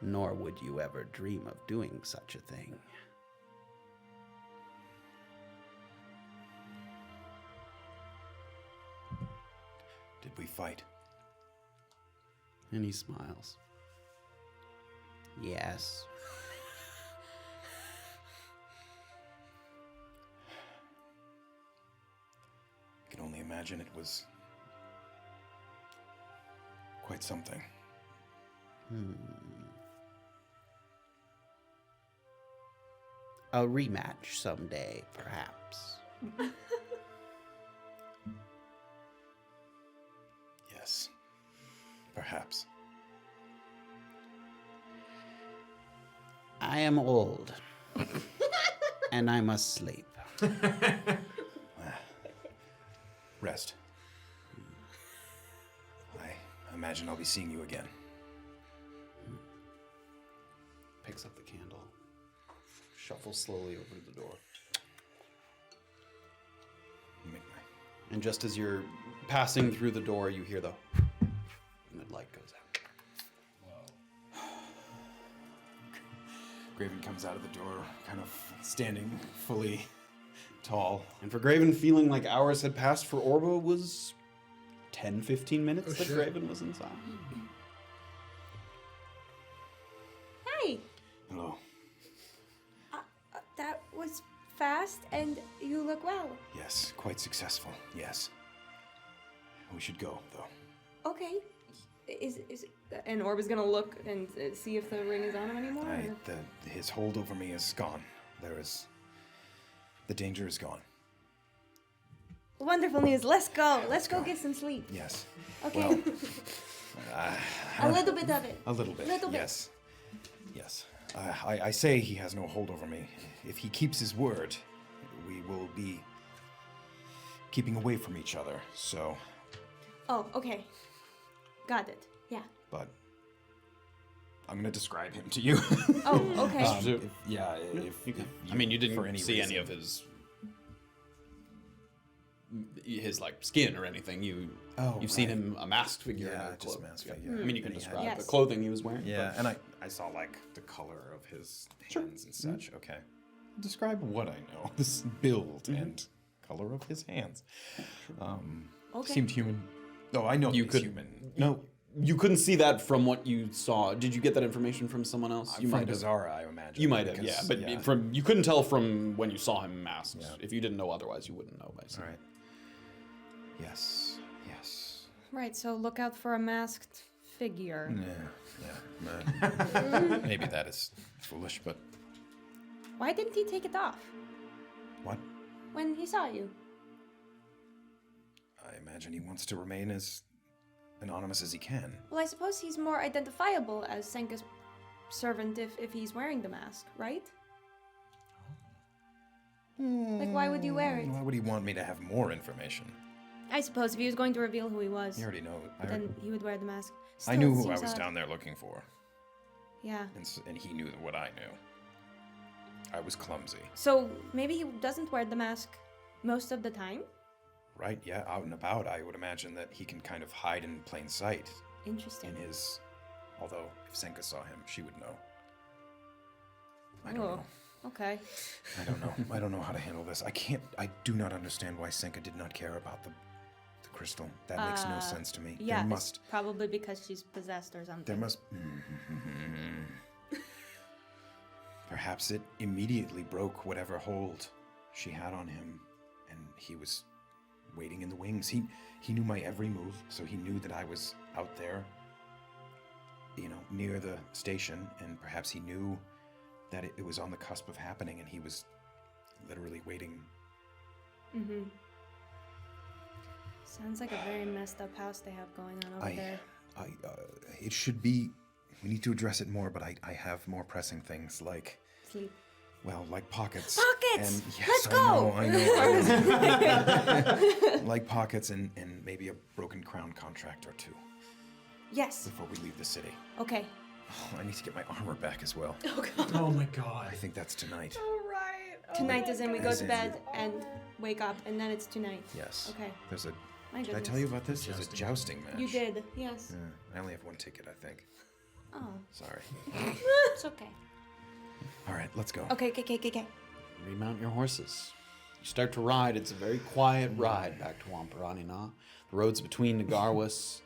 nor would you ever dream of doing such a thing. Did we fight? And he smiles. Yes. I can only imagine it was quite something. A rematch someday, perhaps. Yes. Perhaps. I am old, and I must sleep. Rest. I imagine I'll be seeing you again. Picks up the candle, shuffles slowly over to the door. And just as you're passing through the door, you hear the and the light goes out. Graven comes out of the door, kind of standing fully tall. And for Graven, feeling like hours had passed, for Orba was 10, 15 minutes that Graven was inside. Hi. Hello. That was fast, and you look well. Yes, quite successful. Yes. We should go, though. Okay. Is and Orba's gonna look and see if the ring is on him anymore? or- His hold over me is gone. The danger is gone. Wonderful news. Let's go. Let's go get some sleep. Yes. Okay. Well, A little bit of it. a little bit. Little bit. Yes. Yes. I say he has no hold over me. If he keeps his word, we will be keeping away from each other. So, Oh, okay. Got it. Yeah. but I'm gonna describe him to you. Oh, okay. So- if I mean, you for didn't any see any reason. of his like skin or anything. You've seen right. him a masked figure. Yeah, in a just cloak. masked Yeah. figure. I mean, you can And he had- describe Yes. the clothing he was wearing. Yeah, but- and I saw like the color of his hands and such. Okay. Describe what I know. This build and color of his hands. Okay. Seemed human. No, I know You he's could- human. No, you couldn't see that from what you saw. Did you get that information from someone else? You From might have. Bizarra, I imagine. You might have, because- yeah. But from you couldn't tell from when you saw him masked. Yeah. If you didn't know otherwise, you wouldn't know. Basically. All right. Yes. Yes. Right, so look out for a masked figure. Yeah. Maybe that is foolish, but Why didn't he take it off what? when he saw you? I imagine he wants to remain as anonymous as he can. Well, I suppose he's more identifiable as Senka's servant if he's wearing the mask, right? Like, why would you wear it? Why would he want me to have more information? I suppose if he was going to reveal who he was, You already know. then he would wear the mask. I Still, knew it who I seems was odd. down there looking for, Yeah. and he knew what I knew. I was clumsy. So maybe he doesn't wear the mask most of the time? Right, yeah, out and about, I would imagine that he can kind of hide in plain sight Interesting. in his... Although, if Senka saw him, she would know. I don't Oh, know. okay. I don't know. I don't know how to handle this. I do not understand why Senka did not care about the crystal. That makes no sense to me. Yeah, There it's must... probably because she's possessed or something. There must... Perhaps it immediately broke whatever hold she had on him, and he was waiting in the wings. He knew my every move, so he knew that I was out there, near the station, and perhaps he knew that it was on the cusp of happening, and he was literally waiting. Mm-hmm. Sounds like a very messed up house they have going on over there. It should be... We need to address it more, but I have more pressing things like... Sleep. Well, like pockets. Pockets! And yes, Let's go! I know. Like pockets and maybe a broken crown contract or two Yes. before we leave the city. Okay. Oh, I need to get my armor back as well. Oh my god. I think that's tonight. Tonight is when we go As to in- bed and wake up, and then it's tonight. Yes. Okay. There's a... My Did I goodness. tell you about this? There's a jousting match. You did, yes. Yeah, I only have one ticket, I think. Oh. Sorry. It's okay. All right, let's go. Okay. Remount your horses. You start to ride. It's a very quiet ride back to Wampiranina. The roads between Nagarwas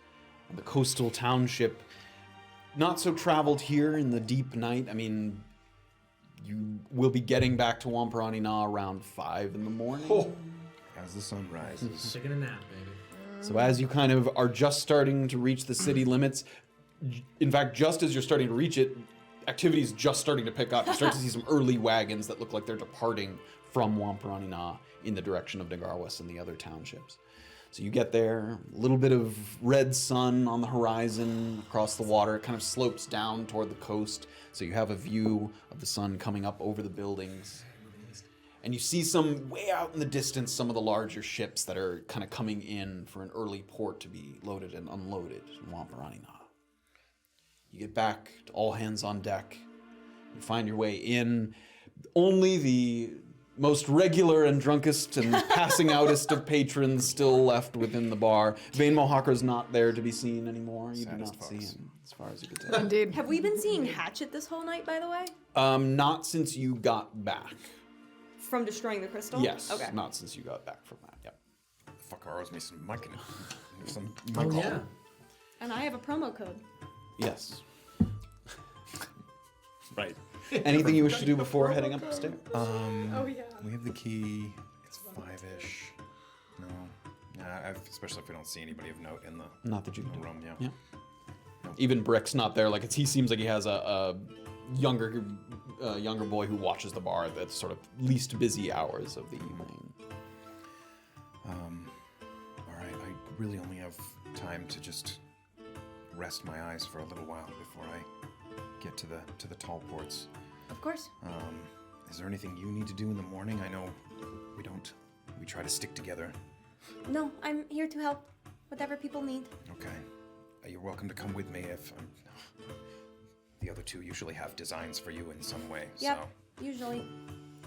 and the coastal township, not so traveled here in the deep night. I mean, you will be getting back to Wampiranina around 5 in the morning. As the sun rises. Taking a nap, baby. So as you kind of are just starting to reach the city limits, in fact, just as you're starting to reach it, activity's just starting to pick up. You start to see some early wagons that look like they're departing from Wampiranina in the direction of Nagarwas and the other townships. So you get there, a little bit of red sun on the horizon across the water. It kind of slopes down toward the coast, so you have a view of the sun coming up over the buildings. And you see some way out in the distance, some of the larger ships that are kind of coming in for an early port to be loaded and unloaded in Wampiranina. You get back to all hands on deck. You find your way in. Only the most regular and drunkest and passing outest of patrons still left within the bar. Vayne Mohawker's not there to be seen anymore. You do Saddest not see folks. him, as far as you can tell. Indeed. Have we been seeing Hatchet this whole night, by the way? Not since you got back. From destroying the crystal? Yes, Okay. not since you got back from that. Yep. Fucker owes me some money. Some Oh, money. yeah. And I have a promo code. Yes. Right. Anything you wish to do before heading up the stairs? Oh yeah. We have the key. It's 5-ish. No. Especially if we don't see anybody of note in the Not that you can do. room, yeah. Yeah. Even Brick's not there. Like he seems like he has a younger boy who watches the bar at the sort of least busy hours of the evening. All right, I really only have time to just rest my eyes for a little while before I get to the tall ports. Of course. Is there anything you need to do in the morning? I know we try to stick together. No, I'm here to help. Whatever people need. Okay. You're welcome to come with me if the other two usually have designs for you in some way. Yep, So, usually.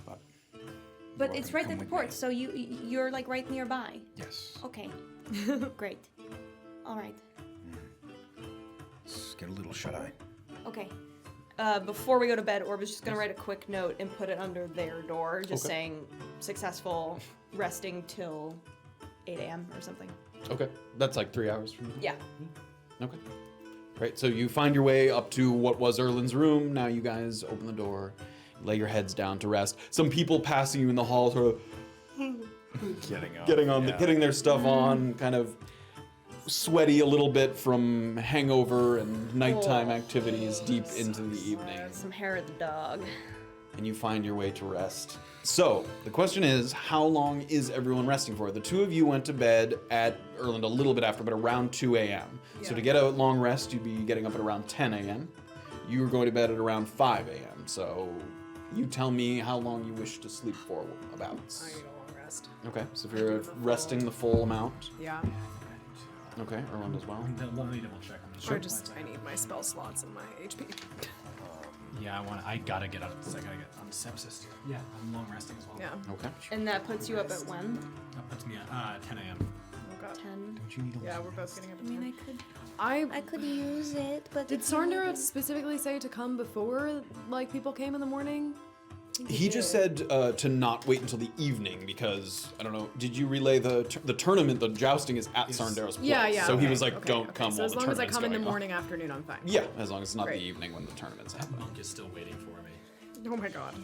but But you're it's welcome right to at come the with port, me. so you're like right nearby. Yes. Okay. Great. All right. Let's get a little shut-eye. Okay. Before we go to bed, Orba's just gonna write a quick note and put it under their door, just Okay. saying successful resting till 8 a.m. or something. Okay. That's like 3 hours from now. Yeah. Okay. Great. So you find your way up to what was Erland's room. Now you guys open the door, lay your heads down to rest. Some people passing you in the hall sort of getting their stuff on, kind of sweaty a little bit from hangover and nighttime activities deep into the evening. Some hair of the dog. and you find your way to rest. So, the question is, how long is everyone resting for? The two of you went to bed at Erland a little bit after, but around 2 a.m. So to get a long rest, you'd be getting up at around 10 a.m. You were going to bed at around 5 a.m. So you tell me how long you wish to sleep for about. I need a long rest. Okay, so if you're resting the full amount. Yeah. Okay, Erland as well. Let me double check. Or just, I need my spell slots and my HP. Yeah, I gotta get up. I gotta get on sepsis. Yeah, I'm long resting as well. Yeah. Okay. And that puts you up at when? That puts me at 10 a.m. Oh god. 10. Don't you need a Yeah, we're both getting up I at mean, 10. I could use it, but Did Sarndar specifically say to come before, like, people came in the morning? He just said to not wait until the evening because, I don't know, did you relay the tournament, the jousting is at Sarndar's place. Yeah, yeah. So he okay, was like, okay, don't okay. come So while as the long as I tournament's come in the going on. morning, afternoon, I'm fine. Yeah, as long as it's not Great. the evening when the tournament's That happening. monk is still waiting for me. Oh my god.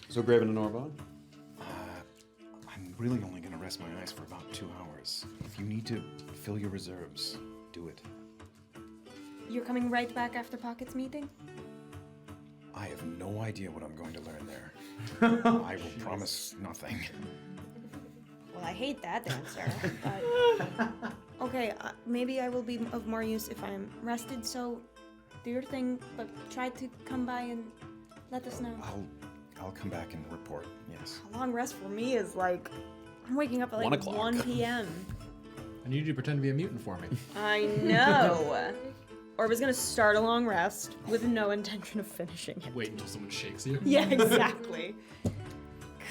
So Graven and Orba? I'm really only gonna rest my eyes for about 2 hours. If you need to fill your reserves, do it. You're coming right back after Pocket's meeting? I have no idea what I'm going to learn there. I will promise nothing. Well, I hate that answer. But okay, maybe I will be of more use if I'm rested. So do your thing, but try to come by and let us know. I'll come back and report. Yes. A long rest for me is like I'm waking up at 1 like o'clock. 1 p.m. I need you to pretend to be a mutant for me. I know. Orba's gonna start a long rest with no intention of finishing it. Wait until someone shakes you. Yeah, exactly.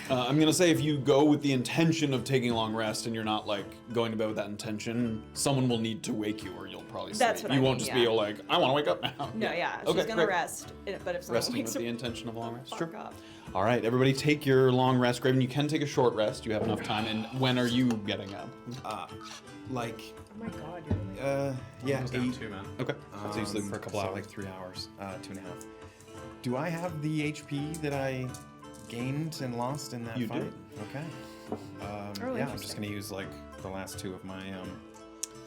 I'm gonna say if you go with the intention of taking a long rest and you're not like going to bed with that intention, someone will need to wake you or you'll probably sleep. That's what you I won't mean, just yeah. be like, I want to wake up now. No, yeah, Okay, she's gonna great. rest. But if someone Resting wakes with her the intention of a long rest. fuck Sure. up. All right, everybody take your long rest. Graven, you can take a short rest. You have enough time. And when are you getting up? Like, Oh my god, you're really... yeah, Goes down 8. 2, man. Okay. So you sleep for a couple so hours. like 3 hours, 2.5. Do I have the HP that I gained and lost in that You fight? do. Okay. Really yeah, I'm just interesting. gonna use like the last 2 of my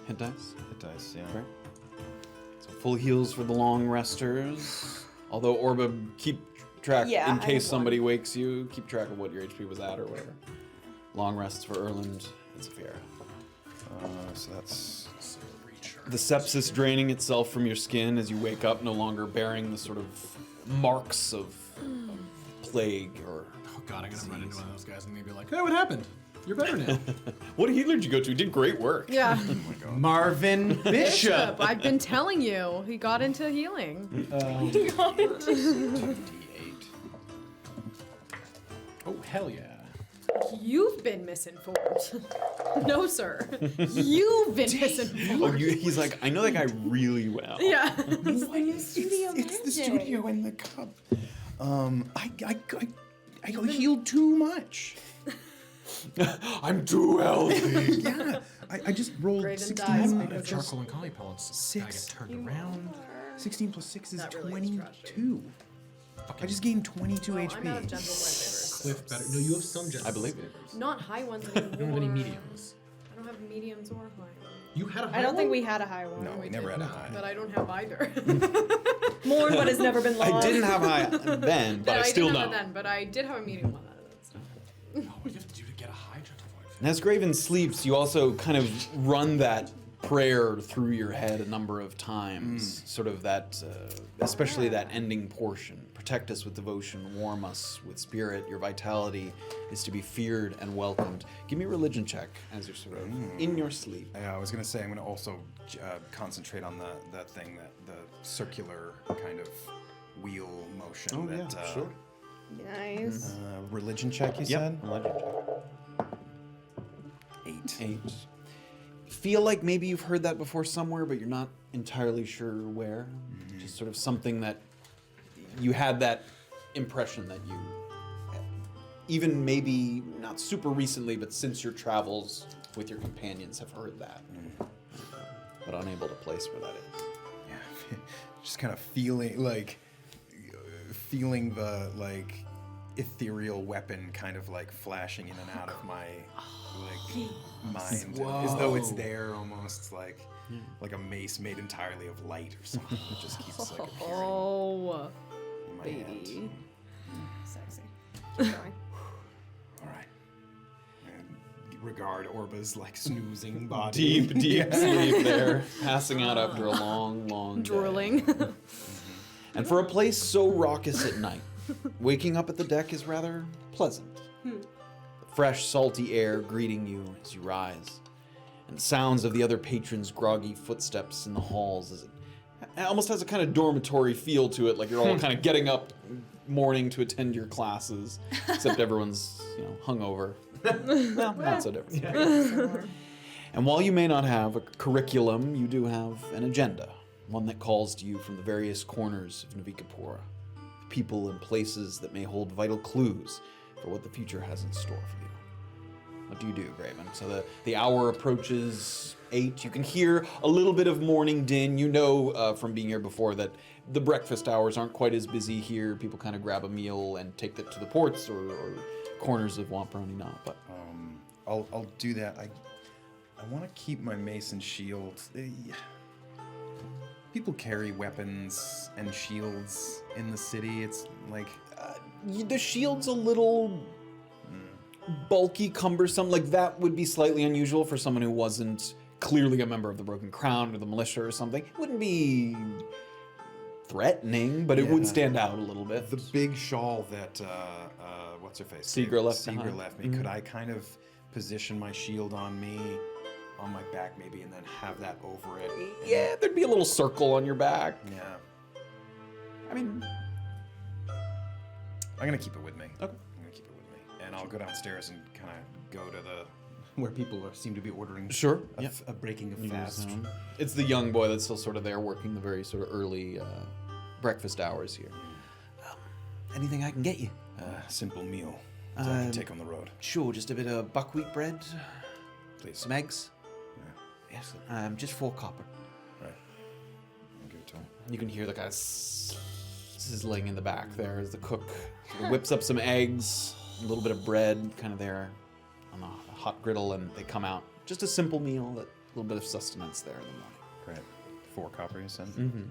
Hit dice. hit dice. Yeah. Great. So full heals for the long resters. Although Orba, keep track Yeah, in I case have somebody wakes you. Keep track of what your HP was at or whatever. Long rests for Erland and Safira. So that's The sepsis draining itself from your skin as you wake up, no longer bearing the sort of marks of plague or. Oh god, I'm gonna run into one of those guys and maybe like, hey, what happened? You're better now. What healer did you go to? He did great work. Yeah. Marvin Bishop. Bishop, I've been telling you, he got into healing. D8. Oh, hell yeah. You've been misinformed. No, sir. You've been misinformed. Oh, he's like, I know that guy really well. Yeah. It's the studio and the cup. I healed too much. I'm too healthy. Yeah. I just rolled Graven 16. dies I because have charcoal and collie pellets. Gotta get 6. turned around. 16 plus 6 is That really is 22. I just gained 22 Well, HP. I'm out of gentle flavors. Cliff better. No, you have some gentle. I believe it. Not high ones anymore. You don't have any mediums. I don't have mediums or high. You had a high I don't think one? we had a high one. No, we never had a high. But I don't have either. Mourn what has never been lost. I didn't have high then, but I still didn't know. have it then, but I did have a medium one. Oh, what do you have to do to get a high gentle flavor? And as Graven sleeps, you also kind of run that prayer through your head a number of times. Sort of that, especially that ending portion. Protect us with devotion, warm us with spirit. Your vitality is to be feared and welcomed. Give me a religion check as you're sort of in your sleep. Yeah, I was gonna say I'm gonna also concentrate on that thing, the circular kind of wheel motion. Nice. Religion check, you Yep. said? Religion check. 8. 8. Feel like maybe you've heard that before somewhere, but you're not entirely sure where. Just sort of something that you had that impression that you, even maybe not super recently, but since your travels with your companions, have heard that, but unable to place where that is. Yeah. Just kind of feeling the like ethereal weapon kind of like flashing in and out of my mind, as though it's there almost like a mace made entirely of light or something. It just keeps like appearing Oh. in my baby. Sexy. Keep going. All right. And regard Orba's like snoozing body. Deep sleep there, passing out after a long day. Drooling. And for a place so raucous at night, waking up at the deck is rather pleasant. The fresh, salty air greeting you as you rise, and sounds of the other patrons' groggy footsteps in the halls as it almost has a kind of dormitory feel to it, like you're all kind of getting up morning to attend your classes, except everyone's, hungover. Well, not so different. And while you may not have a curriculum, you do have an agenda, one that calls to you from the various corners of Navikapura, people and places that may hold vital clues for what the future has in store for you. What do you do, Graven? So the hour approaches 8. You can hear a little bit of morning din. You know from being here before that the breakfast hours aren't quite as busy here. People kind of grab a meal and take that to the ports or corners of Wamparoni Knot. But I'll do that. I want to keep my mace and shield. People carry weapons and shields in the city. It's like the shield's a little bulky, cumbersome. Like that would be slightly unusual for someone who wasn't clearly a member of the Broken Crown or the militia or something. It wouldn't be threatening, but it would stand out a little bit. the big shawl that what's her face? Seeger left Seeger behind. left me. Could I kind of position my shield on me, on my back maybe, and then have that over it? Yeah, there'd be a little circle on your back. Yeah. I mean, I'm gonna keep it with me. Okay. I'm gonna keep it with me, and I'll go downstairs and kind of go to the where people seem to be ordering. Sure. A breaking of fast. It's the young boy that's still sort of there working the very sort of early breakfast hours here. Anything I can get you? Simple meal that I can take on the road. Sure, just a bit of buckwheat bread, Please. some eggs. Yeah. Yes, just 4 copper. Right. I'll give it to him. You can hear the guy sizzling in the back there as the cook sort of whips up some eggs, a little bit of bread kind of there on the hot griddle, and they come out. Just a simple meal, that little bit of sustenance there in the morning. Great. 4 copper, you said? Mm-hmm.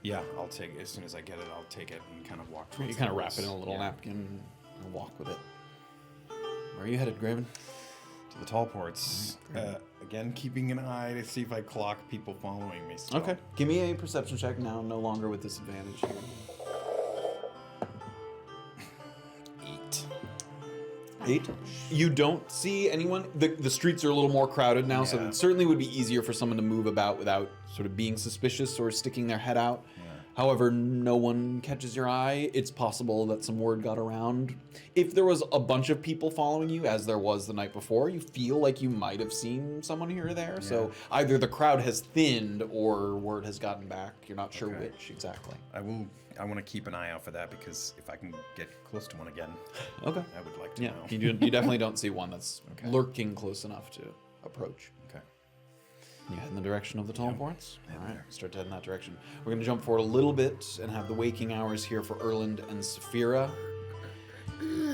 Yeah, I'll take it. As soon as I get it, I'll take it and kind of walk towards You kind of the wrap it in a little napkin and walk with it. Where are you headed, Graven? to the tall ports. Again, keeping an eye to see if I clock people following me still. Okay. Give me a perception check now, no longer with disadvantage here. 8. You don't see anyone. The streets are a little more crowded now, so Yeah. it certainly would be easier for someone to move about without sort of being suspicious or sticking their head out. However, no one catches your eye. It's possible that some word got around. If there was a bunch of people following you, as there was the night before, you feel like you might have seen someone here or there. So either the crowd has thinned or word has gotten back. You're not sure which exactly. I want to keep an eye out for that because if I can get close to one again, Okay. I would like to Yeah, know. you definitely don't see one that's lurking close enough to approach. Okay. You head in the direction of the tall ports? All right, start to head in that direction. We're going to jump forward a little bit and have the waking hours here for Erland and Safira.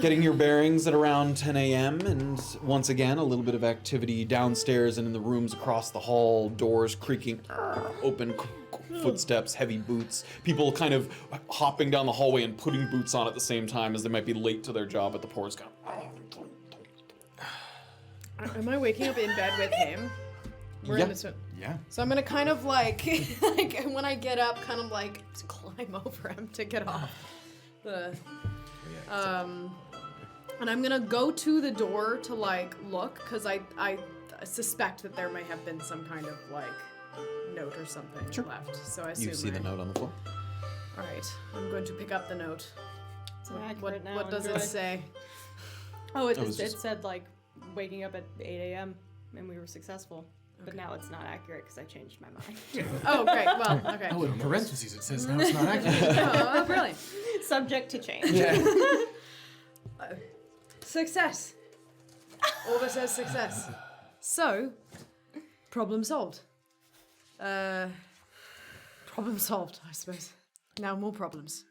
Getting your bearings at around 10 a.m. and once again, a little bit of activity downstairs and in the rooms across the hall, doors creaking, open footsteps, heavy boots, people kind of hopping down the hallway and putting boots on at the same time as they might be late to their job at the ports. Am I waking up in bed with him? We're in this one. Yeah. So I'm gonna kind of like when I get up, kind of like climb over him to get off the. And I'm gonna go to the door to like look, cause I suspect that there may have been some kind of like note or something left. So I assume You see the note on the floor? All right, I'm going to pick up the note. Accurate now What and does it good. say? Oh, it was just- said like waking up at 8 a.m. and we were successful. But now it's not accurate because I changed my mind. Oh, great. Well, okay. Oh, in parentheses it says now it's not accurate. Oh, brilliant. Subject to change. Success. Orba says success. So, problem solved. Problem solved, I suppose. Now more problems.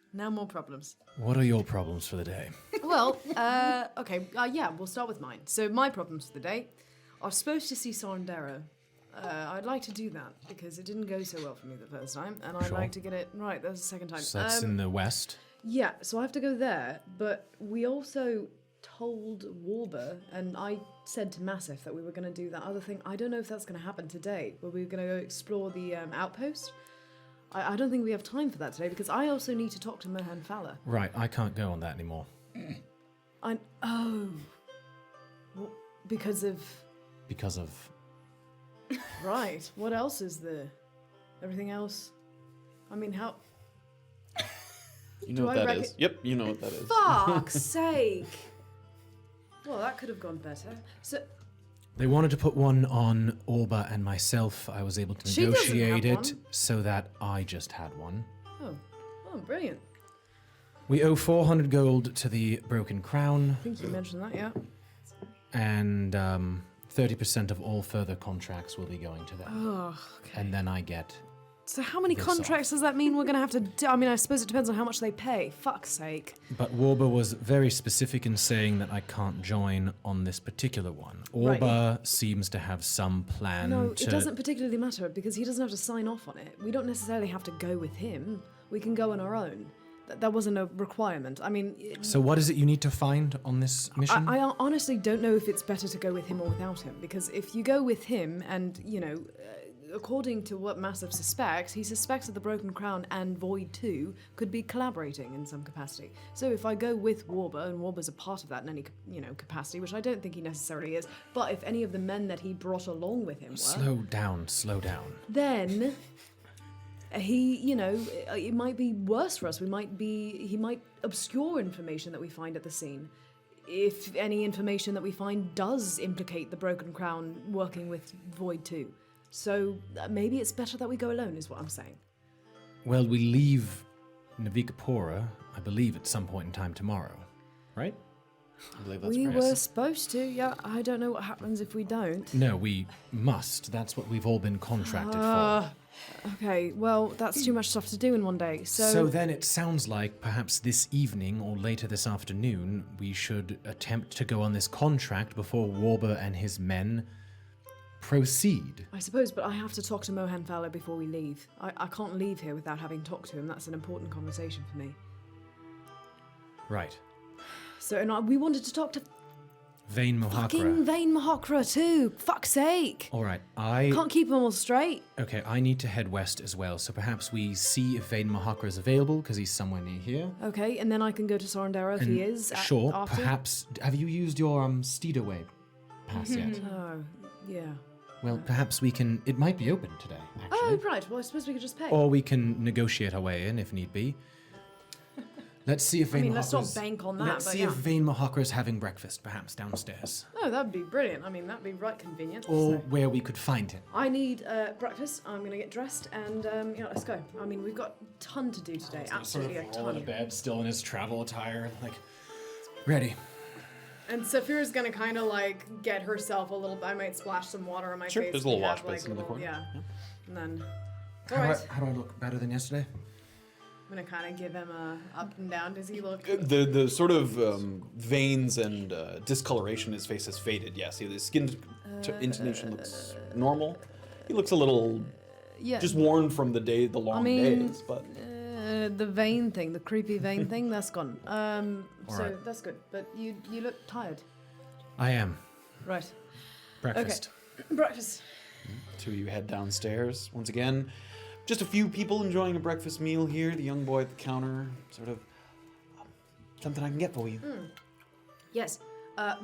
What are your problems for the day? Well, okay, yeah, we'll start with mine. So my problems for the day are supposed to see Sondero I'd like to do that because it didn't go so well for me the first time, and I'd Sure. like to get it right the second time. So that's in the west. Yeah, so I have to go there, but we also told Orba, and I said to Massif that we were going to do that other thing. I don't know if that's going to happen today, but we're going to go explore the outpost. I don't think we have time for that today because I also need to talk to Mohan Fowler. Right, I can't go on that anymore. Because of... Because of... Right, what else is there? Everything else? I mean, how... You know Do what I that reckon- is. Yep, you know what that is. Fuck's sake! Well, that could have gone better. So, They wanted to put one on Orba and myself. I was able to She doesn't negotiate have it one. so that I just had one. oh, brilliant. We owe 400 gold to the Broken Crown, I think you mentioned that, yeah. and 30% of all further contracts will be going to them. Oh, And then I get... so how many This contracts does that mean we're going to have to do? I mean, I suppose it depends on how much they pay. Fuck's sake. But Orba was very specific in saying that I can't join on this particular one. Orba seems to have some plan No, to... it doesn't particularly matter because he doesn't have to sign off on it. We don't necessarily have to go with him. We can go on our own. That wasn't a requirement. I mean... So what is it you need to find on this mission? I honestly don't know if it's better to go with him or without him, because if you go with him and, you know, according to what Massive suspects, he suspects that the Broken Crown and Void 2 could be collaborating in some capacity. So if I go with Orba, and Orba's a part of that in any, you know, capacity, which I don't think he necessarily is, but if any of the men that he brought along with him were... Slow down. Then... he, you know, it might be worse for us. He might obscure information that we find at the scene. If any information that we find does implicate the Broken Crown working with Void 2. So maybe it's better that we go alone, is what I'm saying. Well, we leave Navikapura, I believe, at some point in time tomorrow, right? I believe that's We right. were supposed to, yeah. I don't know what happens if we don't. No, we must. That's what we've all been contracted for. Okay, well, that's too much stuff to do in one day. So then it sounds like perhaps this evening or later this afternoon, we should attempt to go on this contract before Orba and his men proceed. I suppose, but I have to talk to Mohan Fowler before we leave. I can't leave here without having talked to him. That's an important conversation for me. Right. So, and we wanted to talk to Vayne fucking Mahakra. Vayne Mahakra too. Fuck's sake. All right, Can't keep them all straight. Okay, I need to head west as well, so perhaps we see if Vayne Mahakra is available, because he's somewhere near here. Okay, and then I can go to Sorandera if he is. Sure, after. perhaps... Have you used your Steedaway pass yet? Oh, yeah. Well, perhaps we can... It might be open today, actually. Oh, right. Well, I suppose we could just pay. Or we can negotiate our way in if need be. Let's see if Vayne mean, let's not Mahakra's- bank on that, Let's but see yeah. if Vayne Mahakra is having breakfast, perhaps downstairs. Oh, that'd be brilliant. I mean, that'd be right convenient. Or So, where we could find him. I need breakfast. I'm going to get dressed and, yeah, let's go. I mean, we've got a ton to do today. Absolutely a ton. bed, still in his travel attire, like, ready. And Safira's gonna kind of like get herself a little. I might splash some water on my Sure, face. there's a little We have, wash basin in the corner. Yeah. And then, How do I look? Better than yesterday? I'm gonna kind of give him a up and down. Does he look? The sort of veins and discoloration in his face has faded. Yes, the skin intonation looks normal. He looks a little Yeah. just worn from the long mean, days, but the vein thing, the creepy vein thing, that's gone. So right. that's good. But you look tired. I am. Right. Breakfast. Breakfast. two of you head downstairs once again. Just a few people enjoying a breakfast meal here. The young boy at the counter, sort of something I can get for you. Yes.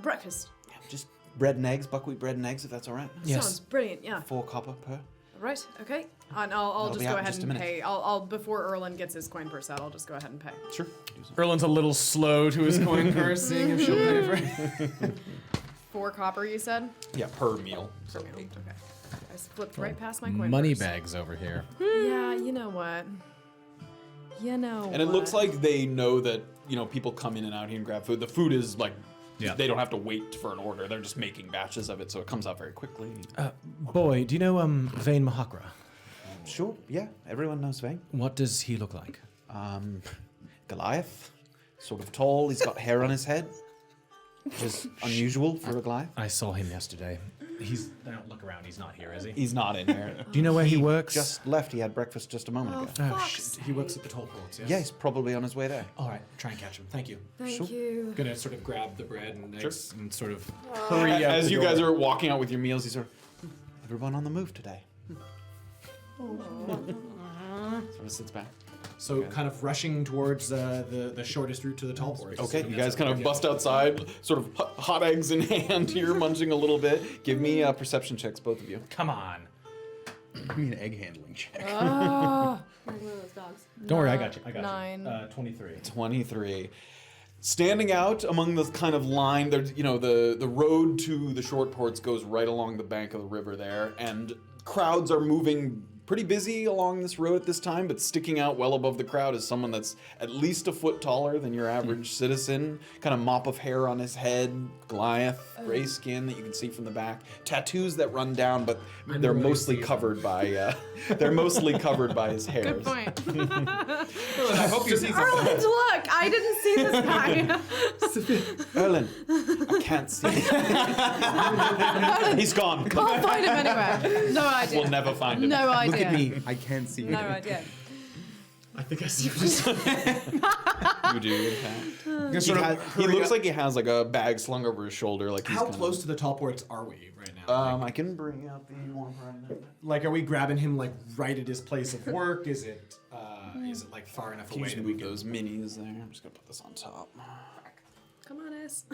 Breakfast. Yeah, just bread and eggs, buckwheat bread and eggs, if that's all right. Yes. Sounds brilliant. Yeah. 4 copper per. Right. Okay. And I'll That'll just be go out in ahead just a and minute. pay. I'll before Erland gets his coin purse out. I'll just go ahead and pay. Sure. Erland's a little slow to his coin purse, seeing if she'll pay for it. 4 copper, you said? Yeah, per meal. Per meal. Okay. I flipped right past my coin Money purse. bags over here. Yeah, you know what? You know And it looks what? like they know that, people come in and out here and grab food. The food is like, Yeah. they don't have to wait for an order. They're just making batches of it, so it comes out very quickly. Boy, do you know Vayne Mahakra? Sure, yeah, everyone knows Vayne. What does he look like? Goliath, sort of tall. He's got hair on his head, which is unusual for a Goliath. I saw him yesterday. I don't look around. He's not here, is he? He's not in here. Do you know where he works? Just left. He had breakfast just a moment ago. Oh, shit. He works at the toll ports, yes? Yeah, he's probably on his way there. All right, try and catch him. Thank you. Thank you. Gonna sort of grab the bread and eggs and sort of Hurry as you guys are walking out with your meals, he's sort of, Everyone on the move today. sort of sits back. so kind of rushing towards the shortest route to the toll ports. Okay, you guys kind of bust outside, sort of hot eggs in hand here, munching a little bit. Give me perception checks, both of you. Come on. Give me an egg handling check. Like one of those dogs. Don't worry, I got you. I got 9. you. 23. 23. Standing out among the kind of line, there's the road to the short ports goes right along the bank of the river there, and crowds are moving pretty busy along this road at this time, but sticking out well above the crowd is someone that's at least a foot taller than your average citizen. Kind of mop of hair on his head, Goliath, gray skin that you can see from the back, tattoos that run down, but they're mostly covered by his hair. Good point. I hope you see Erland, look! I didn't see this guy. Erland, I can't see him. He's gone. I'll find him anywhere. No idea. We'll never find him. No idea. Look at me. I can't see No you. idea. I think I see what you're saying. You do, in fact. He looks like he has like a bag slung over his shoulder. Like he's How kinda- close to the toll ports are we right now? I can bring out the one right now. Like, are we grabbing him like right at his place of work? Is it like far enough Can you away just that we move can? those minis there? I'm just gonna put this on top. Come on, S.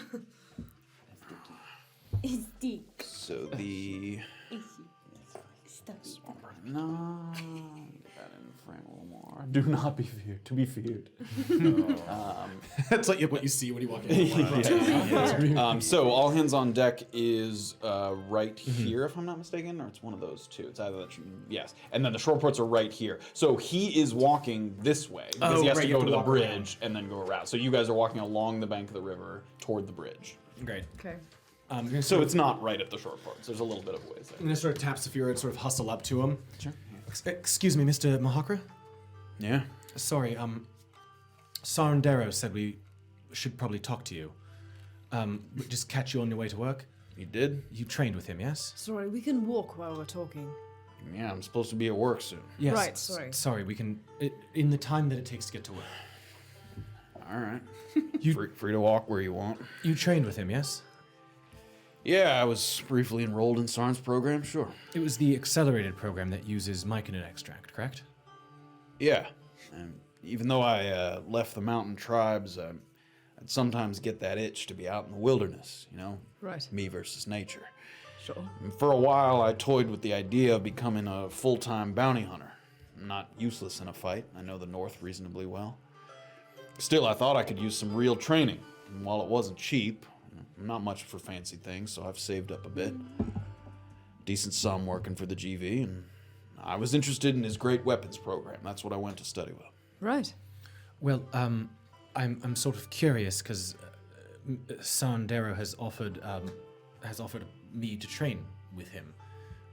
It's deep. So the Stuffy. no, get that in frame a little more. Do not be feared. To be feared. That's like what you see when you walk in. So all hands on deck is right here, if I'm not mistaken, or it's one of those two. It's either that, yes, and then the short ports are right here. So he is walking this way because he has right, to you go have to to the walk bridge around. and then go around. So you guys are walking along the bank of the river toward the bridge. Great. Okay. So it's not right at the short ports. There's a little bit of a ways there. I'm gonna sort of tap Safira and sort of hustle up to him. Sure. Excuse me, Mr. Mahakra? Yeah. Sorry, Sarandero said we should probably talk to you. Just catch you on your way to work. You did? You trained with him, yes? Sorry, we can walk while we're talking. Yeah, I'm supposed to be at work soon. Yes. Right, sorry. Sorry, we can. In the time that it takes to get to work. All right. You Free to walk where you want. you trained with him, yes? Yeah, I was briefly enrolled in Sarn's program, sure. It was the accelerated program that uses myconid extract, correct? Yeah. And even though I left the mountain tribes, I'd sometimes get that itch to be out in the wilderness, you know? Right. Me versus nature. Sure. And for a while, I toyed with the idea of becoming a full-time bounty hunter. I'm not useless in a fight. I know the North reasonably well. Still, I thought I could use some real training. And while it wasn't cheap, I'm not much for fancy things, so I've saved up a bit. Decent sum working for the GV, and I was interested in his great weapons program. That's what I went to study with. Right. Well, I'm sort of curious because Sarandero has offered me to train with him,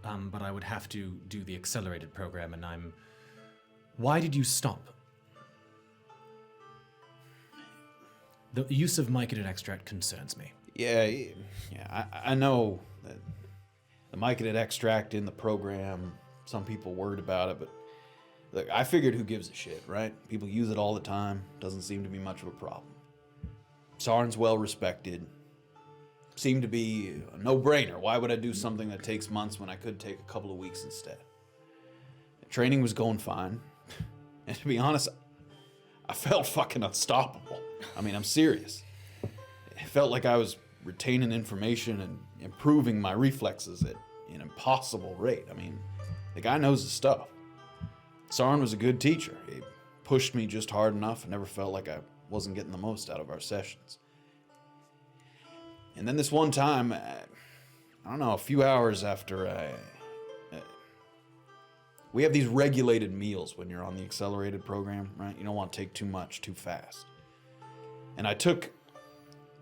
but I would have to do the accelerated program, and Why did you stop? The use of myconid extract concerns me. Yeah, I know that the myconid extract in the program, some people worried about it, but look, I figured who gives a shit, right? People use it all the time. Doesn't seem to be much of a problem. Sarn's well respected. Seemed to be a no-brainer. Why would I do something that takes months when I could take a couple of weeks instead? The training was going fine. And to be honest, I felt fucking unstoppable. I mean, I'm serious. It felt like I was retaining information and improving my reflexes at an impossible rate. I mean, the guy knows his stuff. Sarn was a good teacher. He pushed me just hard enough and never felt like I wasn't getting the most out of our sessions. And then this one time, I don't know, a few hours after we have these regulated meals when you're on the accelerated program, right? You don't want to take too much too fast. And I took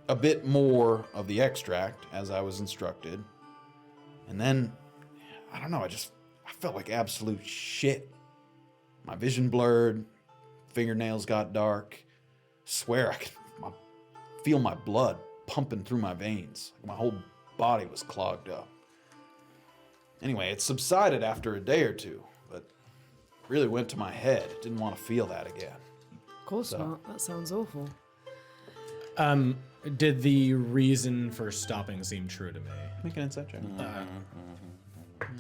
a bit more of the extract as I was instructed. And then, I don't know, I felt like absolute shit. My vision blurred, fingernails got dark. Swear I could feel my blood pumping through my veins. My whole body was clogged up. Anyway, it subsided after a day or two, but really went to my head. Didn't want to feel that again. Of course not. That sounds awful. Did the reason for stopping seem true to me? Make an insight check.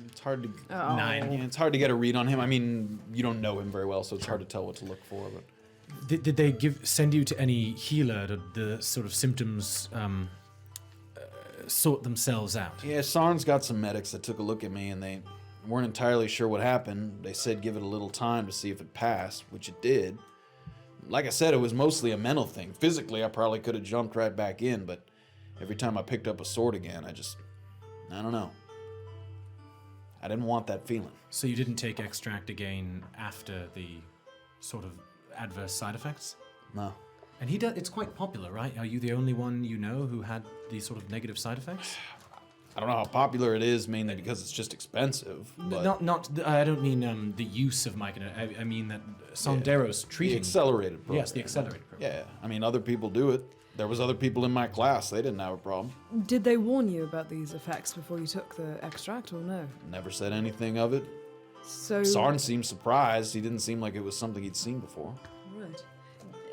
It's hard to 9. Yeah, it's hard to get a read on him. I mean, you don't know him very well, so it's hard to tell what to look for. But Did they send you to any healer? Did the sort of symptoms sort themselves out? yeah, Sarn's got some medics that took a look at me, and they weren't entirely sure what happened. They said give it a little time to see if it passed, which it did. Like I said, it was mostly a mental thing. Physically, I probably could have jumped right back in, but every time I picked up a sword again, I don't know. I didn't want that feeling. So you didn't take extract again after the sort of adverse side effects? No. And it's quite popular, right? Are you the only one you know who had these sort of negative side effects? I don't know how popular it is, mainly because it's just expensive. But I don't mean the use of myconid. I mean that Sondero's the treating... accelerated program. Yes, the accelerated program. Yeah, I mean, other people do it. There was other people in my class. They didn't have a problem. Did they warn you about these effects before you took the extract, or no? Never said anything of it. So Sarn seemed surprised. He didn't seem like it was something he'd seen before. Right.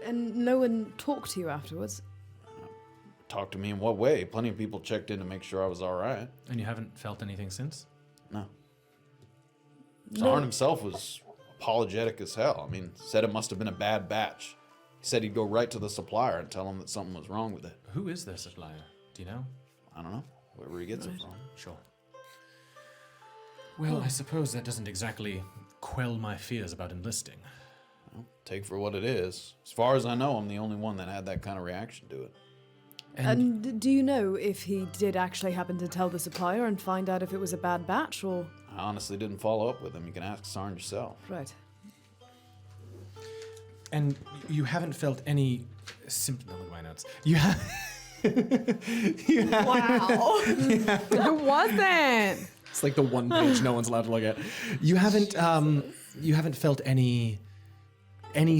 And no one talked to you afterwards? Talked to me in what way? Plenty of people checked in to make sure I was all right. And you haven't felt anything since? No. Sarn himself was apologetic as hell. I mean, said it must have been a bad batch. He said he'd go right to the supplier and tell him that something was wrong with it. Who is their supplier? Do you know? I don't know. Wherever he gets it from. Sure. Well, I suppose that doesn't exactly quell my fears about enlisting. Well, take for what it is. As far as I know, I'm the only one that had that kind of reaction to it. And do you know if he did actually happen to tell the supplier and find out if it was a bad batch, or...? I honestly didn't follow up with him. You can ask Sarn yourself. Right. And you haven't felt any symptom... Look at my notes. You have... Wow. It wasn't! It's like the one page no one's allowed to look at. You haven't felt any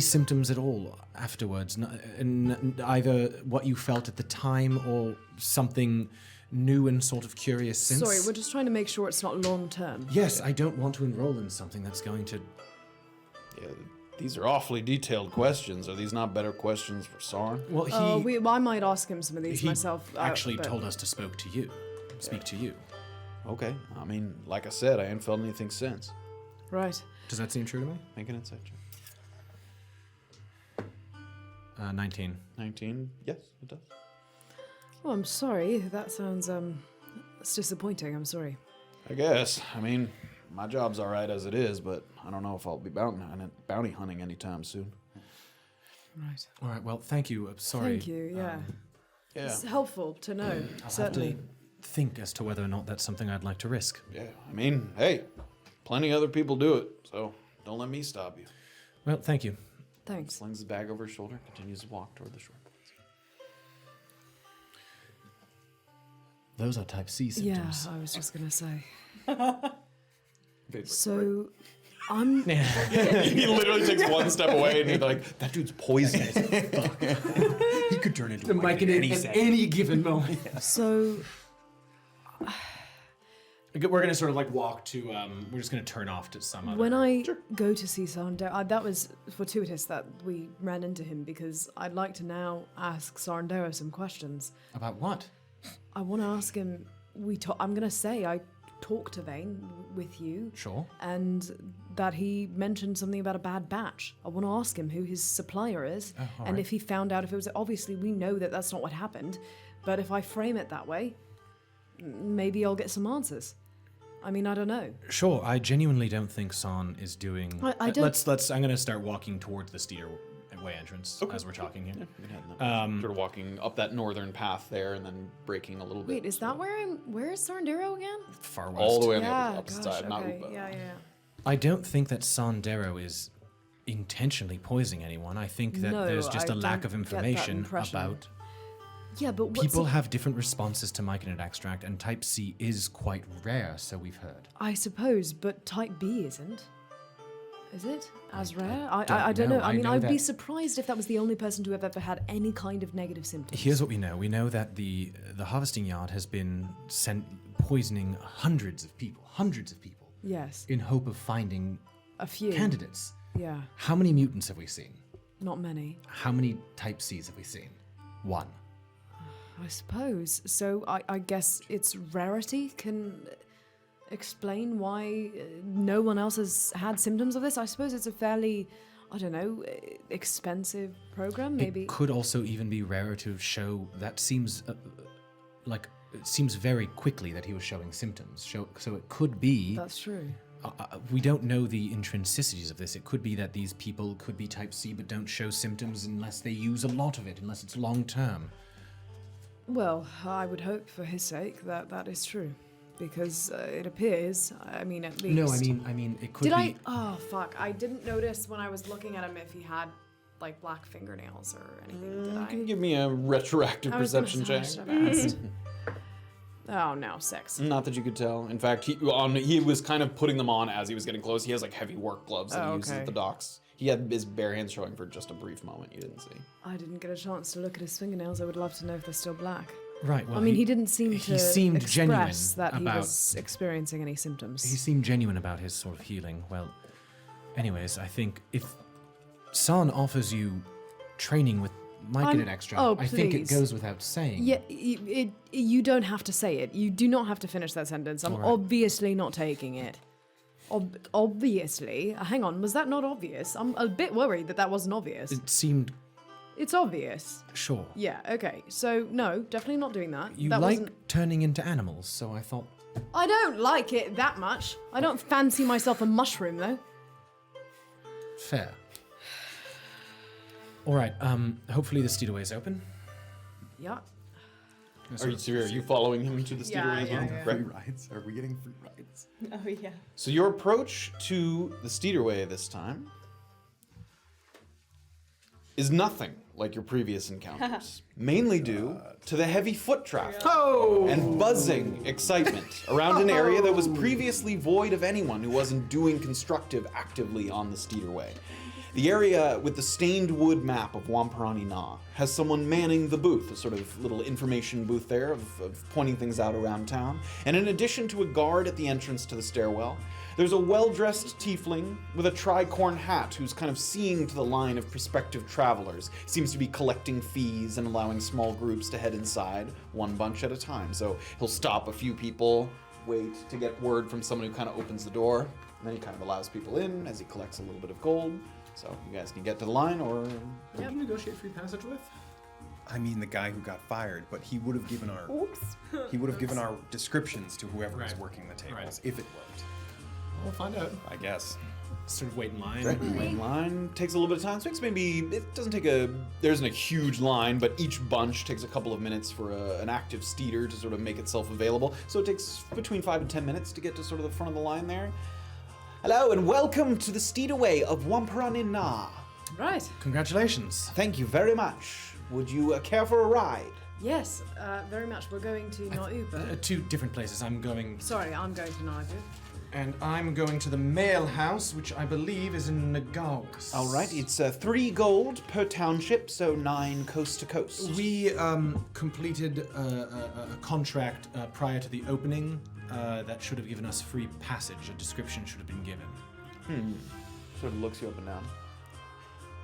symptoms at all afterwards, either what you felt at the time or something new and sort of curious since? Sorry, we're just trying to make sure it's not long term. Yes, I don't want to enroll in something that's going to... Yeah, these are awfully detailed questions. Are these not better questions for Sarn? Well, I might ask him some of these he myself. actually but- told us to speak to you. Okay. I mean, like I said, I ain't felt anything since. Right. Does that seem true to me? Make an insight check. 19. 19? Yes, it does. Oh, I'm sorry. That sounds, it's disappointing. I'm sorry. I guess. I mean, my job's all right as it is, but I don't know if I'll be bounty hunting anytime soon. Right. All right, well, thank you. Sorry. Thank you, yeah. Yeah. It's helpful to know, certainly. Have to think as to whether or not that's something I'd like to risk. Yeah. I mean, hey, plenty other people do it, so don't let me stop you. Well, thank you. Thanks. Slings the bag over his shoulder, continues to walk toward the shore. Those are type C Yeah, symptoms. I was just going to say. So, I'm... He literally takes one step away and he's like, that dude's poisonous. He could turn into a Mike at any given moment. So, We're going to sort of like walk to, we're just going to turn off to some other... when I go to see Sarndera, that was fortuitous that we ran into him, because I'd like to now ask Sarndera some questions. About what? I want to ask him, I'm going to say I talked to Vayne with you. Sure. And that he mentioned something about a bad batch. I want to ask him who his supplier is, all and right. if he found out if it was... Obviously, we know that that's not what happened, but if I frame it that way, maybe I'll get some answers. I mean, I don't know. Sure, I genuinely don't think San is doing... I don't- Let's, I'm going to start walking towards the Steer Way entrance as we're talking here. Sort of walking up that northern path there and then breaking a little bit. Wait, is that where is Sarndero again? Far west. All the way on the Yeah, opposite gosh, side, not okay. Upa. Yeah. I don't think that Sandero is intentionally poisoning anyone. I think that No, there's just I a lack don't of get that information impression. about... Yeah, but what's People have different responses to myconid extract, and type C is quite rare, so we've heard. I suppose, but type B isn't. Is it as rare? I don't don't know. know. I I mean, know I'd be that- surprised if that was the only person to have ever had any kind of negative symptoms. Here's what we know. We know that the harvesting yard has been poisoning hundreds of people, Yes. in hope of finding A few. candidates. Yeah. How many mutants have we seen? Not many. How many Type Cs have we seen? One. I suppose. So I guess its rarity can explain why no one else has had symptoms of this. I suppose it's a fairly, I don't know, expensive program, maybe. It could also even be rarer to show. That seems it seems very quickly that he was showing symptoms. So it could be. That's true. We don't know the intrinsities of this. It could be that these people could be Type C but don't show symptoms unless they use a lot of it, unless it's long term. Well, I would hope for his sake that that is true. Because it appears, I mean, at least. No, I mean, it could Did be. I? Oh, fuck. I didn't notice when I was looking at him if he had, like, black fingernails or anything, did You I? can give me a retroactive I was gonna perception say, I check. should have asked. Oh, no, 6. Not that you could tell. In fact, he was kind of putting them on as he was getting close. He has like heavy work gloves that he uses at the docks. He had his bare hands showing for just a brief moment. You didn't see. I didn't get a chance to look at his fingernails. I would love to know if they're still black. Right. Well, I mean, he didn't seem to seemed express genuine that he about- was experiencing any symptoms. He seemed genuine about his sort of healing. Well, anyways, I think if San offers you training with might get it extra. oh, I think it please. goes without saying. Yeah, you don't have to say it. You do not have to finish that sentence. I'm All right. obviously not taking it. Obviously. Hang on, was that not obvious? I'm a bit worried that wasn't obvious. It seemed It's obvious. sure. Yeah, okay. So, no, definitely not doing that. You that like wasn't... turning into animals, so I thought I don't like it that much. I don't fancy myself a mushroom, though. fair. All right. Hopefully the Steedaway is open. Yeah. Are you following him to the Steedaway as well? yeah. Right. Free rides? Are we getting free rides? Oh yeah. So your approach to the Steedaway this time is nothing like your previous encounters, mainly due to the heavy foot traffic and buzzing excitement around an area that was previously void of anyone who wasn't doing constructive actively on the Steedaway. The area with the stained wood map of Wamparani Na has someone manning the booth, a sort of little information booth there of pointing things out around town. And in addition to a guard at the entrance to the stairwell, there's a well-dressed tiefling with a tricorn hat who's kind of seeing to the line of prospective travelers. Seems to be collecting fees and allowing small groups to head inside, one bunch at a time. So he'll stop a few people, wait to get word from someone who kind of opens the door, and then he kind of allows people in as he collects a little bit of gold. So you guys can get to the line, or Did you negotiate free passage with? I mean, the guy who got fired, but he would have given our Oops. he would have given our descriptions to whoever was Right. working the tables Right. if it worked. We'll find out. I guess. Sort of wait in line. wait in line. Takes a little bit of time. So it's maybe it doesn't take there isn't a huge line, but each bunch takes a couple of minutes for an active steeder to sort of make itself available. So it takes between 5 and 10 minutes to get to sort of the front of the line there. Hello and welcome to the Steedaway of Wamparani Na. Right. Congratulations. Thank you very much. Would you care for a ride? Yes, very much. We're going to Nauba. Two different places. I'm going, Sorry, I'm going to Nauba. and I'm going to the mail house, which I believe is in Nagarwas. All right, it's 3 gold per township, so 9 coast to coast. We completed a contract prior to the opening that should have given us free passage. A description should have been given. Sort of looks you up and down.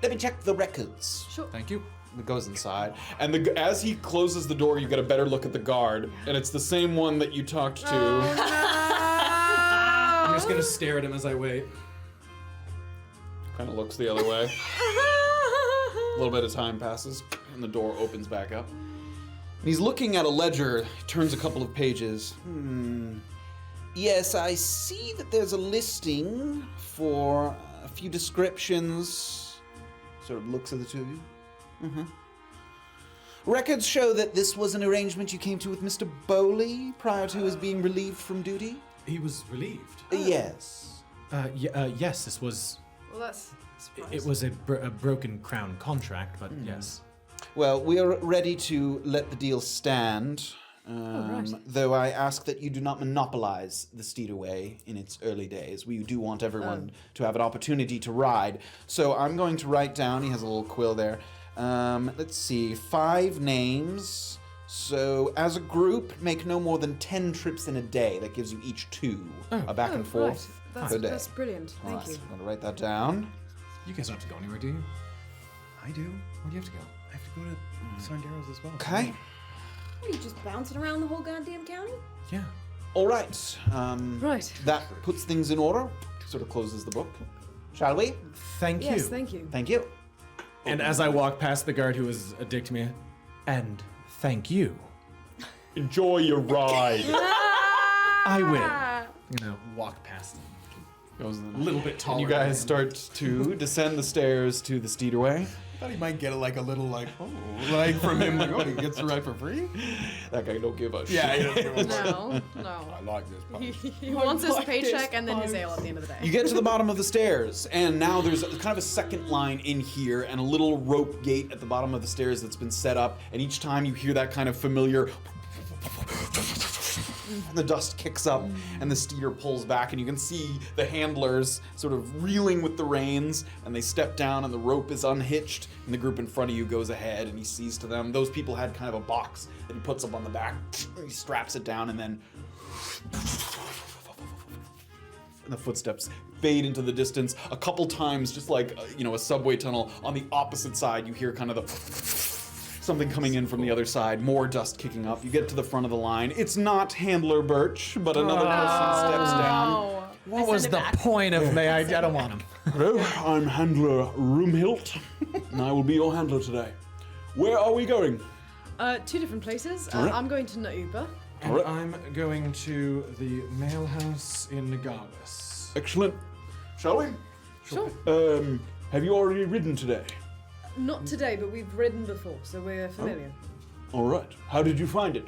Let me check the records. Sure. Thank you. It goes inside, and as he closes the door, you get a better look at the guard, and it's the same one that you talked to. I'm just gonna stare at him as I wait. Kind of looks the other way. A little bit of time passes, and the door opens back up. And he's looking at a ledger. He turns a couple of pages. Yes, I see that there's a listing for a few descriptions. Sort of looks at the two of you. Records show that this was an arrangement you came to with Mr. Bowley prior to his being relieved from duty? He was relieved. Yes. Yes, this was. Well, that's It was a broken crown contract, but yes. Well, we are ready to let the deal stand. right. Though I ask that you do not monopolize the Steedaway in its early days. We do want everyone to have an opportunity to ride. So I'm going to write down, he has a little quill there. Let's see, 5 names So, as a group, make no more than 10 trips in a day. That gives you each 2, a back and forth per day. That's brilliant. Thank Alright, you. I'm going to write that down. You guys don't have to go anywhere, do you? I do. Where do you have to go? I have to go to Nagarwas as well. Okay. Are you just bouncing around the whole goddamn county? Yeah. All right. Right. That puts things in order. Sort of closes the book. Shall we? Thank you. Yes, thank you. Thank you. And as I walk past the guard who was a dick to me, and thank you. Enjoy your ride. I will. I'm gonna walk past him. Goes A little bit taller. And you guys start to descend the stairs to the Steederway. I thought he might get like a little from him, like, oh, he gets the ride for free? That guy don't give a shit. Yeah, he doesn't give a fuck. No, I no. like this part. He wants his paycheck and then his ale at the end of the day. You get to the bottom of the stairs, and now there's kind of a second line in here, and a little rope gate at the bottom of the stairs that's been set up, and each time you hear that kind of familiar and the dust kicks up and the steeder pulls back, and you can see the handlers sort of reeling with the reins, and they step down and the rope is unhitched, and the group in front of you goes ahead and he sees to them. Those people had kind of a box that he puts up on the back, he straps it down, and then and the footsteps fade into the distance. A couple times, just like a subway tunnel, on the opposite side you hear kind of the something coming in from the other side, more dust kicking up. You get to the front of the line. It's not Handler Birch, but another person steps down. What was the point of me? I don't want him. Hello, I'm Handler Roomhilt, and I will be your handler today. Where are we going? 2 different places. Alright. I'm going to Nauba. And Alright. I'm going to the mail house in Nagarwas. Excellent. Shall we? Sure. Have you already ridden today? Not today, but we've ridden before, so we're familiar. All right. How did you find it?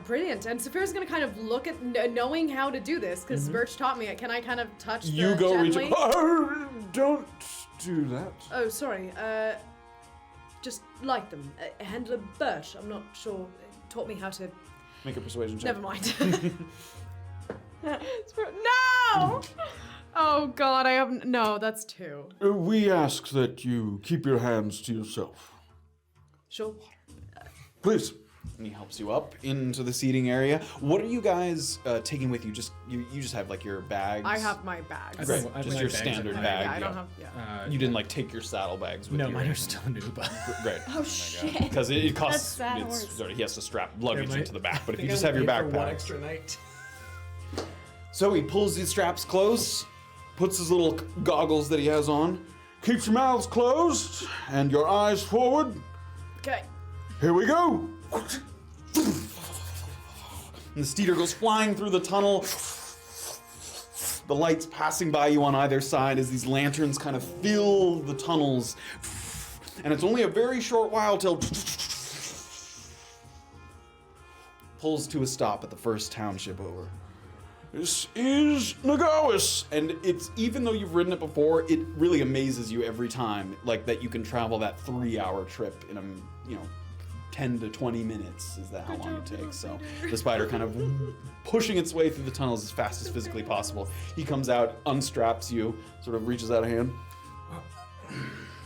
Brilliant. And Safira's gonna kind of look at knowing how to do this, because Birch taught me it. Can I kind of touch You the go reach. gently? Oh, don't do that. Oh, sorry. Just like them. Handler Birch, I'm not sure, taught me how to... Make a persuasion check. Never mind. No! Oh god, I have... No, that's 2. We ask that you keep your hands to yourself. Sure. Please. And he helps you up into the seating area. What are you guys taking with you? You just have like your bags. I have my bags. Great. I have Just my your bags standard in bag. Yeah, I don't have... Yeah. You didn't like take your saddlebags with No, you. mine are still new, but Great. Oh, shit. Because it costs. sad It's, horse. sorry, he has to strap luggage my- into the back. But if I you think just I have your paid for backpack. one extra night. So he pulls his straps close, puts his little goggles that he has on, keeps your mouths closed and your eyes forward. Okay. Here we go. And the steeder goes flying through the tunnel. The lights passing by you on either side as these lanterns kind of fill the tunnels. And it's only a very short while till pulls to a stop at the first township over. This is Nagarwas, and it's, even though you've ridden it before, it really amazes you every time, like that you can travel that 3-hour trip in 10 to 20 minutes is that how long it takes. So the spider kind of pushing its way through the tunnels as fast as physically possible. He comes out, unstraps you, sort of reaches out a hand,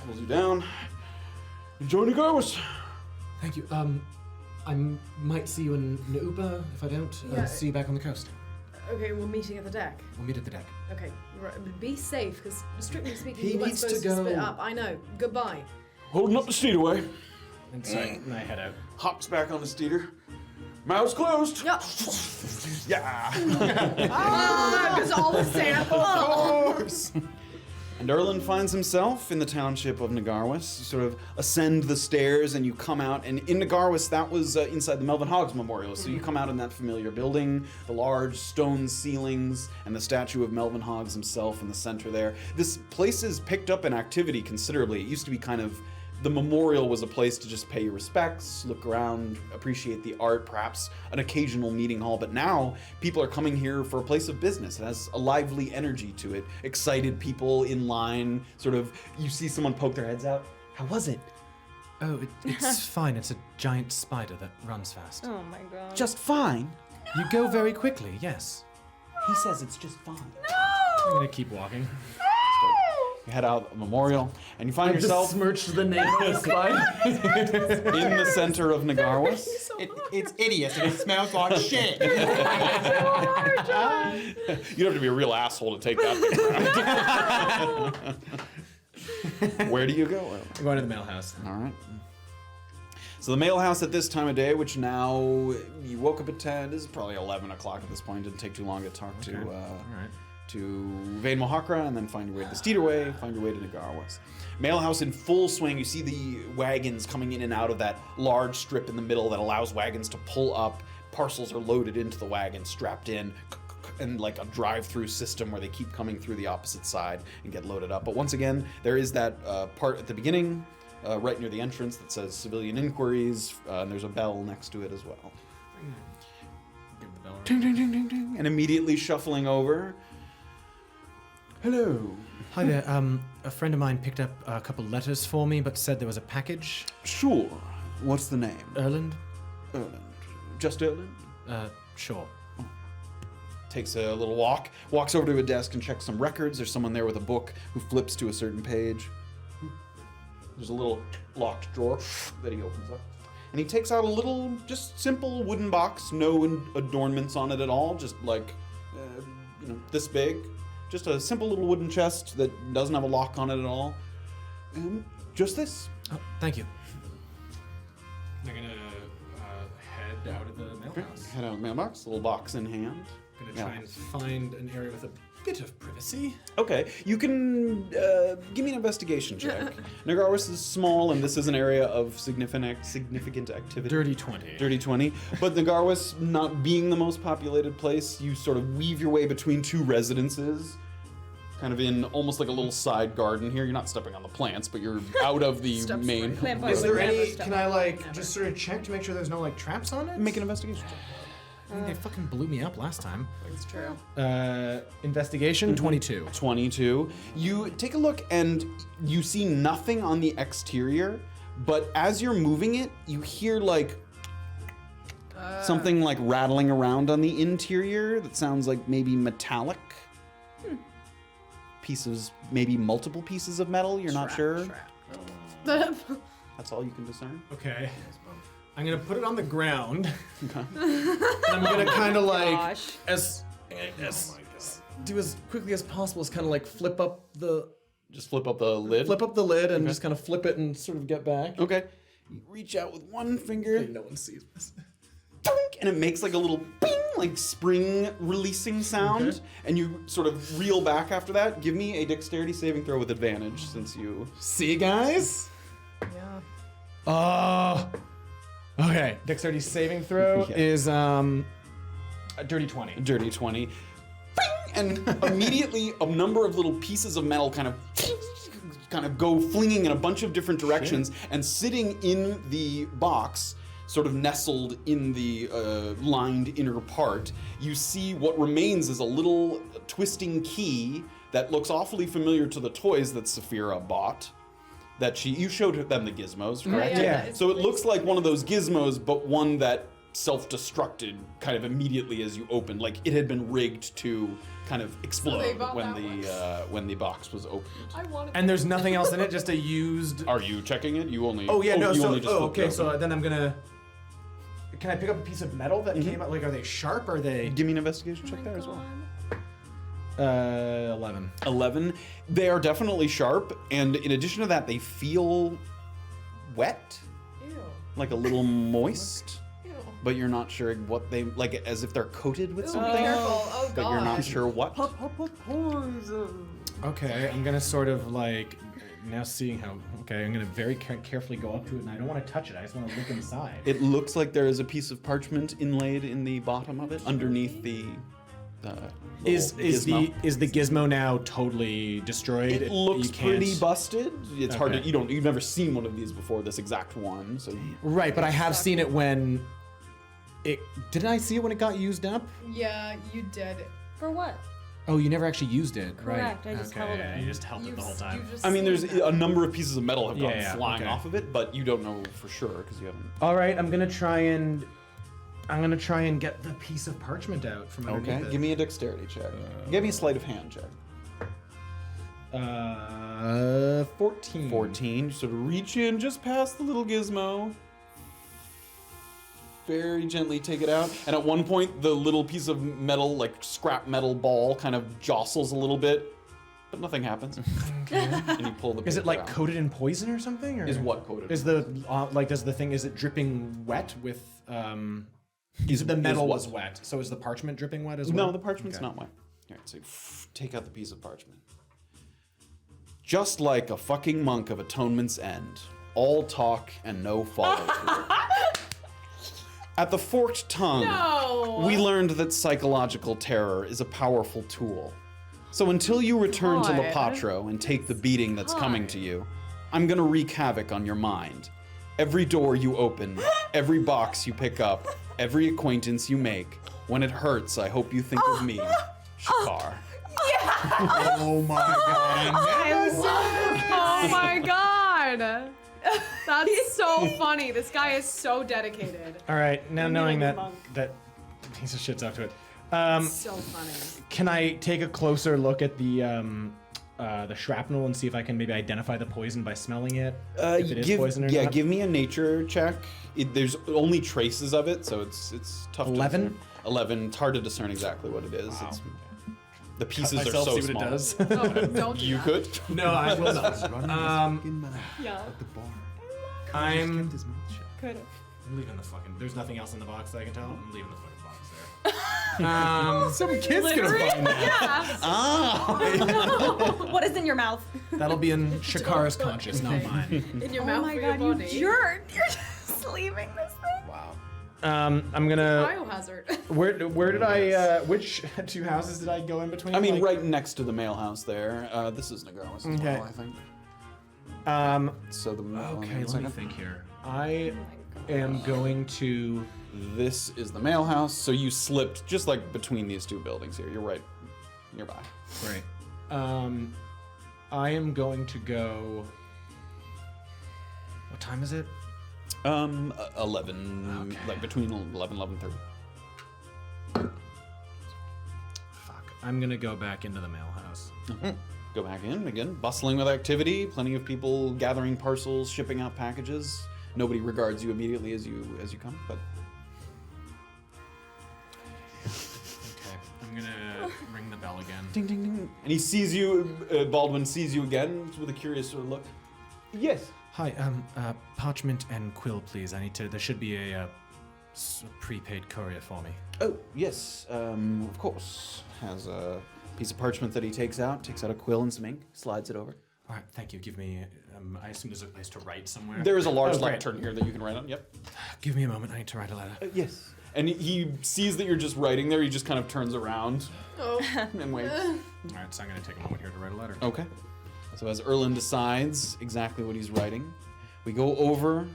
pulls you down. Enjoy Nagarwas. Thank you. I might see you in Nauba. If I don't, Yeah. see you back on the coast. Okay, we're meeting at the deck. We'll meet at the deck. Okay, right, be safe, because strictly speaking, He you weren't needs to supposed to, go. split up. I know. Goodbye. Holding up the steed away. And so I head out. Hops back on the steeder. Mouths closed. Yeah. Yeah. Because all the sample. And Erland finds himself in the township of Nagarwas. You sort of ascend the stairs and you come out. And in Nagarwas, that was inside the Melvin Hoggs Memorial. So you come out in that familiar building, the large stone ceilings, and the statue of Melvin Hoggs himself in the center there. This place has picked up in activity considerably. It used to be kind of, the memorial was a place to just pay your respects, look around, appreciate the art, perhaps an occasional meeting hall. But now people are coming here for a place of business. It has a lively energy to it. Excited people in line, sort of, you see someone poke their heads out. How was it? Oh, it's fine. It's a giant spider that runs fast. Oh my god. Just fine. You go very quickly, yes. He says it's just fine. I'm gonna keep walking. You head out the memorial, and you find yourself smirched the name on the spine. in the center of Nagarwas. It's hideous and it smells like shit. You'd have to be a real asshole to take that thing. Where do you go? I'm going to the mail house. All right. So the mail house at this time of day, which now you woke up at 10, is probably 11 o'clock at this point. Didn't take too long to talk to Vayne Mohakra, and then find your way to the Steederway, find your way to Nagarwas. Mail house in full swing. You see the wagons coming in and out of that large strip in the middle that allows wagons to pull up. Parcels are loaded into the wagon, strapped in, and like a drive-through system where they keep coming through the opposite side and get loaded up. But once again, there is that part at the beginning, right near the entrance, that says civilian inquiries, and there's a bell next to it as well. Give the bell a Ding, ding, ding, ding, ding. And immediately shuffling over. Hello. Hi there. A friend of mine picked up a couple letters for me, but said there was a package. Sure. What's the name? Erland? Erland. Just Erland? Sure. Takes a little walks over to a desk and checks some records. There's someone there with a book who flips to a certain page. There's a little locked drawer that he opens up. And he takes out a little, just simple wooden box, no adornments on it at all, just like, this big. Just a simple little wooden chest that doesn't have a lock on it at all. Just this. Oh, thank you. They're gonna head out of the mail house. Head out of the mailbox, little box in hand. Gonna try and find an area with a bit of privacy. Okay, you can give me an investigation check. Nagarwas is small, and this is an area of significant activity. Dirty 20. Dirty 20. But Nagarwas, not being the most populated place, you sort of weave your way between two residences, kind of in almost like a little side garden here. You're not stepping on the plants, but you're out of the main. Is there any? Can I just sort of check to make sure there's no traps on it? Make an investigation check. I mean, they fucking blew me up last time. It's true. Investigation 22. 22. You take a look and you see nothing on the exterior, but as you're moving it, you hear something like rattling around on the interior that sounds like maybe metallic. Pieces, maybe multiple pieces of metal, you're not sure. That's all you can discern. Okay. I'm gonna put it on the ground. Okay. And I'm gonna kind of do as quickly as possible. As kind of flip up the. Just flip up the lid. Flip up the lid and just kind of flip it and sort of get back. Okay. You reach out with one finger. No one sees this. And it makes like a little bing, like spring releasing sound, and you sort of reel back after that. Give me a dexterity saving throw with advantage, since you. See, guys? Yeah. Okay, dexterity saving throw is a dirty 20. Dirty 20. Bing! And immediately a number of little pieces of metal kind of go flinging in a bunch of different directions, and sitting in the box, sort of nestled in the lined inner part, you see what remains is a little twisting key that looks awfully familiar to the toys that Safira bought. That you showed them the gizmos, correct? Yeah. So it looks like one of those gizmos, but one that self-destructed kind of immediately as you opened. Like it had been rigged to kind of explode when the box was opened. And there's nothing else in it, just a used. Are you checking it? You only. Okay. So then I'm gonna. Can I pick up a piece of metal that came out? Are they sharp? Are they? Give me an investigation check there as well. 11. 11. They are definitely sharp, and in addition to that, they feel wet. Ew. Like a little moist. Ew. But you're not sure what they like, as if they're coated with something. Careful. Oh, but you're not sure what. Okay, I'm gonna sort of now seeing how. Okay, I'm gonna very carefully go up to it, and I don't want to touch it. I just want to look inside. It looks like there is a piece of parchment inlaid in the bottom of it, underneath the. Is gizmo. the gizmo now totally destroyed? It looks You can't- pretty busted. It's hard to Okay. you've never seen one of these before, this exact one. So Right, but I have seen it when it. Didn't I see it when it got used up? Yeah, you did. For what? Oh, you never actually used it, Correct, right? I just held it. You just held it the whole time. I mean, there's a number of pieces of metal have gone Yeah, flying okay. off of it, but you don't know for sure because you haven't. All right, I'm gonna try and get the piece of parchment out from underneath Okay, it. give me a dexterity check. Give me a sleight of hand check. 14. 14. You sort of reach in just past the little gizmo. Very gently take it out. And at one point, the little piece of metal, like scrap metal ball, kind of jostles a little bit. But nothing happens. And you pull the Is it paper like out. coated in poison or something? Or? Is what coated? Is the does the thing, is it dripping wet with the metal what? was wet, so is the parchment dripping wet as well? No, the parchment's not wet. All right, so you take out the piece of parchment. Just like a fucking monk of atonement's end, all talk and no follow-through. At the Forked Tongue, we learned that psychological terror is a powerful tool. So until you return to Lepatro and take the beating that's coming to you, I'm gonna wreak havoc on your mind. Every door you open, every box you pick up, every acquaintance you make, when it hurts, I hope you think of me, Shakar. Oh my god. Oh my god! That's so funny. This guy is so dedicated. All right, now knowing like a that monk. that piece of shit's up to it. So funny. Can I take a closer look at the shrapnel and see if I can maybe identify the poison by smelling it? If it is poison or not? give me a nature check. There's only traces of it, so it's tough 11? to discern. 11. It's hard to discern exactly what it is. It's, the pieces are myself, so see what it small. does. Oh, don't do You that. could. No, I will not. Yeah. I'm Could. I'm leaving the fucking. There's nothing else in the box that I can tell. I'm leaving the fucking box there. Some kid's gonna find that. What is in your mouth? That'll be in Shakara's conscious, not mine. In your Oh mouth my for your god, you body. jerk! You're just leaving this thing. Wow. I'm gonna. Biohazard. Where did I? Which two houses did I go in between? I mean, Like- right next to the mail house there. This is Nagarwas as Okay. well, I think. So the Okay, let me think here. Oh I am going to. This is the mail house. So you slipped just like between these two buildings here. You're right nearby. Great. I am going to go. What time is it? 11, Okay. like between 11 11:30. Fuck. I'm gonna go back into the mail house. Go back in again, bustling with activity. Plenty of people gathering parcels, shipping out packages. Nobody regards you immediately as you come, but Okay. I'm gonna ring the bell again. ding ding ding. And he sees you. Baldwin sees you again with a curious sort of look. Yes. Hi. Parchment and quill, please. I need to. There should be a prepaid courier for me. Oh yes. Of course. Has a piece of parchment that he takes out a quill and some ink, slides it over. All right. Thank you. Give me. I assume there's a place to write somewhere. There is a large Oh, great. lectern here that you can write on. Yep. Give me a moment. I need to write a letter. Yes. And he sees that you're just writing there. He just kind of turns around and waits. All right. So I'm gonna take a moment here to write a letter. Okay. So as Erland decides exactly what he's writing, we go over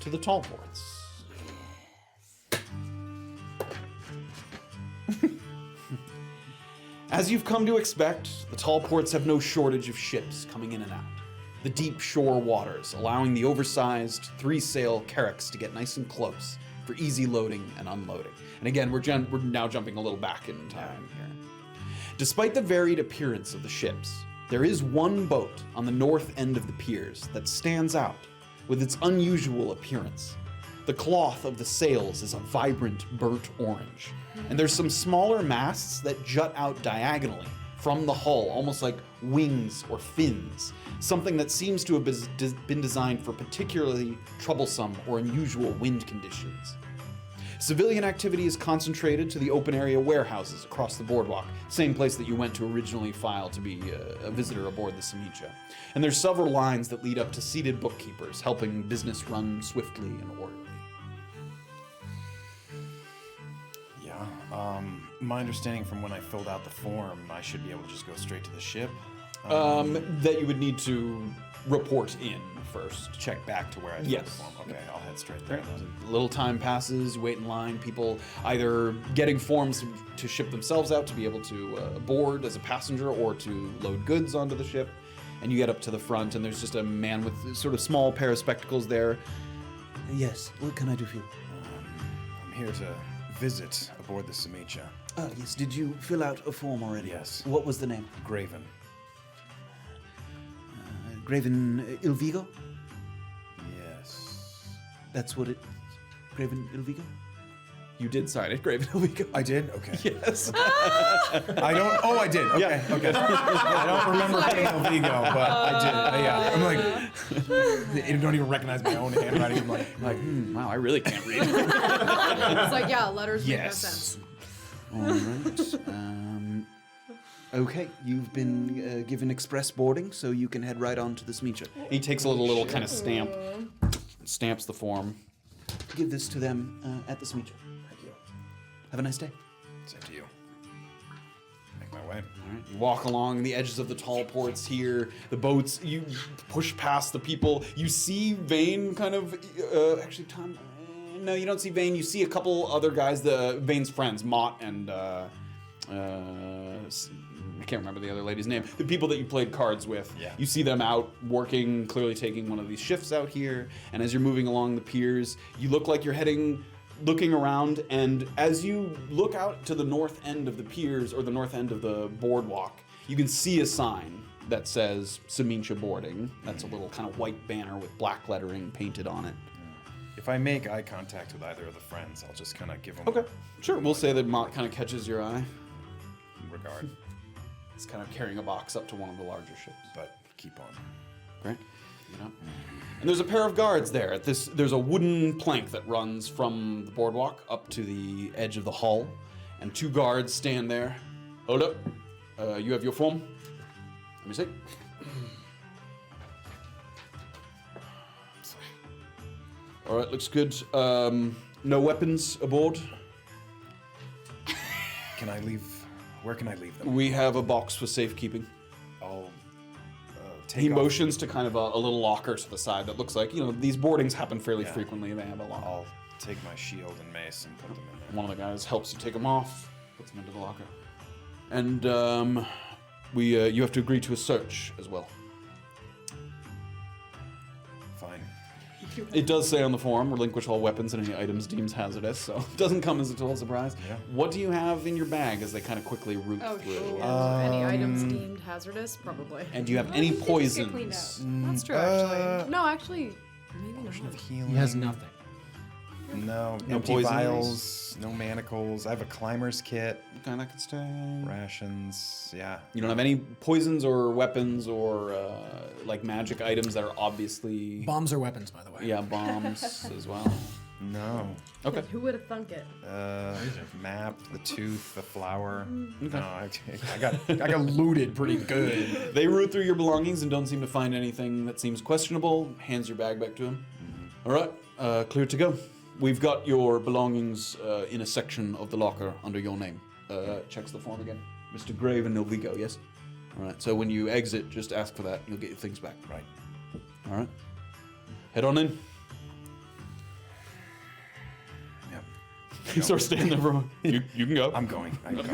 to the tall ports. As you've come to expect, the tall ports have no shortage of ships coming in and out. The deep shore waters, allowing the oversized 3-sail Clerics to get nice and close for easy loading and unloading. And again, we're now jumping a little back in time here. Despite the varied appearance of the ships, there is one boat on the north end of the piers that stands out with its unusual appearance. The cloth of the sails is a vibrant burnt orange, and there's some smaller masts that jut out diagonally from the hull, almost like wings or fins, something that seems to have been designed for particularly troublesome or unusual wind conditions. Civilian activity is concentrated to the open area warehouses across the boardwalk, same place that you went to originally file to be a visitor aboard the Samicha. And there's several lines that lead up to seated bookkeepers, helping business run swiftly and orderly. Yeah. My understanding from when I filled out the form, I should be able to just go straight to the ship. That you would need to report in first. Check back to where I filled Yes. the form. Okay, I'll head straight there. A little time passes, you wait in line, people either getting forms to ship themselves out to be able to board as a passenger or to load goods onto the ship. And you get up to the front and there's just a man with sort of small pair of spectacles there. Yes, what can I do for you? I'm here to visit aboard the Samicha. Yes, did you fill out a form already? Yes. What was the name? Graven. Graven Ilvigo? Yes. That's what it... Graven Ilvigo? You did sign it, Graven Ilvigo. I did? Okay. Yes. I don't. Oh, I did. Okay. Yeah. Okay. I don't remember putting El Vigo, but I did. Yeah. I'm like, I don't even recognize my own handwriting. I'm like, Wow, I really can't read. It's like, yeah, letters make no yes. sense. All right. Okay, you've been given express boarding, so you can head right on to the Smeacher. He takes a little kind of stamp, stamps the form. Give this to them at the Smeacher. Thank you. Have a nice day. Same to you. Make my way. All right, you walk along the edges of the tall ports here, the boats, you push past the people. You see Vayne kind of, actually, Tom, no, you don't see Vayne. You see a couple other guys, Vayne's friends, Mott and, I can't remember the other lady's name. The people that you played cards with. Yeah. You see them out working, clearly taking one of these shifts out here. And as you're moving along the piers, you look like you're looking around. And as you look out to the north end of the piers or the north end of the boardwalk, you can see a sign that says Saminsha Boarding. That's a little kind of white banner with black lettering painted on it. If I make eye contact with either of the friends, I'll just kind of give them Okay, sure. We'll say that Mott kind of catches your eye. regard, He's kind of carrying a box up to one of the larger ships. but keep on. Right? You know? And there's a pair of guards there. There's a wooden plank that runs from the boardwalk up to the edge of the hull, and two guards stand there. Hold up. You have your form? Let me see. All right, looks good. No weapons aboard. Can I leave? Where can I leave them? We have a box for safekeeping. I'll take He off- motions to kind of a little locker to the side that looks like, these boardings happen fairly Yeah. frequently. They have a locker. I'll take my shield and mace and put them in there. One of the guys helps you take them off, puts them into the locker. And you have to agree to a search as well. Fine. It does say on the form, relinquish all weapons and any items deemed hazardous, so it doesn't come as a total surprise. Yeah. What do you have in your bag as they kind of quickly root Oh, through? sure. Any items deemed hazardous? Probably. And do you have any Cleaned poisons? That's true, actually. No, actually, maybe Potion of not. healing. He has nothing. No, No empty poisons? vials, no manacles. I have a climber's kit, Kind of could stay. rations. Yeah. You don't have any poisons or weapons or like magic items that are obviously Bombs are weapons, by the way. bombs as well. No. Okay. Who would have thunk it? Map, the tooth, the flower. No, I got looted pretty good. They root through your belongings and don't seem to find anything that seems questionable. Hands your bag back to him. All right, clear to go. We've got your belongings in a section of the locker under your name. Checks the form again. Mr. Graven Ilvigo, yes? All right, so when you exit, just ask for that. You'll get your things back. Right. All right. Head on in. Yep. You sort of stand there for a moment. You can go. I'm going. I'm going.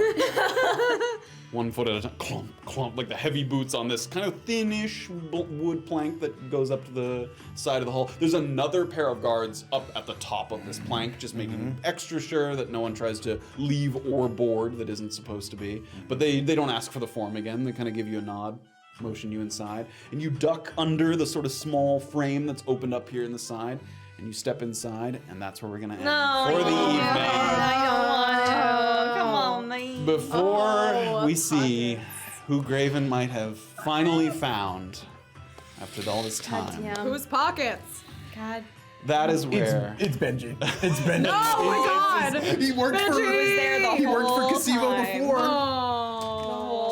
1 foot at a time. Clomp, clomp, like the heavy boots on this kind of thinnish wood plank that goes up to the side of the hull. There's another pair of guards up at the top of this plank, just making extra sure that no one tries to leave or board that isn't supposed to be. But they don't ask for the form again. They kind of give you a nod, motion you inside, and you duck under the sort of small frame that's opened up here in the side, and you step inside, and that's where we're gonna end for the evening. I don't want to. Come on, man. Before we see who Graven might have finally found after all this time, Damn. Whose pockets? God. that is where It's Benji. It's Benji. Oh my god! He worked Benji was there the He worked for whole Casivo time. before. The Oh.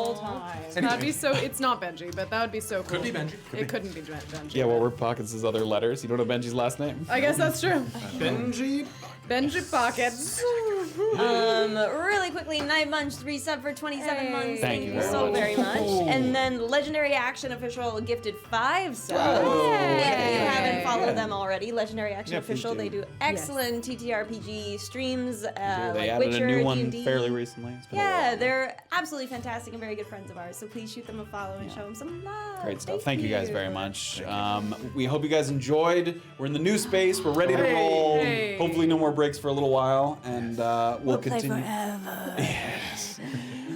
whole time. That'd be so. It's not Benji, but that would be so cool. Could be Benji. It couldn't be Benji. yeah, what were Pockets' other letters? You don't know Benji's last name? I guess that's true. Benji. Benji Pockets. Really quickly, Night Munch 3 sub for 27 months. Thank you so very very much. And then Legendary Action Official gifted 5 subs. If you haven't followed them already, Legendary Action Yeah, please Official, do. they do excellent TTRPG streams, they like added Witcher, a new one D&D. fairly recently. It's been a Yeah, while. they're absolutely fantastic and very good friends of ours. So please shoot them a follow and show them some love. Great stuff. Thank you guys very much. We hope you guys enjoyed. We're in the new space. We're ready to roll. Hey. Hopefully, no more breaks for a little while, and we'll Play continue. forever. Yes.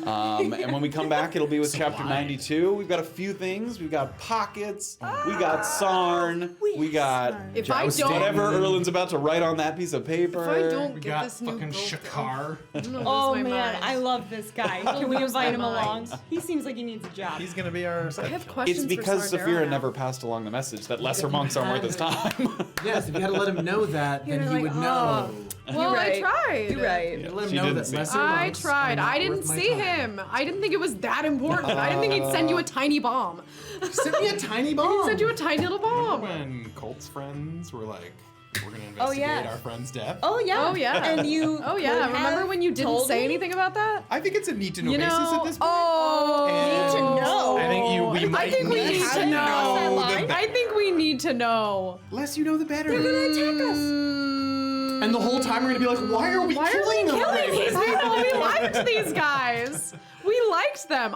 And when we come back, it'll be with chapter 92. We've got a few things. We've got pockets. We got Sarn. We got If I don't, whatever Erland's about to write on that piece of paper. if I don't We get got this new fucking bolt, Shakar. I'm gonna lose Oh my man, mind. I love this guy. Can we invite him along? He seems like he needs a job. He's gonna be our. I have questions It's because for Sardera Safira now. never passed along the message that lesser monks aren't worth his time. Yes, if you had to let him know that, then You're he like, would oh. know. Well, I tried. You're right. You let him She know didn't that see. lesser I monks tried. are not I didn't worth my see time. him. I didn't think it was that important. I didn't think he'd send you a tiny bomb. Send me a tiny bomb. He'd send you a tiny little bomb. When Colt's friends were like, we're gonna investigate Oh, yeah. our friend's death. Oh yeah. Oh, yeah. And you. Oh yeah, could remember have when you didn't told say me? anything about that? I think it's a need to know You basis know, at this point. oh, Need to know. I think we might I think we need need to to cross that know. line. I think we need to know. Less you know, the better. They're gonna attack us. And the whole time we're gonna be like, why are we Why are we killing them? killing these people? We liked these guys. We liked them.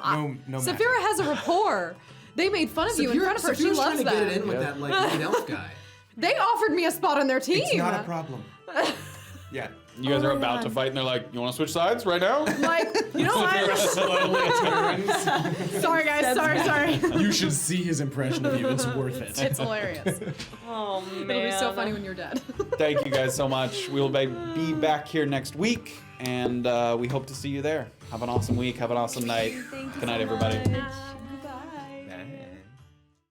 No Safira matter. has a rapport. They made fun of you in front of her. She Saphira's loves trying to get it them. in with that like lead elf guy. They offered me a spot on their team. It's not a problem. Yeah. You guys Oh are my about to God. fight, and they're like, "You want to switch sides right now?" Like, you know what? Slowly turns. Sorry, guys. Sorry. You should see his impression of you. It's worth it. It's hilarious. Oh man. It'll be so funny when you're dead. Thank you guys so much. We will be back here next week, and we hope to see you there. Have an awesome week. Have an awesome night. Thank you Good night, so everybody. much.